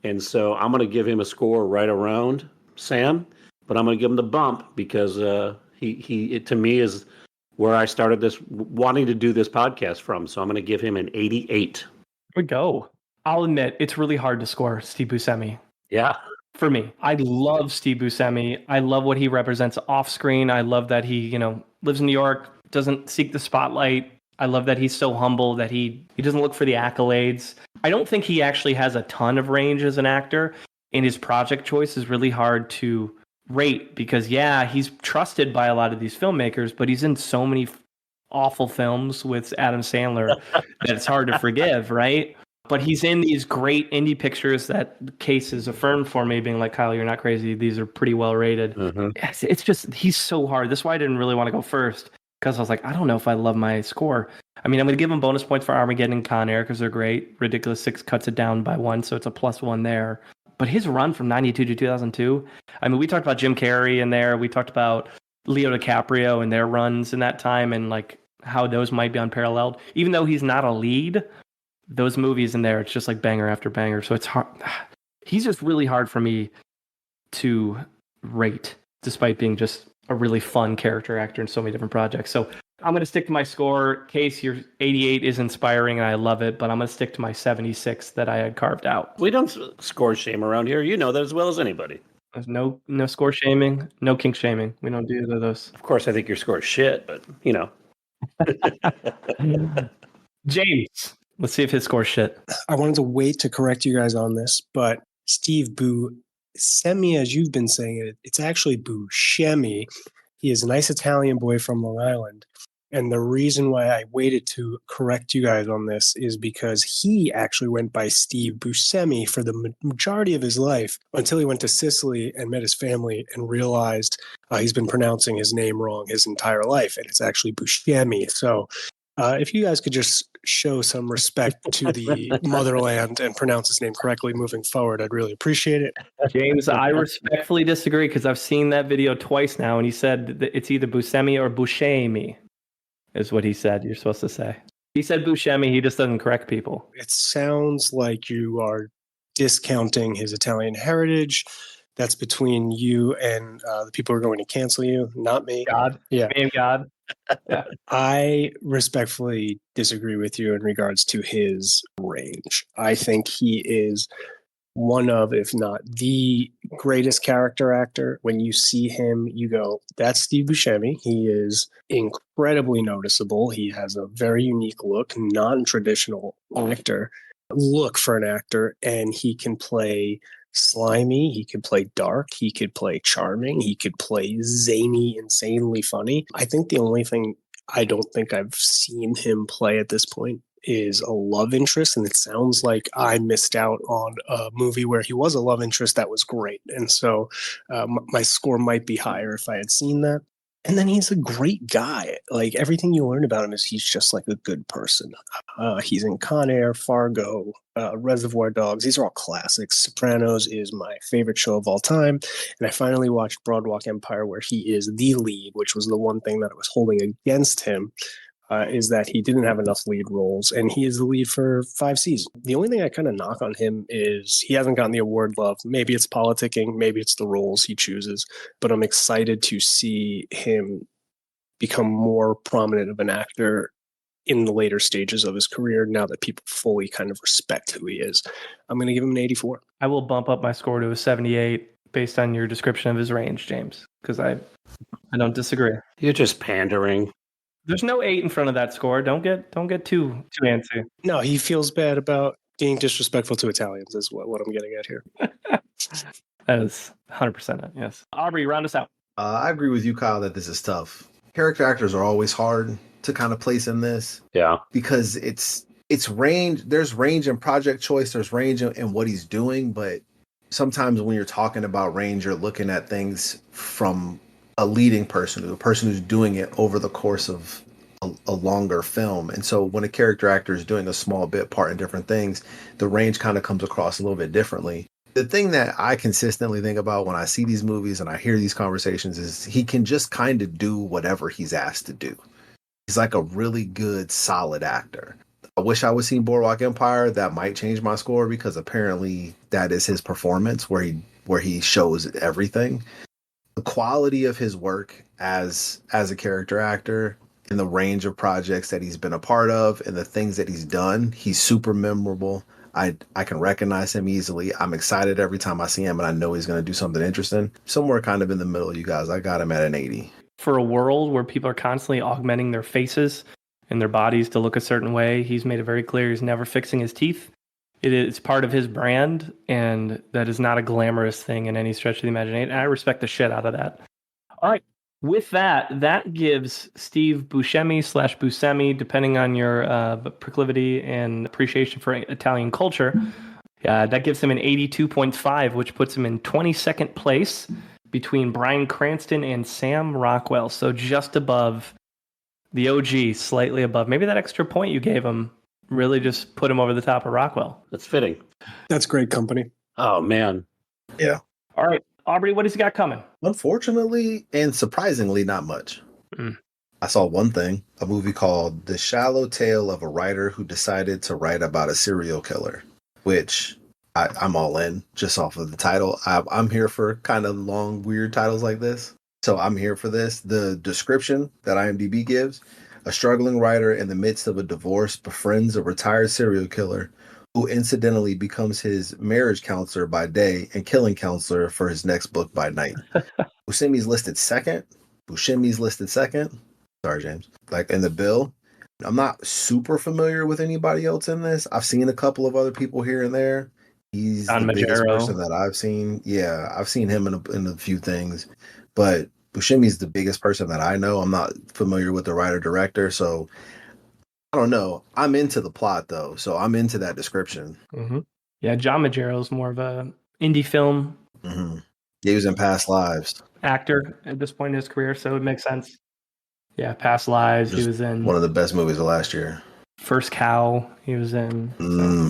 Speaker 2: And so I'm going to give him a score right around Sam, but I'm going to give him the bump because he to me is where I started this wanting to do this podcast from. So I'm going to give him an 88.
Speaker 3: Here we go. I'll admit it's really hard to score Steve Buscemi.
Speaker 2: Yeah.
Speaker 3: For me, I love Steve Buscemi. I love what he represents off screen. I love that he, lives in New York, doesn't seek the spotlight. I love that he's so humble, that he doesn't look for the accolades. I don't think he actually has a ton of range as an actor. and his project choice is really hard to rate because, yeah, he's trusted by a lot of these filmmakers, but he's in so many awful films with Adam Sandler that it's hard to forgive, right? But he's in these great indie pictures that cases affirmed for me, being like, Kyle, you're not crazy. These are pretty well rated. It's just, he's so hard. That's why I didn't really want to go first, because I was like, I don't know if I love my score. I mean, I'm going to give him bonus points for Armageddon and Con Air because they're great. Ridiculous Six cuts it down by 1, so it's a +1 there. But his run from 92 to 2002, I mean, we talked about Jim Carrey in there. We talked about Leo DiCaprio and their runs in that time and like how those might be unparalleled. Even though he's not a lead, those movies in there, it's just like banger after banger. So it's hard. He's just really hard for me to rate, despite being just a really fun character actor in so many different projects. So I'm going to stick to my score. Case, your 88 is inspiring and I love it, but I'm going to stick to my 76 that I had carved out.
Speaker 2: We don't score shame around here. You know that as well as anybody.
Speaker 3: There's no score shaming, no kink shaming. We don't do either of those.
Speaker 2: Of course, I think your score is shit, but you know.
Speaker 3: James, let's see if his score's shit.
Speaker 4: I wanted to wait to correct you guys on this, but Steve Buscemi, as you've been saying it, it's actually Buscemi. He is a nice Italian boy from Long Island. And the reason why I waited to correct you guys on this is because he actually went by Steve Buscemi for the majority of his life until he went to Sicily and met his family and realized he's been pronouncing his name wrong his entire life. And it's actually Buscemi. So if you guys could just show some respect to the motherland and pronounce his name correctly moving forward, I'd really appreciate it.
Speaker 3: James, I respectfully disagree because I've seen that video twice now, and he said that it's either Buscemi or Buscemi, is what he said you're supposed to say. He said Buscemi, he just doesn't correct people.
Speaker 4: It sounds like you are discounting his Italian heritage. That's between you and the people who are going to cancel you, not me.
Speaker 3: God.
Speaker 4: Yeah.
Speaker 3: Me and God.
Speaker 4: Yeah. I respectfully disagree with you in regards to his range. I think he is one of, if not the greatest character actor. When you see him, you go, that's Steve Buscemi. He is incredibly noticeable. He has a very unique look, non-traditional actor look for an actor, and he can play slimy, he could play dark, he could play charming, he could play zany, insanely funny. I think the only thing I don't think I've seen him play at this point is a love interest, and it sounds like I missed out on a movie where he was a love interest that was great. And so my score might be higher if I had seen that. And then he's a great guy. Like, everything you learn about him is he's just like a good person. He's in Con Air, Fargo, Reservoir Dogs. These are all classics. Sopranos is my favorite show of all time. And I finally watched Broadwalk Empire, where he is the lead, which was the one thing that I was holding against him, is that he didn't have enough lead roles, and he is the lead for 5 seasons. The only thing I kind of knock on him is he hasn't gotten the award love. Maybe it's politicking, maybe it's the roles he chooses, but I'm excited to see him become more prominent of an actor in the later stages of his career now that people fully kind of respect who he is. I'm going to give him an 84.
Speaker 3: I will bump up my score to a 78 based on your description of his range, James, because I don't disagree.
Speaker 2: You're just pandering.
Speaker 3: There's no 8 in front of that score. Don't get too antsy.
Speaker 4: No, he feels bad about being disrespectful to Italians is what I'm getting at here.
Speaker 3: That is 100% it, yes. Aubrey, round us out.
Speaker 5: I agree with you, Kyle, that this is tough. Character actors are always hard to kind of place in this.
Speaker 2: Yeah.
Speaker 5: Because it's range. There's range in project choice. There's range in what he's doing. But sometimes when you're talking about range, you're looking at things from a leading person, a person who's doing it over the course of a longer film. And so when a character actor is doing a small bit part in different things, the range kind of comes across a little bit differently. The thing that I consistently think about when I see these movies and I hear these conversations is he can just kind of do whatever he's asked to do. He's like a really good, solid actor. I wish I would seen Boardwalk Empire. That might change my score because apparently that is his performance where he shows everything. The quality of his work as a character actor and the range of projects that he's been a part of and the things that he's done, he's super memorable. I can recognize him easily. I'm excited every time I see him, and I know he's going to do something interesting. Somewhere kind of in the middle, you guys. I got him at an 80.
Speaker 3: For a world where people are constantly augmenting their faces and their bodies to look a certain way, he's made it very clear he's never fixing his teeth. It's part of his brand, and that is not a glamorous thing in any stretch of the imagination. And I respect the shit out of that. All right. With that gives Steve Buscemi / depending on your proclivity and appreciation for Italian culture, that gives him an 82.5, which puts him in 22nd place between Bryan Cranston and Sam Rockwell. So just above the OG, slightly above. Maybe that extra point you gave him really just put him over the top of Rockwell.
Speaker 2: That's fitting.
Speaker 4: That's great company.
Speaker 2: Oh, man.
Speaker 5: Yeah.
Speaker 3: All right. Aubrey, what has he got coming?
Speaker 5: Unfortunately and surprisingly, not much. I saw one thing, a movie called The Shallow Tale of a Writer Who Decided to Write About a Serial Killer, which I'm all in just off of the title. I'm here for kind of long, weird titles like this. So I'm here for this. The description that IMDb gives, a struggling writer in the midst of a divorce befriends a retired serial killer who incidentally becomes his marriage counselor by day and killing counselor for his next book by night. Buscemi's listed second. Sorry, James. Like in the bill. I'm not super familiar with anybody else in this. I've seen a couple of other people here and there. He's the biggest person that I've seen. Yeah, I've seen him in a few things. But Buscemi's the biggest person that I know. I'm not familiar with the writer-director, so I don't know. I'm into the plot, though, so I'm into that description.
Speaker 3: Mm-hmm. Yeah, John Majero's more of a indie film.
Speaker 5: Mm-hmm. He was in Past Lives.
Speaker 3: Actor at this point in his career, so it makes sense. Yeah, Past Lives. He was in
Speaker 5: one of the best movies of last year.
Speaker 3: First Cow. He was in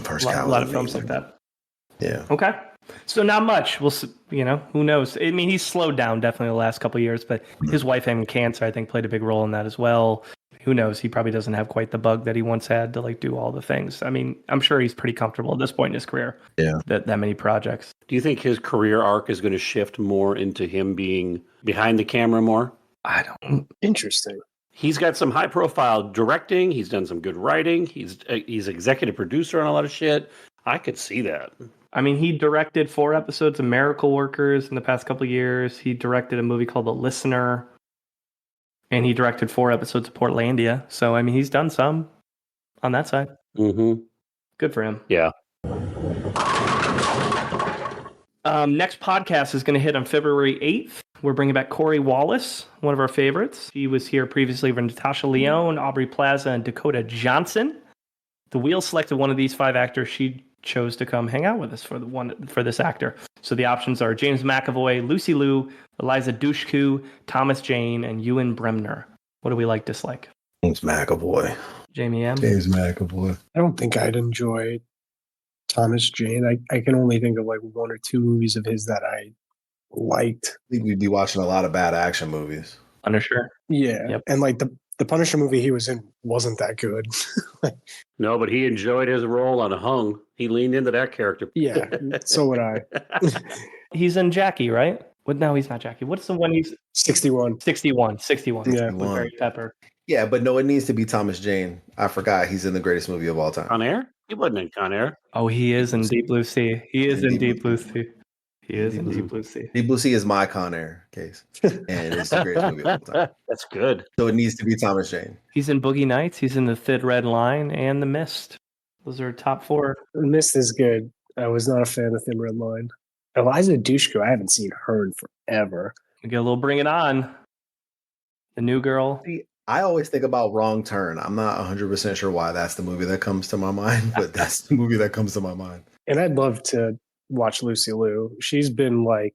Speaker 5: First Cow.
Speaker 3: A lot of films like that.
Speaker 5: Yeah.
Speaker 3: Okay. So not much. We'll, who knows? I mean, he's slowed down definitely the last couple of years, but his wife having cancer, I think, played a big role in that as well. Who knows? He probably doesn't have quite the bug that he once had to like do all the things. I mean, I'm sure he's pretty comfortable at this point in his career.
Speaker 5: Yeah.
Speaker 3: That many projects.
Speaker 2: Do you think his career arc is going to shift more into him being behind the camera more?
Speaker 3: I don't.
Speaker 4: Interesting.
Speaker 2: He's got some high profile directing. He's done some good writing. He's executive producer on a lot of shit. I could see that.
Speaker 3: I mean, he directed 4 episodes of Miracle Workers in the past couple of years. He directed a movie called The Listener. And he directed 4 episodes of Portlandia. So, I mean, he's done some on that side.
Speaker 2: Mm-hmm.
Speaker 3: Good for him.
Speaker 2: Yeah.
Speaker 3: Next podcast is going to hit on February 8th. We're bringing back Corey Wallace, one of our favorites. He was here previously for Natasha Lyonne, Aubrey Plaza, and Dakota Johnson. The Wheel selected one of these 5 actors. She chose to come hang out with us for this actor. So the options are James McAvoy, Lucy Liu, Eliza Dushku, Thomas Jane, and Ewan Bremner. What do we like, dislike?
Speaker 5: James McAvoy.
Speaker 3: Jamie M?
Speaker 5: James McAvoy.
Speaker 4: I don't think I'd enjoy Thomas Jane. I can only think of like 1 or 2 movies of his that I liked.
Speaker 5: I think we'd be watching a lot of bad action movies.
Speaker 3: Punisher.
Speaker 4: Yeah.
Speaker 3: Yep.
Speaker 4: And like the Punisher movie he was in wasn't that good.
Speaker 2: No, but he enjoyed his role on Hung. He leaned into that character.
Speaker 4: Yeah, so would I.
Speaker 3: He's in Jackie, right? But no, he's not Jackie. What's the one he's
Speaker 4: 61.
Speaker 3: 61.
Speaker 4: Yeah.
Speaker 3: With Barry Pepper.
Speaker 5: Yeah, but no, it needs to be Thomas Jane. I forgot he's in the greatest movie of all time.
Speaker 2: Con Air? He wasn't in Con Air.
Speaker 3: Oh, he is in Deep Blue Sea. He is in Deep Blue Sea. He is in Deep Blue Sea.
Speaker 5: Deep Blue Sea is my Con Air case, and it's the greatest movie of all time.
Speaker 2: That's good.
Speaker 5: So it needs to be Thomas Jane.
Speaker 3: He's in Boogie Nights. He's in The Thin Red Line and The Mist. Those are top 4.
Speaker 4: The Mist is good. I was not a fan of Thin Red Line. Eliza Dushku, I haven't seen her in forever.
Speaker 3: We get a little Bring It On. The New Girl.
Speaker 5: See, I always think about Wrong Turn. I'm not 100% sure why that's the movie that comes to my mind, but that's the movie that comes to my mind.
Speaker 4: And I'd love to watch Lucy Liu. She's been like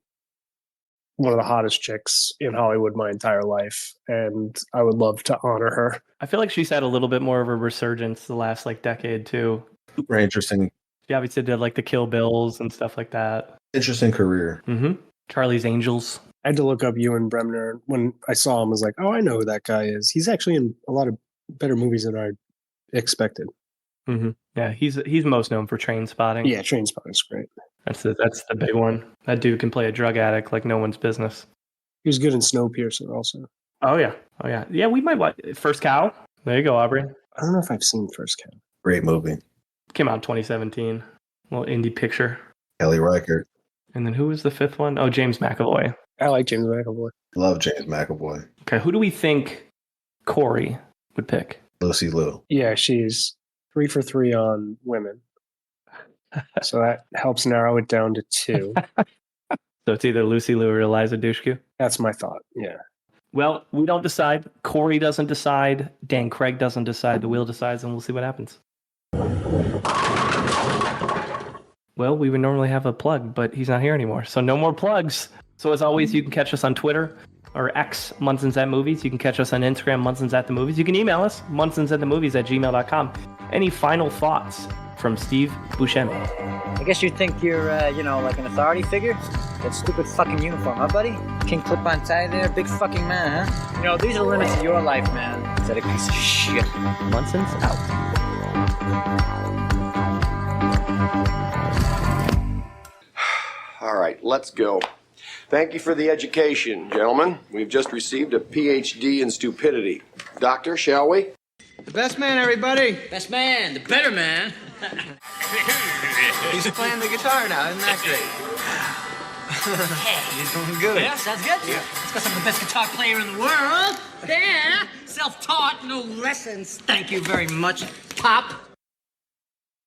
Speaker 4: one of the hottest chicks in Hollywood my entire life, and I would love to honor her.
Speaker 3: I feel like she's had a little bit more of a resurgence the last like decade too.
Speaker 5: Super interesting.
Speaker 3: She obviously did like the Kill Bills and stuff like that.
Speaker 5: Interesting career.
Speaker 3: Mm-hmm. Charlie's Angels.
Speaker 4: I had to look up Ewan Bremner. When I saw him, I was like, oh, I know who that guy is. He's actually in a lot of better movies than I expected.
Speaker 3: Mm-hmm. Yeah, he's most known for Train Spotting.
Speaker 4: Yeah, Train Spotting's great.
Speaker 3: That's the big one. That dude can play a drug addict like no one's business.
Speaker 4: He was good in Snowpiercer also.
Speaker 3: Oh yeah. Yeah, we might watch First Cow. There you go, Aubrey.
Speaker 4: I don't know if I've seen First Cow.
Speaker 5: Great movie.
Speaker 3: Came out in 2017. Little indie picture.
Speaker 5: Kelly Reichardt.
Speaker 3: And then who was the 5th one? Oh, James McAvoy.
Speaker 4: I like James McAvoy.
Speaker 5: Love James McAvoy.
Speaker 3: Okay, who do we think Corey would pick?
Speaker 5: Lucy Liu.
Speaker 4: Yeah, she's 3 for 3 on women. So that helps narrow it down to 2.
Speaker 3: So it's either Lucy Liu or Eliza Dushku.
Speaker 4: That's my thought. Yeah.
Speaker 3: Well, we don't decide. Corey doesn't decide. Dan Craig doesn't decide. The wheel decides, and we'll see what happens. Well, we would normally have a plug, but he's not here anymore. So no more plugs. So as always, you can catch us on Twitter or X, Munsons at Movies. You can catch us on Instagram, Munsons at the Movies. You can email us, munsonsatthemovies@gmail.com. Any final thoughts from Steve Buscemi?
Speaker 7: I guess you think you're, like an authority figure? That stupid fucking uniform, huh, buddy? King clip-on tie there, big fucking man, huh? These are the limits of your life, man. Is that a piece of shit?
Speaker 3: Munsons out.
Speaker 1: All right, let's go. Thank you for the education, gentlemen. We've just received a PhD in stupidity. Doctor, shall we?
Speaker 8: The best man, everybody.
Speaker 9: Best man, the better man.
Speaker 8: He's playing the guitar now, isn't that great? He's doing good.
Speaker 9: Yeah, sounds good. Yeah. Let's got some of the best guitar player in the world. Yeah, self-taught, no lessons. Thank you very much, Pop.